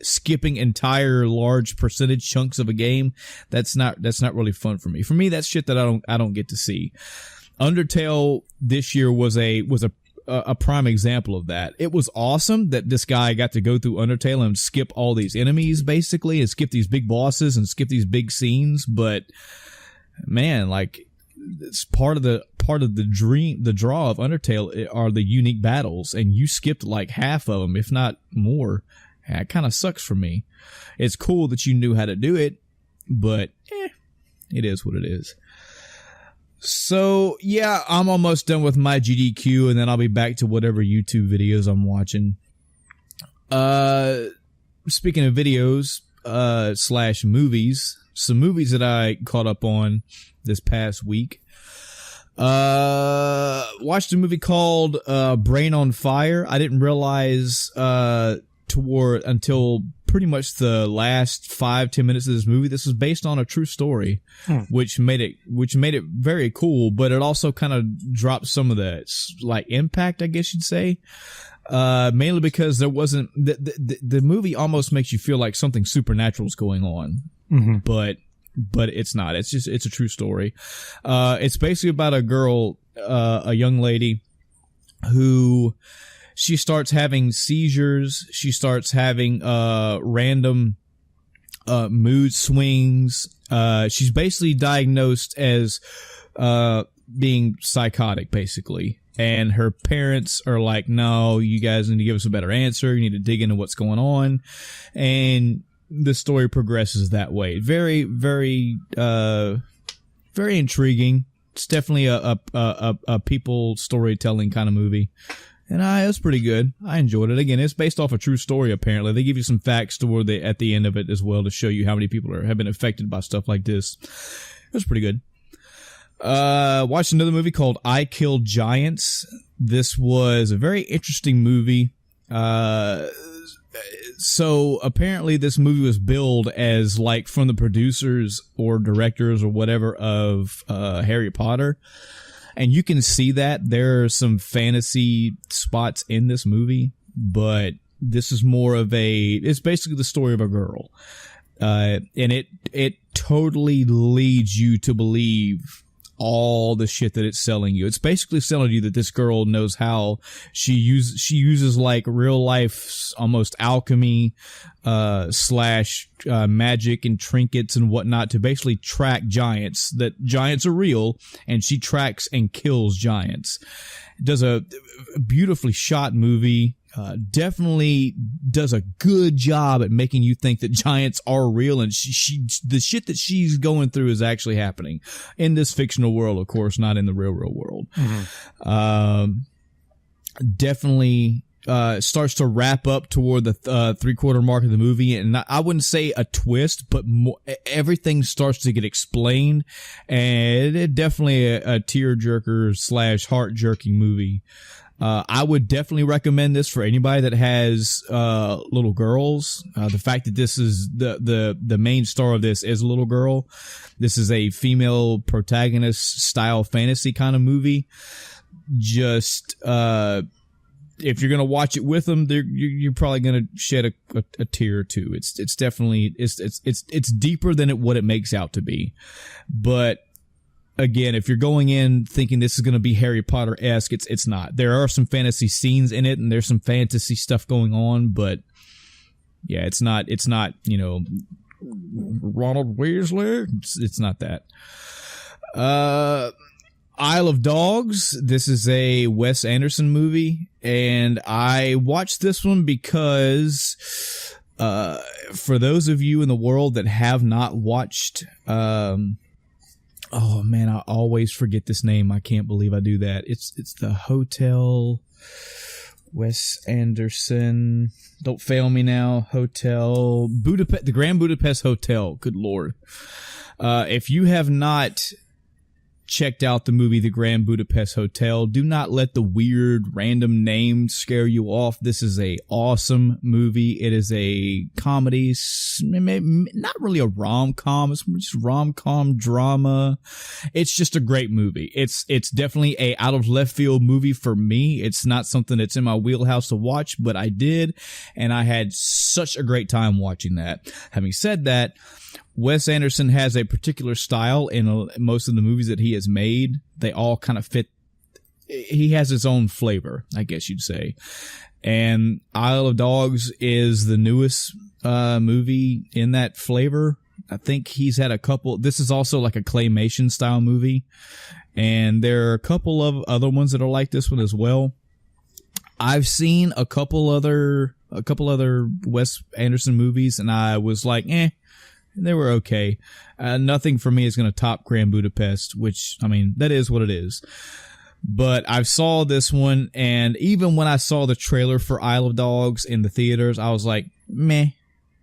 skipping entire large percentage chunks of a game, that's not really fun for me. For me, that's shit that I don't get to see. Undertale this year was a prime example of that. It was awesome that this guy got to go through Undertale and skip all these enemies basically, and skip these big bosses and skip these big scenes. But man, like, it's part of the draw of Undertale are the unique battles, and you skipped like half of them, if not more. That kind of sucks for me. It's cool that you knew how to do it, but it is what it is. So, yeah, I'm almost done with my GDQ, and then I'll be back to whatever YouTube videos I'm watching. Speaking of videos, / movies, some movies that I caught up on this past week. Watched a movie called Brain on Fire. I didn't realize until pretty much the last 5-10 minutes of this movie, this was based on a true story, which made it very cool. But it also kind of dropped some of the like impact, I guess you'd say. Mainly because there wasn't the movie almost makes you feel like something supernatural is going on, but it's not. It's a true story. It's basically about a girl, a young lady who, she starts having seizures. She starts having random mood swings. She's basically diagnosed as being psychotic, basically. And her parents are like, no, you guys need to give us a better answer. You need to dig into what's going on. And the story progresses that way. Very, very, very intriguing. It's definitely a people storytelling kind of movie. And it was pretty good. I enjoyed it. Again, it's based off a true story, apparently. They give you some facts at the end of it as well to show you how many people have been affected by stuff like this. It was pretty good. Watched another movie called I Killed Giants. This was a very interesting movie. So apparently this movie was billed as like from the producers or directors or whatever of Harry Potter. And you can see that there are some fantasy spots in this movie, but this is more of it's basically the story of a girl. And it totally leads you to believe all the shit that it's selling you. It's basically selling you that this girl knows how she uses like real life, almost alchemy, / magic and trinkets and whatnot to basically track giants, that giants are real, and she tracks and kills giants. Does a beautifully shot movie. Definitely does a good job at making you think that giants are real, and the shit that she's going through is actually happening in this fictional world, of course, not in the real world. Definitely starts to wrap up toward the 3/4 mark of the movie, and I wouldn't say a twist, but everything starts to get explained, and it definitely a tearjerker / heart jerking movie. I would definitely recommend this for anybody that has little girls. The fact that this is the main star of this is a little girl. This is a female protagonist style fantasy kind of movie. Just if you're gonna watch it with them, you're probably gonna shed a tear or two. It's definitely it's deeper than what it makes out to be, but. Again, if you're going in thinking this is going to be Harry Potter-esque, it's not. There are some fantasy scenes in it, and there's some fantasy stuff going on, but yeah, it's not, Ronald Weasley. It's not that. Isle of Dogs. This is a Wes Anderson movie, and I watched this one because, for those of you in the world that have not watched, Oh man, I always forget this name. I can't believe I do that. It's the Hotel Wes Anderson. Don't fail me now. Hotel Budapest, the Grand Budapest Hotel. Good Lord. If you have not checked out the movie The Grand Budapest Hotel, do not let the weird random names scare you off. This is a awesome movie. It is a comedy, not really a rom-com. It's just rom-com drama. It's just a great movie. It's definitely a out of left field movie for me. It's not something that's in my wheelhouse to watch, but I did, and I had such a great time watching that. Having said that, Wes Anderson has a particular style in most of the movies that he has made. They all kind of fit. He has his own flavor, I guess you'd say. And Isle of Dogs is the newest movie in that flavor. I think he's had a couple. This is also like a claymation style movie. And there are a couple of other ones that are like this one as well. I've seen a couple other Wes Anderson movies, and I was like, they were okay. Nothing for me is going to top Grand Budapest, which, I mean, that is what it is. But I saw this one, and even when I saw the trailer for Isle of Dogs in the theaters, I was like, meh.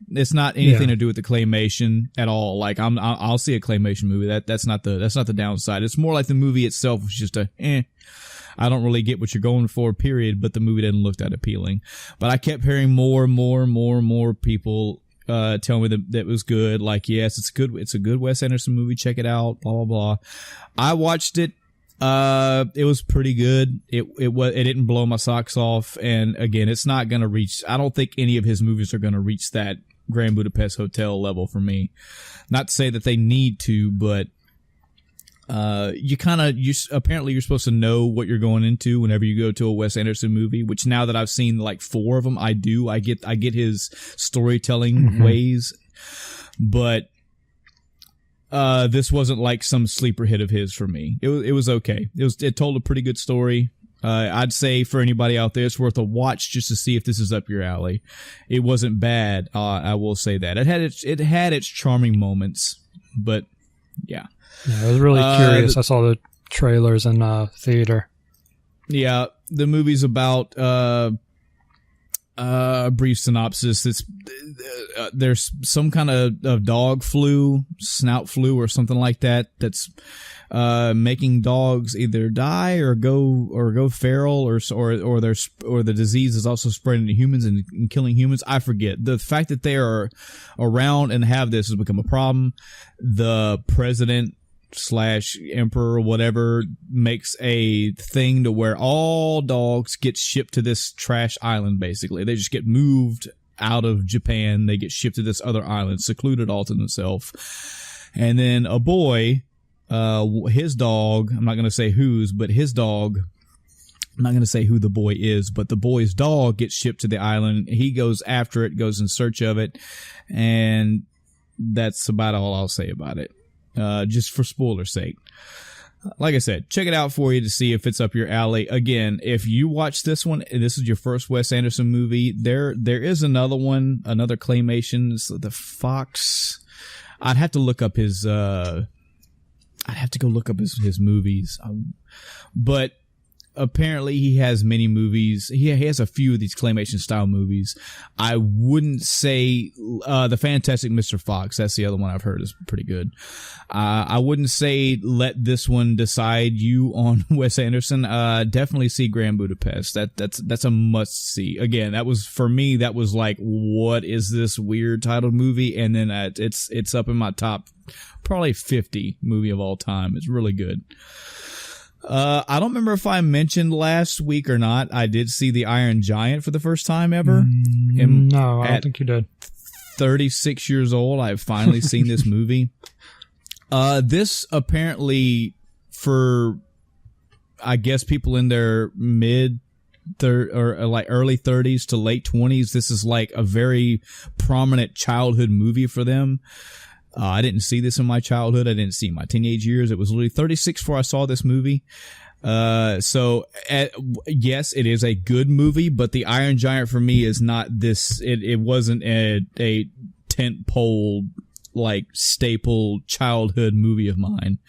It's not anything to do with the claymation at all. Like, I'll see a claymation movie. That's not the downside. It's more like the movie itself was just I don't really get what you're going for, period, but the movie didn't look that appealing. But I kept hearing more people tell me that it was good. Like, yes, it's good. It's a good Wes Anderson movie. Check it out. Blah blah blah. I watched it. It was pretty good. It didn't blow my socks off. And again, it's not gonna reach. I don't think any of his movies are gonna reach that Grand Budapest Hotel level for me. Not to say that they need to, but apparently you're supposed to know what you're going into whenever you go to a Wes Anderson movie, which now that I've seen like 4 of them, I do. I get his storytelling ways, but this wasn't like some sleeper hit of his for me. It was okay. It told a pretty good story. I'd say for anybody out there, it's worth a watch just to see if this is up your alley. It wasn't bad. I will say that it had its charming moments, but yeah. Yeah, I was really curious. I saw the trailers in theater. Yeah, the movie's about brief synopsis. It's there's some kind of dog flu, snout flu, or something like that. That's making dogs either die or go feral, or the disease is also spreading to humans and killing humans. I forget. The fact that they are around and have this has become a problem. The president / emperor or whatever makes a thing to where all dogs get shipped to this trash island. Basically, they just get moved out of Japan. They get shipped to this other island, secluded all to themselves. And then a boy, his dog, I'm not going to say whose, but his dog, I'm not going to say who the boy is, but the boy's dog gets shipped to the island. He goes after it, goes in search of it, and that's about all I'll say about it. Just for spoiler's sake. Like I said, check it out for you to see if it's up your alley. Again, if you watch this one, and this is your first Wes Anderson movie, there is another one, another claymation, the Fox. I'd have to look up his, I'd have to go look up his movies. But apparently he has many movies. He has a few of these claymation style movies. I wouldn't say the Fantastic Mr. Fox. That's the other one I've heard is pretty good. I wouldn't say let this one decide you on Wes Anderson. Definitely see Grand Budapest. That's a must see. Again, that was for me. That was like, what is this weird titled movie? And then it's up in my top probably 50 movie of all time. It's really good. I don't remember if I mentioned last week or not. I did see The Iron Giant for the first time ever. No, I don't think you did. 36 years old, I've finally seen this movie. This apparently, for I guess people in their mid or like early 30s to late 20s, this is like a very prominent childhood movie for them. I didn't see this in my childhood. I didn't see it in my teenage years. It was literally 36 before I saw this movie. Yes, it is a good movie, but The Iron Giant for me is not this. It wasn't a tent pole like staple childhood movie of mine.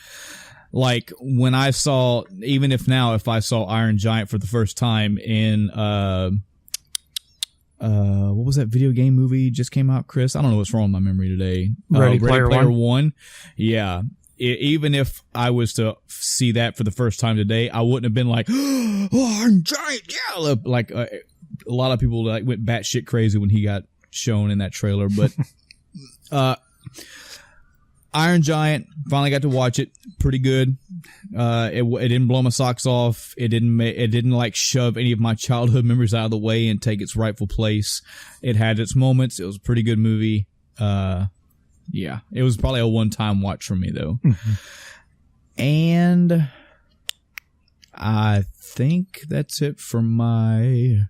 Like when I saw, even if I saw Iron Giant for the first time in what was that video game movie just came out, Chris? I don't know what's wrong with my memory today. Ready Player One. Yeah. Even if I was to see that for the first time today, I wouldn't have been like, oh, Iron Giant, yeah. Like a lot of people like went batshit crazy when he got shown in that trailer. But Iron Giant, finally got to watch it. Pretty good. It didn't blow my socks off. It didn't like shove any of my childhood memories out of the way and take its rightful place. It had its moments. It was a pretty good movie. Yeah, it was probably a one-time watch for me though. And I think that's it for my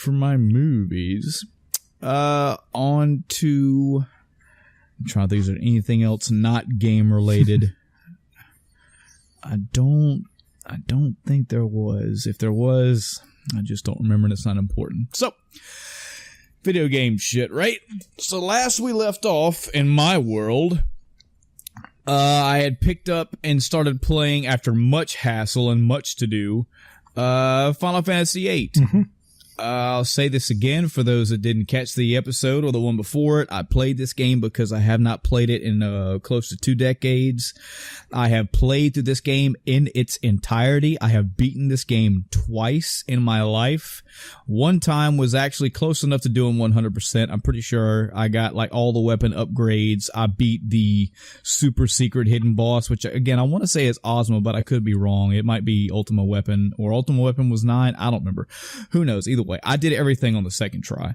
movies. On to, I'm trying to think, is there anything else not game related? I don't think there was. If there was, I just don't remember, and it's not important. So, video game shit, right? So last we left off in my world, I had picked up and started playing after much hassle and much to do, Final Fantasy VIII. Mm-hmm. I'll say this again for those that didn't catch the episode or the one before it. I played this game because I have not played it in close to 2 decades. I have played through this game in its entirety. I have beaten this game twice in my life. One time was actually close enough to doing 100%. I'm pretty sure I got like all the weapon upgrades. I beat the super secret hidden boss, which again, I want to say is Ozma, but I could be wrong. It might be Ultima Weapon, or Ultima Weapon was 9. I don't remember. Who knows? Either way, I did everything on the second try,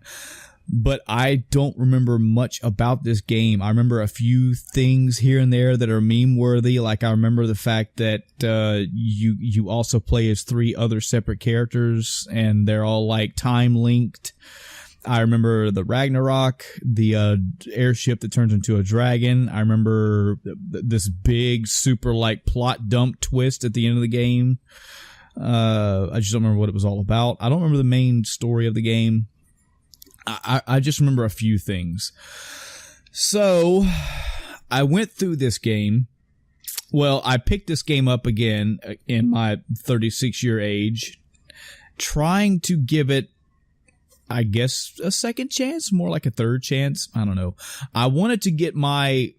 but I don't remember much about this game. I remember a few things here and there that are meme worthy. Like I remember the fact that you also play as 3 other separate characters and they're all like time linked. I remember the Ragnarok, the airship that turns into a dragon. I remember this big super like plot dump twist at the end of the game. I just don't remember what it was all about. I don't remember the main story of the game. I just remember a few things. So I went through this game. Well, I picked this game up again in my 36-year age, trying to give it, I guess, a second chance, more like a third chance. I don't know. I wanted to get my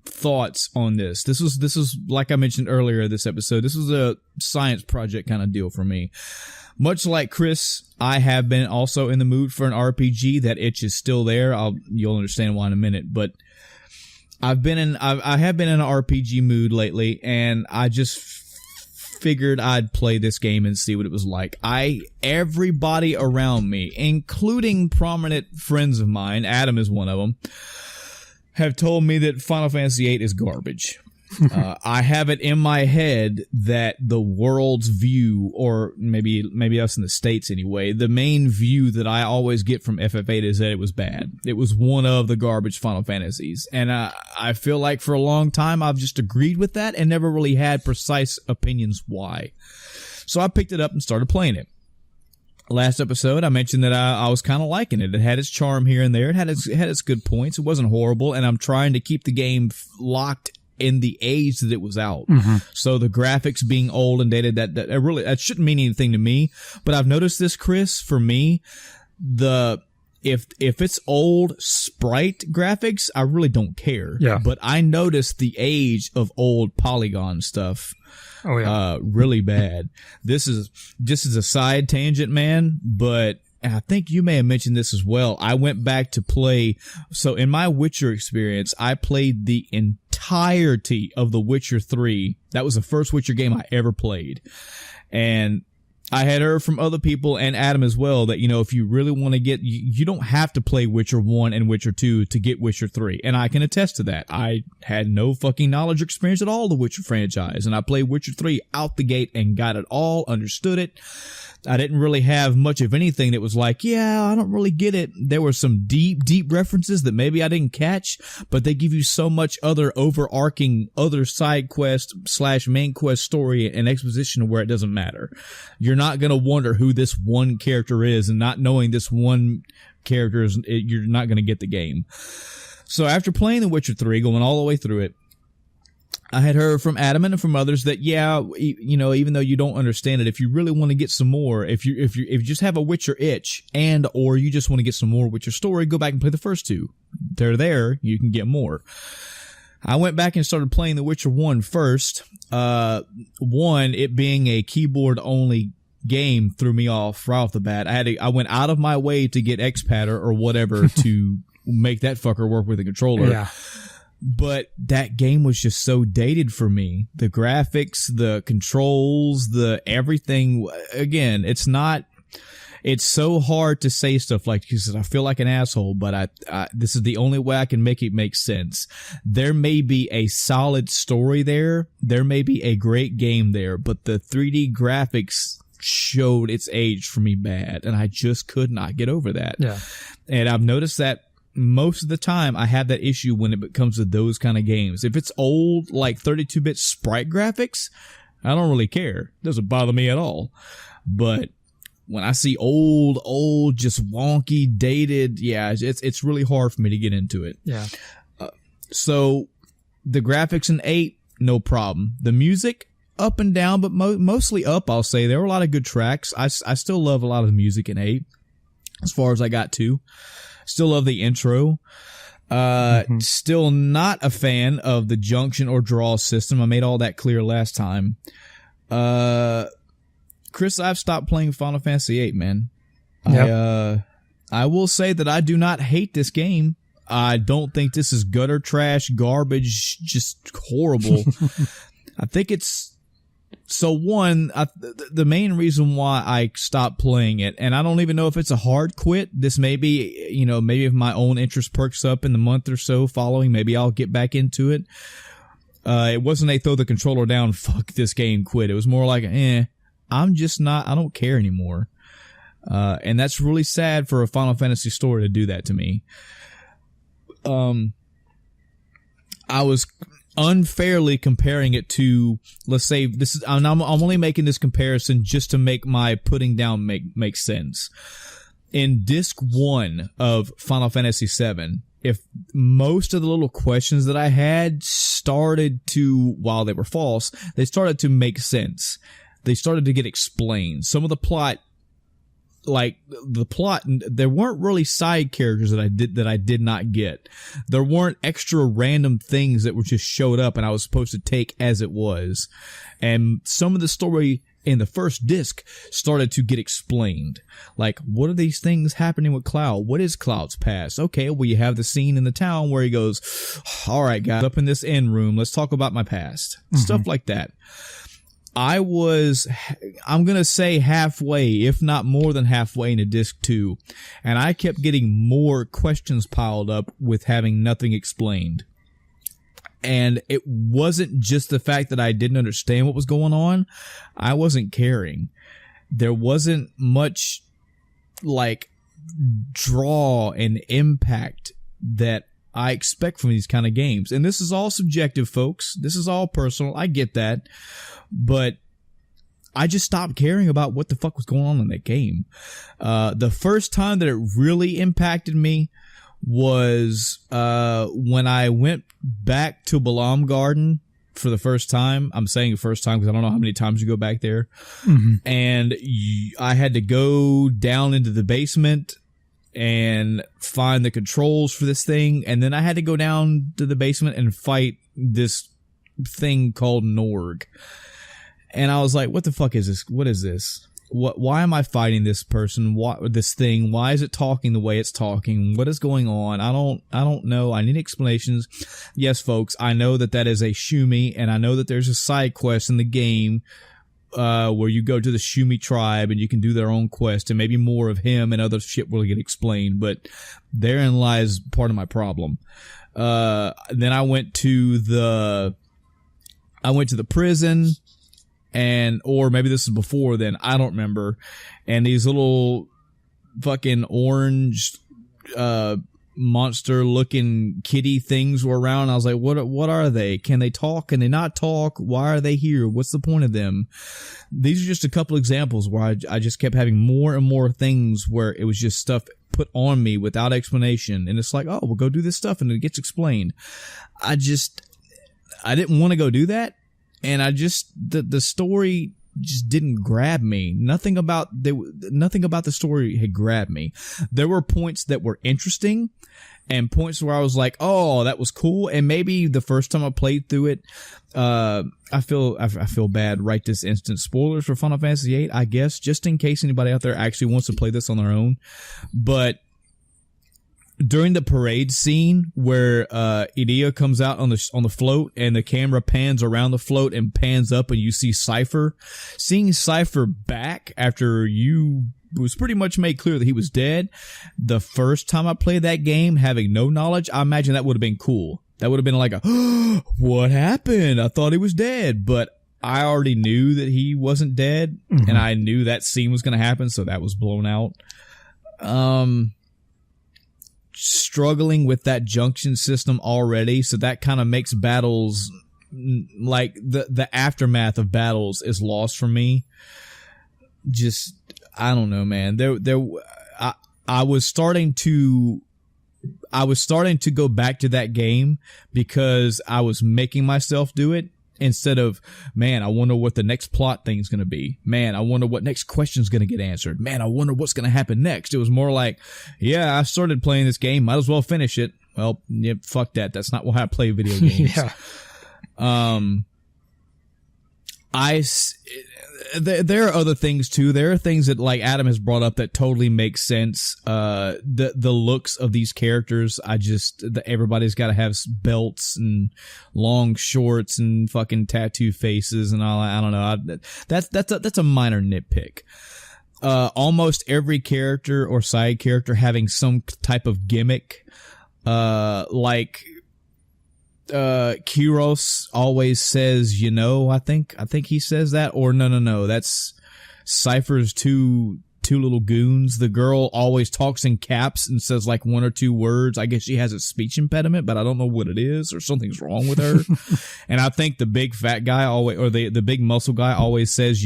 thoughts on this. This was like I mentioned earlier this episode, this was a science project kind of deal for me. Much like Chris, I have been also in the mood for an RPG. That itch is still there. You'll understand why in a minute, but I have been in an RPG mood lately, and I just figured I'd play this game and see what it was like. Everybody around me, including prominent friends of mine, Adam is one of them, have told me that Final Fantasy VIII is garbage. I have it in my head that the world's view, or maybe us in the States anyway, the main view that I always get from FF8 is that it was bad. It was one of the garbage Final Fantasies. And I feel like for a long time I've just agreed with that and never really had precise opinions why. So I picked it up and started playing it. Last episode, I mentioned that I was kind of liking it. It had its charm here and there. It had its good points. It wasn't horrible, and I'm trying to keep the game locked in the age that it was out. Mm-hmm. So the graphics being old and dated, that shouldn't mean anything to me. But I've noticed this, Chris. For me, if it's old sprite graphics, I really don't care. Yeah. But I noticed the age of old polygon stuff. Oh yeah. Really bad. This is a side tangent, man, but I think you may have mentioned this as well. I went back to play. So in my Witcher experience, I played the entirety of The Witcher 3. That was the first Witcher game I ever played. And I had heard from other people, and Adam as well, that, if you really want to get, you don't have to play Witcher 1 and Witcher 2 to get Witcher 3. And I can attest to that. I had no fucking knowledge or experience at all of the Witcher franchise. And I played Witcher 3 out the gate and got it all, understood it. I didn't really have much of anything that was like, yeah, I don't really get it. There were some deep references that maybe I didn't catch, but they give you so much other overarching, other side quest / main quest story and exposition where it doesn't matter. You're not going to wonder who this one character is, and not knowing this one character you're not going to get the game. So after playing The Witcher 3, going all the way through it, I had heard from Adam and from others that, yeah, you know, even though you don't understand it, if you really want to get some more, if you just have a Witcher itch or you just want to get some more Witcher story, go back and play the first two. They're there. You can get more. I went back and started playing The Witcher 1 first. One, it being a keyboard only game threw me off right off the bat. I went out of my way to get XPatter or whatever to make that fucker work with a controller. Yeah. But that game was just so dated for me. The graphics, the controls, the everything. Again, it's so hard to say stuff like this because I feel like an asshole, but this is the only way I can make it make sense. There may be a solid story there. There may be a great game there, but the 3D graphics showed its age for me bad, and I just could not get over that. Yeah. And I've noticed that most of the time I have that issue when it comes to those kind of games. If it's old, like 32-bit sprite graphics, I don't really care. It doesn't bother me at all. But when I see old, just wonky, dated, yeah, it's really hard for me to get into it. Yeah. So the graphics in 8, no problem. The music, up and down, but mostly up, I'll say. There were a lot of good tracks. I still love a lot of the music in 8, as far as I got to. Still love the intro. Still not a fan of the junction or draw system. I made all that clear last time. Chris, I've stopped playing Final Fantasy VIII, man. Yep. I will say that I do not hate this game. I don't think this is gutter trash, garbage, just horrible. I think it's... So one, the main reason why I stopped playing it, and I don't even know if it's a hard quit. This may be, you know, maybe if my own interest perks up in the month or so following, maybe I'll get back into it. It wasn't a throw the controller down, fuck this game, quit. It was more like, I'm just not, I don't care anymore. And that's really sad for a Final Fantasy story to do that to me. I was unfairly comparing it to, let's say, this is, I'm only making this comparison just to make my putting down make sense. In disc 1 of Final Fantasy VII, if most of the little questions that I had started to, while they were false, they started to make sense. They started to get explained. Some of the plot, there weren't really side characters that I did not get. There weren't extra random things that were just showed up and I was supposed to take as it was. And some of the story in the first disc started to get explained. Like, what are these things happening with Cloud? What is Cloud's past? Okay, well, you have the scene in the town where he goes, all right, guys, up in this inn room, let's talk about my past. Stuff like that. I'm going to say halfway, if not more than halfway into disc 2. And I kept getting more questions piled up with having nothing explained. And it wasn't just the fact that I didn't understand what was going on. I wasn't caring. There wasn't much draw and impact that I expect from these kind of games. And this is all subjective, folks. This is all personal. I get that. But I just stopped caring about what the fuck was going on in that game. The first time that it really impacted me was when I went back to Balam Garden for the first time. I'm saying the first time because I don't know how many times you go back there. And I had to go down into the basement and find the controls for this thing. And then I had to go down to the basement and fight this thing called Norg. And I was like, what the fuck is this? What is this? Why am I fighting this person? This thing? Why is it talking the way it's talking? What is going on? I don't know. I need explanations. Yes, folks, I know that is a Shumi, and I know that there's a side quest in the game where you go to the Shumi tribe and you can do their own quest, and maybe more of him and other shit will get explained. But therein lies part of my problem. Then I went to the prison. Or maybe this is before then, I don't remember. And these little fucking orange, monster looking kitty things were around. I was like, what are they? Can they talk? Can they not talk? Why are they here? What's the point of them? These are just a couple examples where I just kept having more and more things where it was just stuff put on me without explanation. And it's like, oh, we'll go do this stuff and it gets explained. I didn't want to go do that. And the story just didn't grab me. Nothing about the story had grabbed me. There were points that were interesting and points where I was like, oh, that was cool. And maybe the first time I played through it, I feel bad right this instant. Spoilers for Final Fantasy VIII, I guess, just in case anybody out there actually wants to play this on their own. But during the parade scene where Idia comes out on the float and the camera pans around the float and pans up and you see Cypher, seeing Cypher back after it was pretty much made clear that he was dead. The first time I played that game, having no knowledge, I imagine that would have been cool. That would have been like what happened? I thought he was dead, but I already knew that he wasn't dead, and I knew that scene was going to happen, so that was blown out. Struggling with that junction system already, so that kind of makes battles, like the aftermath of battles is lost for me. Just, I don't know, man. I was starting to go back to that game because I was making myself do it. Instead of, man, I wonder what the next plot thing's going to be. Man, I wonder what next question's going to get answered. Man, I wonder what's going to happen next. It was more like, yeah, I started playing this game. Might as well finish it. Well, yeah, fuck that. That's not why I play video games. Yeah. There are other things too. There are things that, like Adam has brought up, that totally make sense. The looks of these characters, everybody's got to have belts and long shorts and fucking tattoo faces and all. I don't know. That's a minor nitpick. Almost every character or side character having some type of gimmick, like Kyros always says, I think he says that, or no, that's Cypher's two little goons. The girl always talks in caps and says like one or two words. I guess she has a speech impediment, but I don't know what it is, or something's wrong with her. And I think the big fat guy always, or the big muscle guy always says,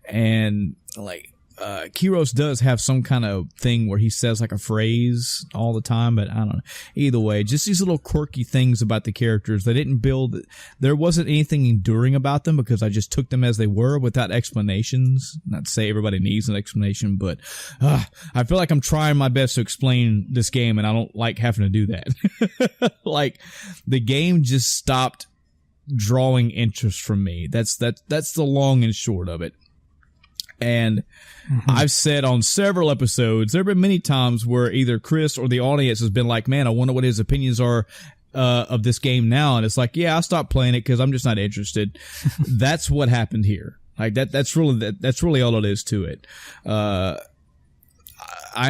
and like, Kyros does have some kind of thing where he says like a phrase all the time, but I don't know. Either way, just these little quirky things about the characters. They didn't build, there wasn't anything enduring about them because I just took them as they were without explanations. Not to say everybody needs an explanation, but I feel like I'm trying my best to explain this game and I don't like having to do that. Like, the game just stopped drawing interest from me. That's the long and short of it. And I've said on several episodes, there have been many times where either Chris or the audience has been like, man, I wonder what his opinions are of this game now. And it's like, yeah, I stopped playing it because I'm just not interested. That's what happened here. Like that's really all it is to it. I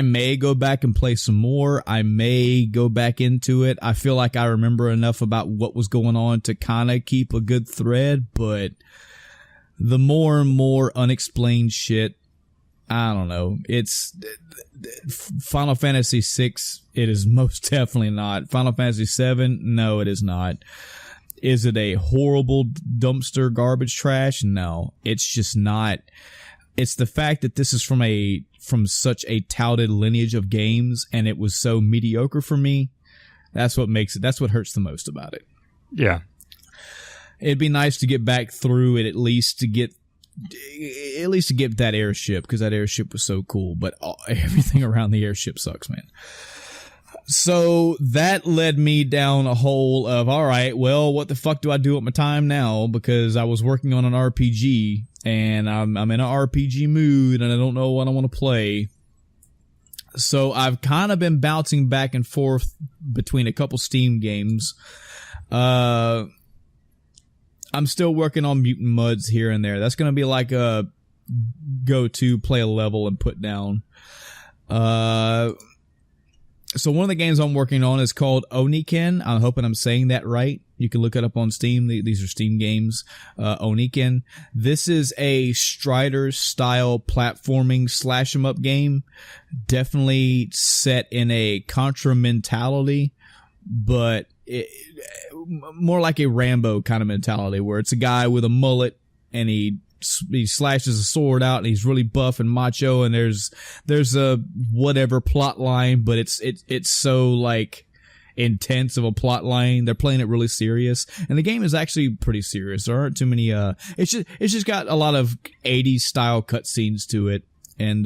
may go back and play some more. I may go back into it. I feel like I remember enough about what was going on to kind of keep a good thread, but the more and more unexplained shit, I don't know. It's Final Fantasy VI. It is most definitely not. Final Fantasy VII. No, it is not. Is it a horrible dumpster garbage trash? No, it's just not. It's the fact that this is from such a touted lineage of games, and it was so mediocre for me. That's what makes it. That's what hurts the most about it. Yeah. It'd be nice to get back through it, at least to get that airship, because that airship was so cool, but everything around the airship sucks, man. So that led me down a hole of, all right, well, what the fuck do I do with my time now? Because I was working on an RPG and I'm in an RPG mood and I don't know what I want to play. So I've kind of been bouncing back and forth between a couple Steam games. I'm still working on Mutant Muds here and there. That's going to be like a go-to, play a level and put down. So one of the games I'm working on is called Oniken. I'm hoping I'm saying that right. You can look it up on Steam. These are Steam games. Oniken. This is a Strider-style platforming slash-em-up game. Definitely set in a Contra mentality, but more like a Rambo kind of mentality, where it's a guy with a mullet and he slashes a sword out and he's really buff and macho, and there's a whatever plot line, but it's so like intense of a plot line. They're playing it really serious, and the game is actually pretty serious. There aren't too many it's just got a lot of 80s style cutscenes to it, and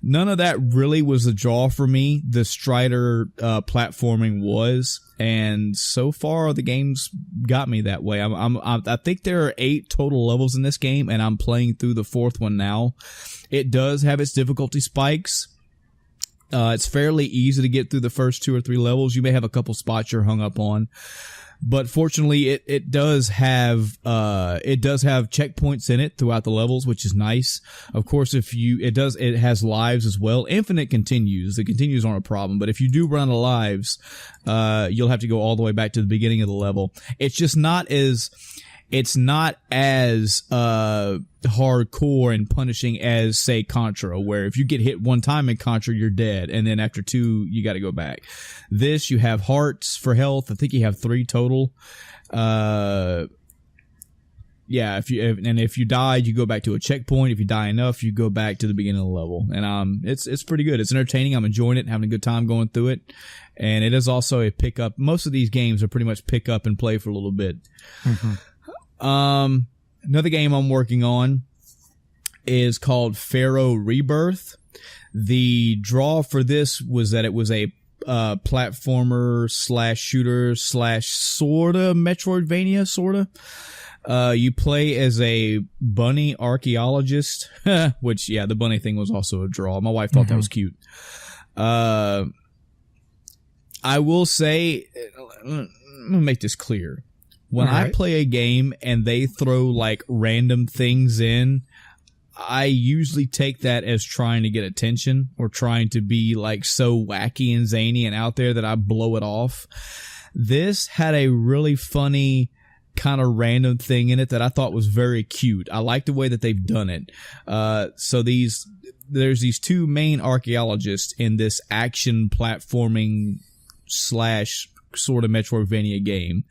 none of that really was a draw for me. The Strider platforming was, and so far the game's got me that way. I think there are 8 total levels in this game, and I'm playing through the 4th one now. It does have its difficulty spikes. It's fairly easy to get through the first 2 or 3 levels. You may have a couple spots you're hung up on, but fortunately it does have checkpoints in it throughout the levels, which is nice. Of course, it has lives as well. Infinite continues. The continues aren't a problem, but if you do run out of lives, you'll have to go all the way back to the beginning of the level. It's just not as hardcore and punishing as, say, Contra, where if you get hit one time in Contra, you're dead, and then after 2, you got to go back. This, you have hearts for health. I think you have 3 total. If you die, you go back to a checkpoint. If you die enough, you go back to the beginning of the level. And it's pretty good. It's entertaining. I'm enjoying it, having a good time going through it. And it is also a pick up. Most of these games are pretty much pick up and play for a little bit. Mm-hmm. Another game I'm working on is called Pharaoh Rebirth. The draw for this was that it was a platformer slash shooter slash sorta Metroidvania, sorta. You play as a bunny archaeologist, which, yeah, the bunny thing was also a draw. My wife thought that was cute. I will say, I'm gonna make this clear. When I play a game and they throw like random things in, I usually take that as trying to get attention or trying to be like so wacky and zany and out there that I blow it off. This had a really funny kind of random thing in it that I thought was very cute. I like the way that they've done it. So there's these 2 main archaeologists in this action platforming slash sort of Metroidvania game.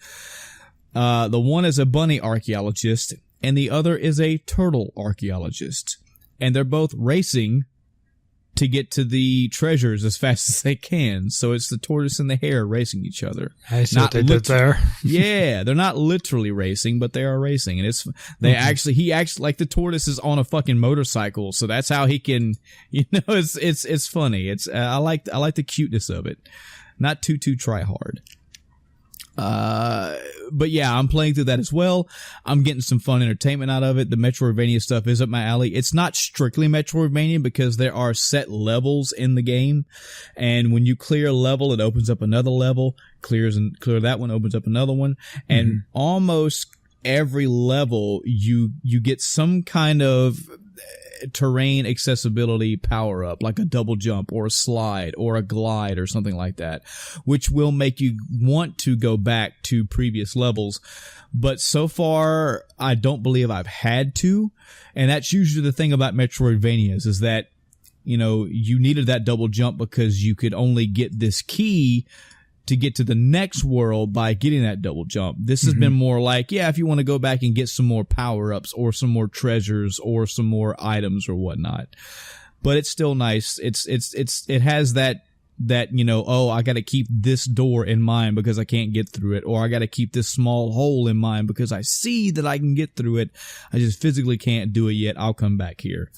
The one is a bunny archaeologist, and the other is a turtle archaeologist. And they're both racing to get to the treasures as fast as they can. So it's the tortoise and the hare racing each other. I see what they did there. Yeah, they're not literally racing, but they are racing. And he acts like the tortoise is on a fucking motorcycle. So that's how he can, it's funny. I like the cuteness of it. Not too try hard. But yeah, I'm playing through that as well. I'm getting some fun entertainment out of it. The Metroidvania stuff is up my alley. It's not strictly Metroidvania because there are set levels in the game, and when you clear a level, it opens up another level. Clear that one, opens up another one, and almost every level you get some kind of terrain accessibility power up, like a double jump or a slide or a glide or something like that, which will make you want to go back to previous levels. But so far, I don't believe I've had to. And that's usually the thing about Metroidvanias, is that, you needed that double jump because you could only get this key to get to the next world by getting that double jump. This has been more like, yeah, if you want to go back and get some more power-ups or some more treasures or some more items or whatnot. But it's still nice. It has that, I got to keep this door in mind because I can't get through it, or I got to keep this small hole in mind because I see that I can get through it. I just physically can't do it yet. I'll come back here.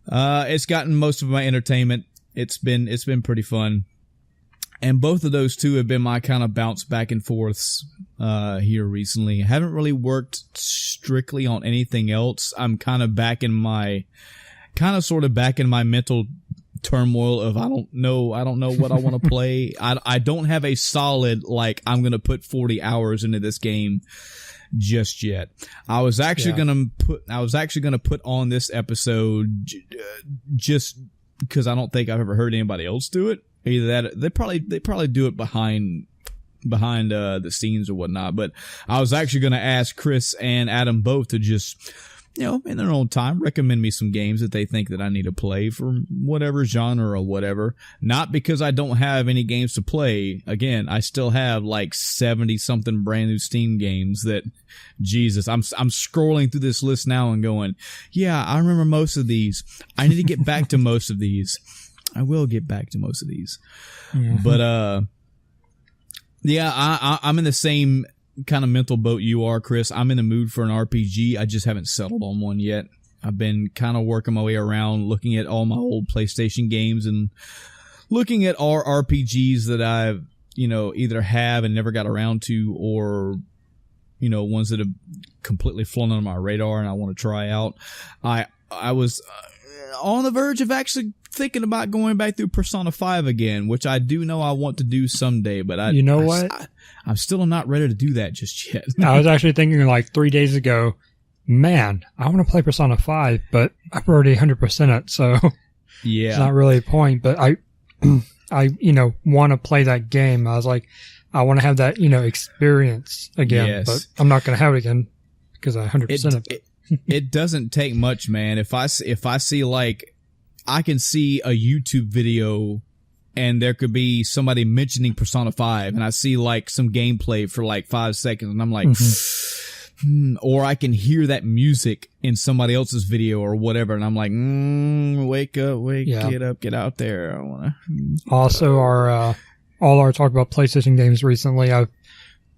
It's gotten most of my entertainment. It's been pretty fun. And both of those 2 have been my kind of bounce back and forths here recently. I haven't really worked strictly on anything else. I'm kind of sort of back in my mental turmoil of I don't know what I want to play. I don't have a solid, like, I'm going to put 40 hours into this game just yet. I was actually going to put on this episode just because I don't think I've ever heard anybody else do it. Either that, they probably do it behind the scenes or whatnot. But I was actually going to ask Chris and Adam both to just, in their own time, recommend me some games that they think that I need to play for whatever genre or whatever. Not because I don't have any games to play. Again, I still have like 70 something brand new Steam games that, Jesus, I'm scrolling through this list now and going, yeah, I remember most of these. I need to get back to most of these. I will get back to most of these. Mm-hmm. But, yeah, I'm in the same kind of mental boat you are, Chris. I'm in the mood for an RPG. I just haven't settled on one yet. I've been kind of working my way around, looking at all my old PlayStation games and looking at all RPGs that I've, either have and never got around to, or, ones that have completely flown under my radar and I want to try out. I was on the verge of actually thinking about going back through Persona 5 again, which I do know I want to do someday, but I'm still not ready to do that just yet. I was actually thinking like 3 days ago, man, I want to play Persona 5, but I've already 100% it, so yeah, it's not really a point. But I want to play that game. I was like, I want to have that, experience again, yes. But I'm not going to have it again because I 100% it. It doesn't take much, man. If I see like, I can see a YouTube video and there could be somebody mentioning Persona 5 and I see like some gameplay for like 5 seconds and I'm like, or I can hear that music in somebody else's video or whatever and I'm like, wake up, get up, get out there. I want to. Also, all our talk about PlayStation games recently, I've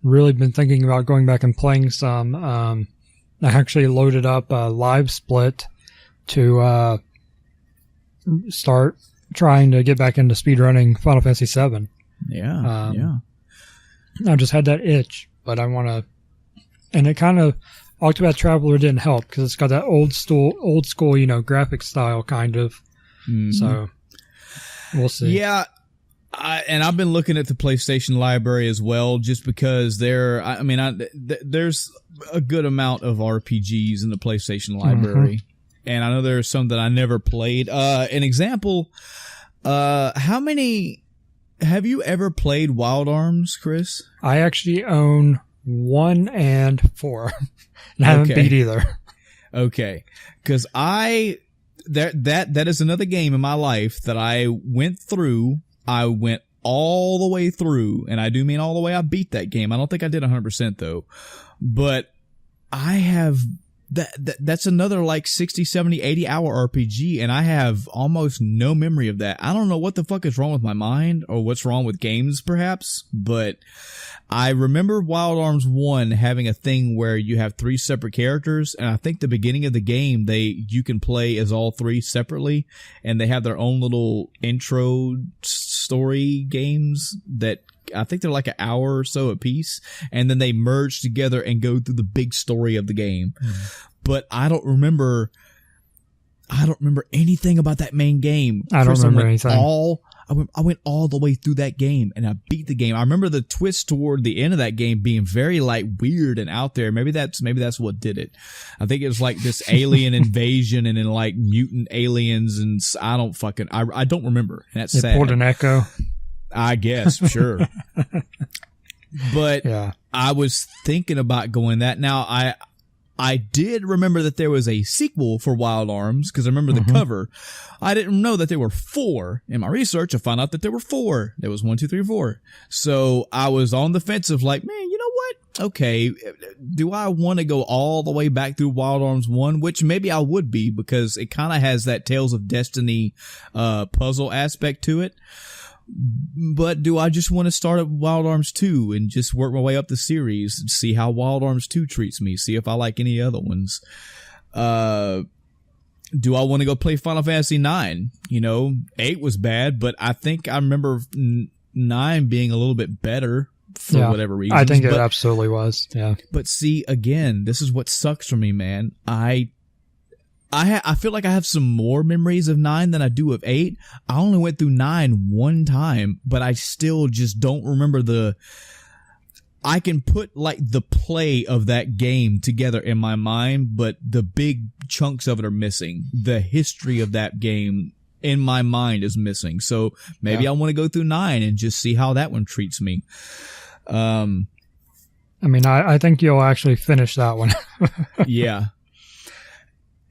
really been thinking about going back and playing some. I actually loaded up Live Split to start trying to get back into speedrunning Final Fantasy VII. Yeah, yeah. I just had that itch, but I want to... And it kind of... Octopath Traveler didn't help, because it's got that old school, graphic style, kind of. Mm-hmm. So, we'll see. Yeah, and I've been looking at the PlayStation library as well, just because there's a good amount of RPGs in the PlayStation library. Mm-hmm. And I know there are some that I never played. An example, how many... Have you ever played Wild Arms, Chris? I actually own 1 and 4. And I haven't beat either. Okay. Because that is another game in my life that I went through. I went all the way through, and I do mean all the way. I beat that game. I don't think I did 100% though. But I have... That's another like 60, 70, 80 hour RPG, and I have almost no memory of that. I don't know what the fuck is wrong with my mind or what's wrong with games, perhaps, but I remember Wild Arms 1 having a thing where you have 3 separate characters, and I think the beginning of the game, you can play as all 3 separately, and they have their own little intro story games that I think they're like an hour or so a piece, and then they merge together and go through the big story of the game. But I don't remember anything about that main game. I don't remember anything. I went all the way through that game and I beat the game. I remember the twist toward the end of that game being very like weird and out there. Maybe that's what did it. I think it was like this alien invasion and then like mutant aliens, and I don't remember. That's sad. Port an echo. I guess, sure. But yeah. I was thinking about going that. Now, I did remember that there was a sequel for Wild Arms, because I remember the cover. I didn't know that there were 4. In my research, I found out that there were 4. There was 1, 2, 3, 4. So I was on the fence of like, man, you know what? Okay, do I want to go all the way back through Wild Arms 1? Which maybe I would be, because it kind of has that Tales of Destiny puzzle aspect to it. But do I just want to start at Wild Arms 2 and just work my way up the series and see how Wild Arms 2 treats me, see if I like any other ones? Do I want to go play Final Fantasy 9? 8 was bad, but I think I remember 9 being a little bit better for whatever reason. I think it absolutely was, yeah. But see, again, this is what sucks for me, man. I feel like I have some more memories of 9 than I do of 8. I only went through 9 one time, but I still just don't remember I can put like the play of that game together in my mind, but the big chunks of it are missing. The history of that game in my mind is missing. So maybe I want to go through 9 and just see how that one treats me. I mean, I think you'll actually finish that one. Yeah.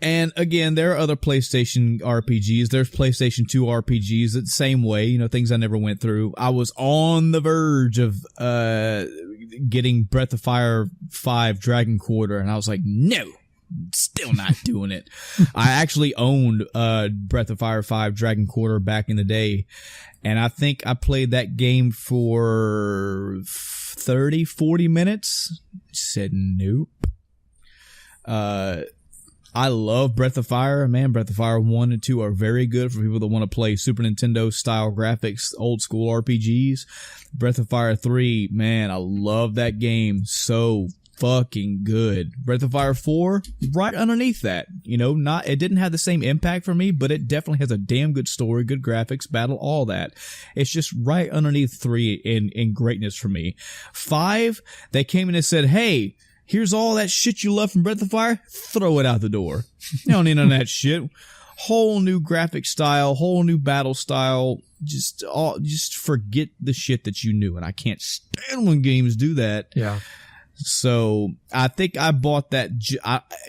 And again, there are other PlayStation RPGs. There's PlayStation 2 RPGs the same way, you know, things I never went through. I was on the verge of getting Breath of Fire 5 Dragon Quarter, and I was like, no, still not doing it. I actually owned Breath of Fire 5 Dragon Quarter back in the day, and I think I played that game for 30, 40 minutes. Said nope. I love Breath of Fire. Man, Breath of Fire 1 and 2 are very good for people that want to play Super Nintendo style graphics, old school RPGs. Breath of Fire 3, man, I love that game. So fucking good. Breath of Fire 4, right underneath that. You know, it didn't have the same impact for me, but it definitely has a damn good story, good graphics, battle, all that. It's just right underneath 3 in greatness for me. 5, they came in and said, hey, here's all that shit you love from Breath of Fire. Throw it out the door. You don't need none of that shit. Whole new graphic style, whole new battle style. Just forget the shit that you knew. And I can't stand when games do that. Yeah. So I think I bought that.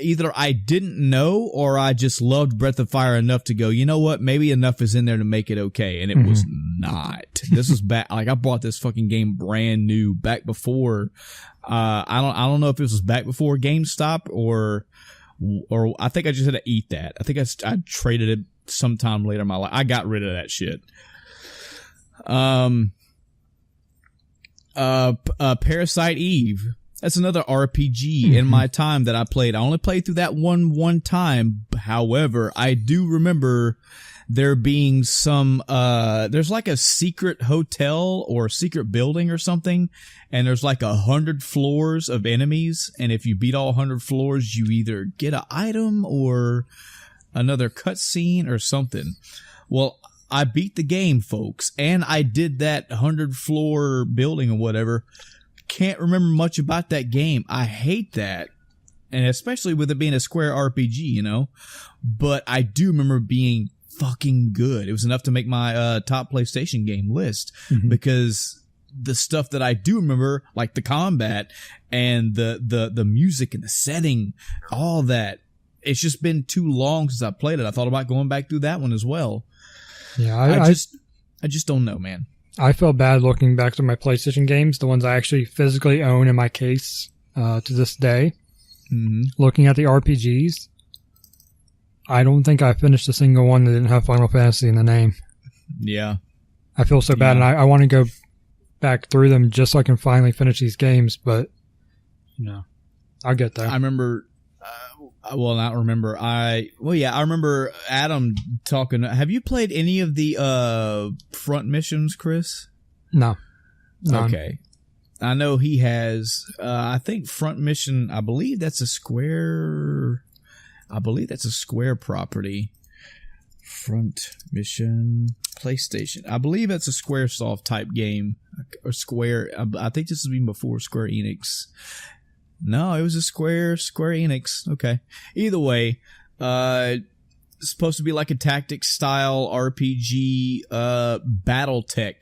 Either I didn't know or I just loved Breath of Fire enough to go, you know what? Maybe enough is in there to make it okay. And it was not. This was back. Like I bought this fucking game brand new back before. I don't know if this was back before GameStop or I think I just had to eat that. I think I traded it sometime later in my life. I got rid of that shit. Parasite Eve. That's another RPG in my time that I played. I only played through that one time. However, I do remember there being some, there's like a secret hotel or secret building or something. And there's like 100 floors of enemies. And if you beat all 100 floors, you either get an item or another cutscene or something. Well, I beat the game, folks. And I did that 100 floor building or whatever. Can't remember much about that game. I hate that. And especially with it being a Square RPG, you know. But I do remember being fucking good. It was enough to make my top PlayStation game list. Because the stuff that I do remember, like the combat and the music and the setting, all that. It's just been too long since I played it. I thought about going back through that one as well. Yeah, I just don't know, man. I feel bad looking back to my PlayStation games, the ones I actually physically own in my case to this day. Looking at the RPGs, I don't think I finished a single one that didn't have Final Fantasy in the name. Yeah. I feel so bad, and I want to go back through them just so I can finally finish these games, but, you know, I'll get there. I remember... I remember Adam talking. Have you played any of the front missions, Chris? No. None. Okay. I know he has. I think front mission. I believe that's a Square property. Front mission PlayStation. I believe that's a SquareSoft type game or Square. I think this has been before Square Enix. No, it was a Square Enix. Okay. Either way, it's supposed to be like a tactics style RPG, BattleTech,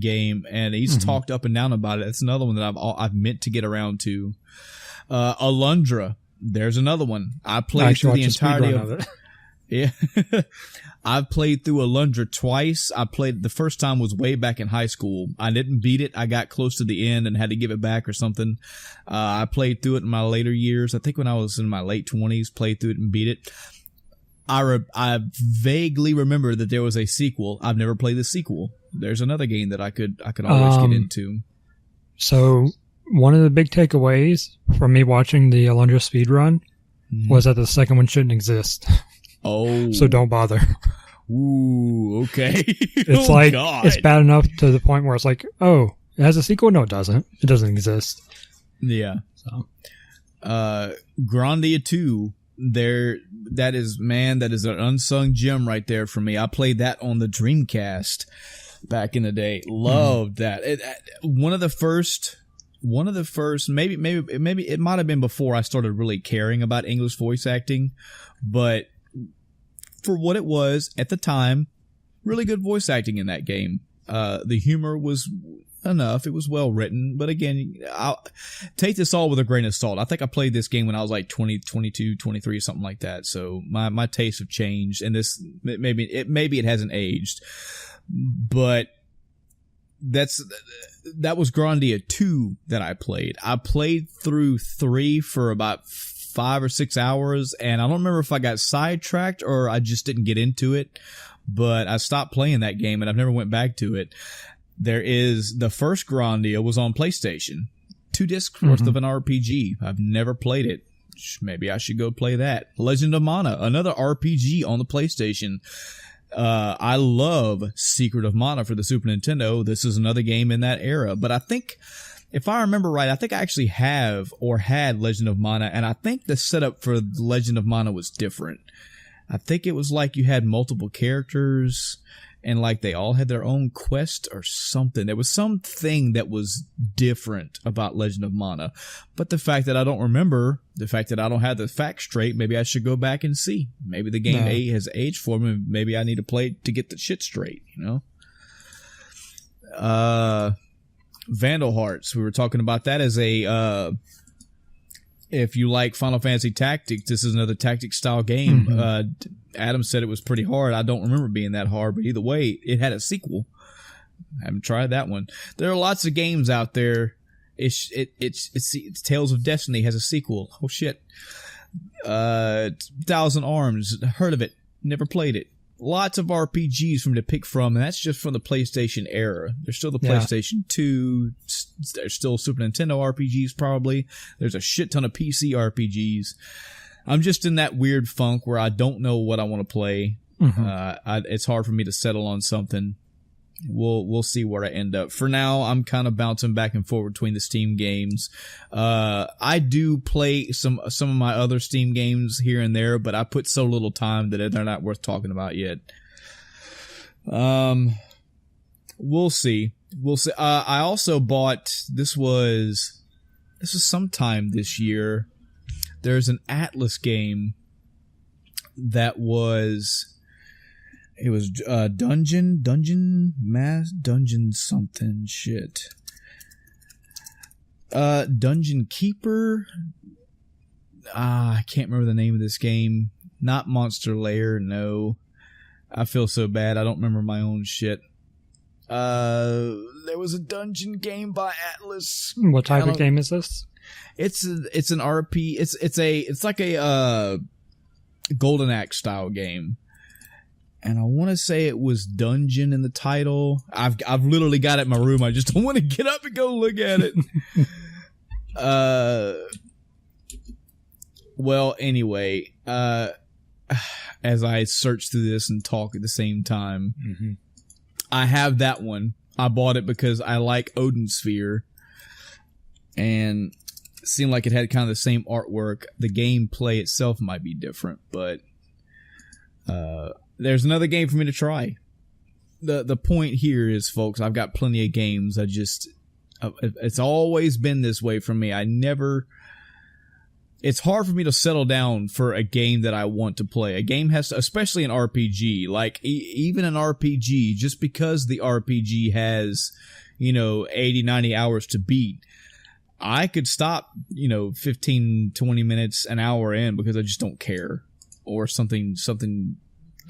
game. And he's talked up and down about it. That's another one that I've meant to get around to. Alundra. There's another one. I played through the entirety of it. Yeah. I've played through Alundra twice. The first time was way back in high school. I didn't beat it. I got close to the end and had to give it back or something. I played through it in my later years. I think when I was in my late 20s, played through it and beat it. I vaguely remember that there was a sequel. I've never played the sequel. There's another game that I could always get into. So one of the big takeaways from me watching the Alundra speedrun was that the second one shouldn't exist. Oh. So don't bother. Ooh, okay. It's it's bad enough to the point where it's like, oh, it has a sequel? No, it doesn't. It doesn't exist. Yeah. So, Grandia 2, that is an unsung gem right there for me. I played that on the Dreamcast back in the day. Loved that. One of the first, maybe it might have been before I started really caring about English voice acting, but for what it was at the time, really good voice acting in that game. The humor was enough. It was well written. But again, I'll take this all with a grain of salt. I think I played this game when I was like 20, 22, 23, something like that. So my tastes have changed. And this, maybe it hasn't aged. But that was Grandia 2 that I played. I played through 3 for about 5 or 6 hours. And I don't remember if I got sidetracked or I just didn't get into it. But I stopped playing that game and I've never went back to it. There is the first Grandia was on PlayStation, 2 discs worth of an RPG. I've never played it. Maybe I should go play that. Legend of Mana, another RPG on the PlayStation. I love Secret of Mana for the Super Nintendo. This is another game in that era. But I think, if I remember right, I think I actually have or had Legend of Mana, and I think the setup for Legend of Mana was different. I think it was like you had multiple characters and like they all had their own quest or something. There was something that was different about Legend of Mana. But the fact that I don't remember, the fact that I don't have the facts straight, maybe I should go back and see. Maybe the game A has aged for me. Maybe I need to play to get the shit straight, you know? Vandal Hearts. We were talking about that as a, if you like Final Fantasy Tactics, this is another tactics style game. Adam said it was pretty hard. I don't remember being that hard, but either way, it had a sequel. I haven't tried that one. There are lots of games out there. It's Tales of Destiny has a sequel. Oh shit. Thousand Arms. Heard of it. Never played it. Lots of RPGs from to pick from, and that's just from the PlayStation era. There's still the PlayStation 2. There's still Super Nintendo RPGs, probably. There's a shit ton of PC RPGs. I'm just in that weird funk where I don't know what I want to play. It's hard for me to settle on something. We'll see where I end up. For now, I'm kind of bouncing back and forth between the Steam games. I do play some of my other Steam games here and there, but I put so little time that they're not worth talking about yet. We'll see. I also bought, this was sometime this year. There's an Atlas game that was. It was dungeon something shit. Dungeon Keeper. I can't remember the name of this game. Not Monster Lair, no. I feel so bad. I don't remember my own shit. There was a dungeon game by Atlas. What type of game is this? It's an RP. It's like a Golden Axe style game. And I want to say it was Dungeon in the title. I've literally got it in my room. I just don't want to get up and go look at it. Well, anyway, as I search through this and talk at the same time, I have that one. I bought it because I like Odin Sphere. And it seemed like it had kind of the same artwork. The gameplay itself might be different, but there's another game for me to try. The point here is, folks, I've got plenty of games. It's always been this way for me. It's hard for me to settle down for a game that I want to play. A game has to, especially an RPG, like even an RPG, just because the RPG has, 80, 90 hours to beat, I could stop, 15, 20 minutes, an hour in because I just don't care. Or something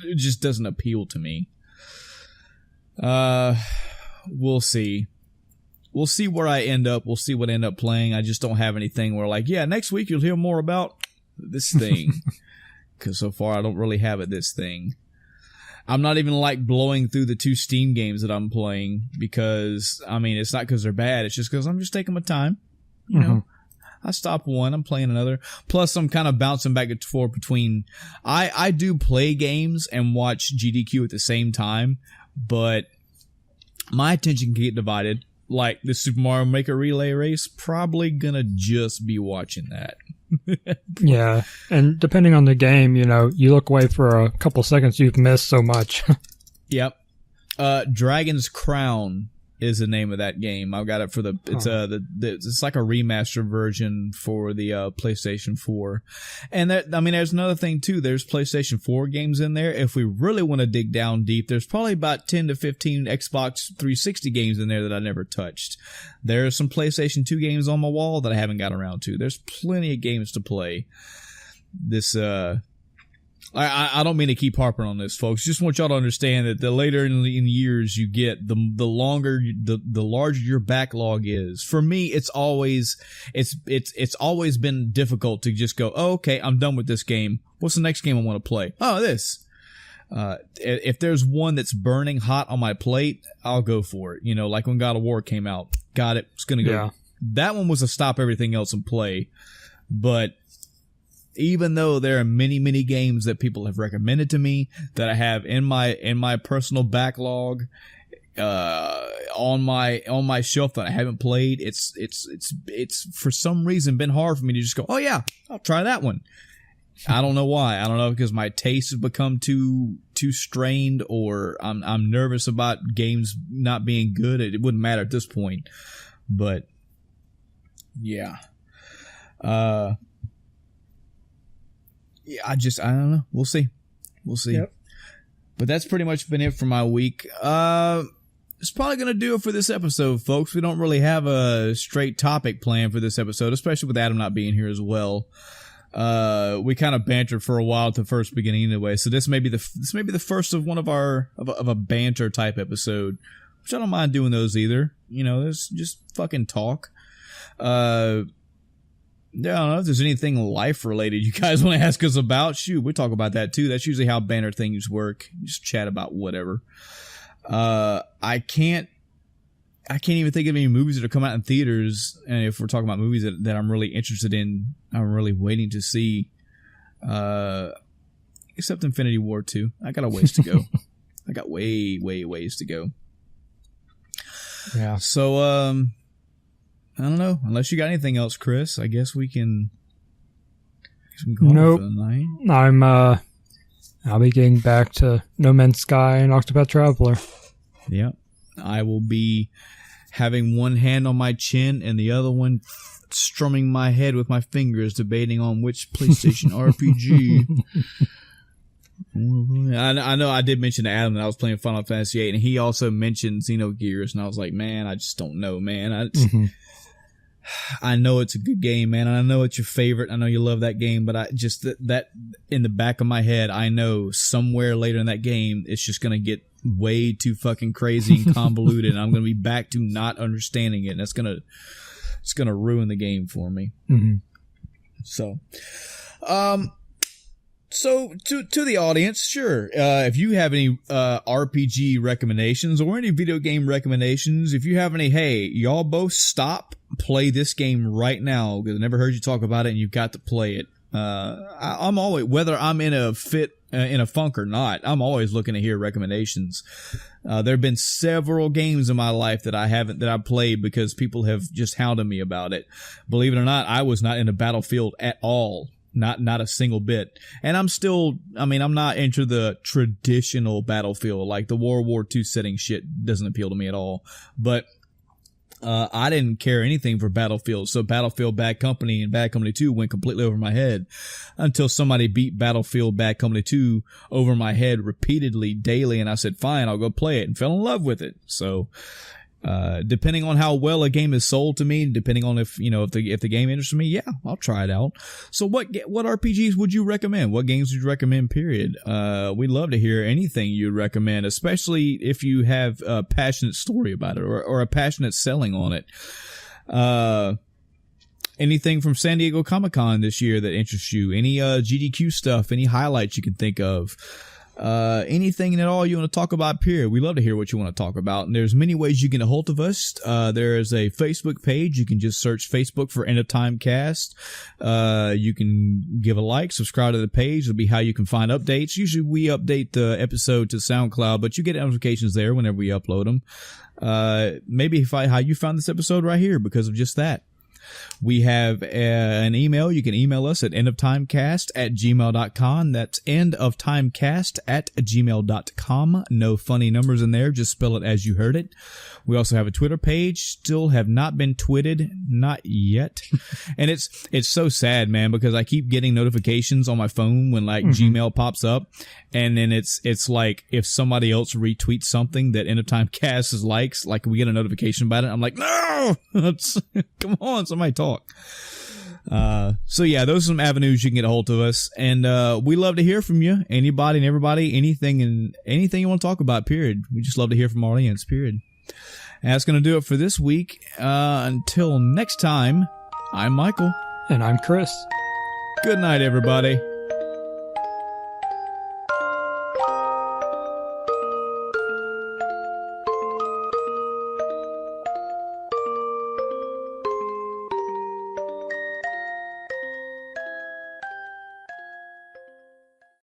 it just doesn't appeal to me. We'll see. We'll see where I end up. We'll see what I end up playing. I just don't have anything where next week you'll hear more about this thing. Because so far I don't really have this thing. I'm not even blowing through the 2 Steam games that I'm playing because, it's not because they're bad. It's just because I'm just taking my time. You know, I stop one, I'm playing another. Plus, I'm kind of bouncing back and forth between. I do play games and watch GDQ at the same time, but my attention can get divided. Like the Super Mario Maker Relay Race, probably gonna just be watching that. Yeah, and depending on the game, you look away for a couple seconds, you've missed so much. Yep. Dragon's Crown. is the name of that game. I've got it for it's like a remaster version for the PlayStation 4. And there's another thing too. There's PlayStation 4 games in there. If we really want to dig down deep, there's probably about 10 to 15 Xbox 360 games in there that I never touched. There are some PlayStation 2 games on my wall that I haven't got around to. There's plenty of games to play. I don't mean to keep harping on this, folks. Just want y'all to understand that the later in years you get, the larger your backlog is. For me, it's always been difficult to just go, oh, okay, I'm done with this game. What's the next game I want to play? Oh, this. If there's one that's burning hot on my plate, I'll go for it. Like when God of War came out, got it. It's gonna go. Yeah. That one was to stop everything else and play, but. Even though there are many, many games that people have recommended to me that I have in my personal backlog, on my shelf that I haven't played, it's for some reason been hard for me to just go, oh yeah, I'll try that one. I don't know why. I don't know, because my taste has become too strained, or I'm nervous about games not being good. It wouldn't matter at this point, but yeah. Yeah, I don't know. We'll see. Yep. But that's pretty much been it for my week. It's probably going to do it for this episode, folks. We don't really have a straight topic plan for this episode, especially with Adam not being here as well. We kind of bantered for a while at the first beginning anyway, so this may be the first of one of a banter type episode, which I don't mind doing those either. There's just fucking talk. I don't know if there's anything life related you guys want to ask us about. Shoot, we talk about that too. That's usually how banner things work. Just chat about whatever. I can't even think of any movies that are coming out in theaters. And if we're talking about movies that I'm really interested in, I'm really waiting to see. Except Infinity War 2. I got a ways to go. I got way ways to go. Yeah. So, I don't know. Unless you got anything else, Chris, I guess we can go nope. on for the night. I'll be getting back to No Man's Sky and Octopath Traveler. Yeah. I will be having one hand on my chin and the other one strumming my head with my fingers, debating on which PlayStation RPG. I know I did mention to Adam that I was playing Final Fantasy VIII, and he also mentioned Xenogears, and I was like, man, I just don't know, man. I know it's a good game, man, and I know it's your favorite. I know you love that game, but I just that in the back of my head, I know somewhere later in that game, it's just going to get way too fucking crazy and convoluted, and I'm going to be back to not understanding it, and it's going to ruin the game for me. Mm-hmm. So to the audience, sure. If you have any RPG recommendations or any video game recommendations, if you have any, hey, y'all both stop, play this game right now, because I never heard you talk about it and you've got to play it. I'm always, whether I'm in a funk or not, I'm always looking to hear recommendations. There have been several games in my life that I've played because people have just hounded me about it. Believe it or not, I was not into Battlefield at all. Not a single bit. And I'm not into the traditional Battlefield, like the World War II setting shit doesn't appeal to me at all. But I didn't care anything for Battlefield. So Battlefield Bad Company and Bad Company 2 went completely over my head until somebody beat Battlefield Bad Company 2 over my head repeatedly, daily. And I said, fine, I'll go play it, and fell in love with it. So depending on how well a game is sold to me, depending on if the game interests me, yeah, I'll try it out. So what RPGs would you recommend? What games would you recommend, period? We'd love to hear anything you recommend, especially if you have a passionate story about it or a passionate selling on it. Anything from San Diego Comic-Con this year that interests you? Any GDQ stuff? Any highlights you can think of? Anything at all you want to talk about, period. We love to hear what you want to talk about. And there's many ways you can get a hold of us. There is a Facebook page. You can just search Facebook for End of Time Cast. You can give a like, subscribe to the page. It'll be how you can find updates. Usually we update the episode to SoundCloud, but you get notifications there whenever we upload them. Maybe how you found this episode right here because of just that. We have an email. You can email us at endoftimecast@gmail.com. That's endoftimecast@gmail.com. No funny numbers in there. Just spell it as you heard it. We also have a Twitter page. Still have not been twitted. Not yet. And it's so sad, man, because I keep getting notifications on my phone when like Gmail pops up. And then it's like if somebody else retweets something that End of Time Cast is likes, like we get a notification about it. I'm like, no, come on, somebody talk. So yeah, those are some avenues you can get a hold of us, and we love to hear from you, anybody and everybody, anything you want to talk about. Period. We just love to hear from our audience. Period. And that's going to do it for this week. Until next time, I'm Michael, and I'm Chris. Good night, everybody.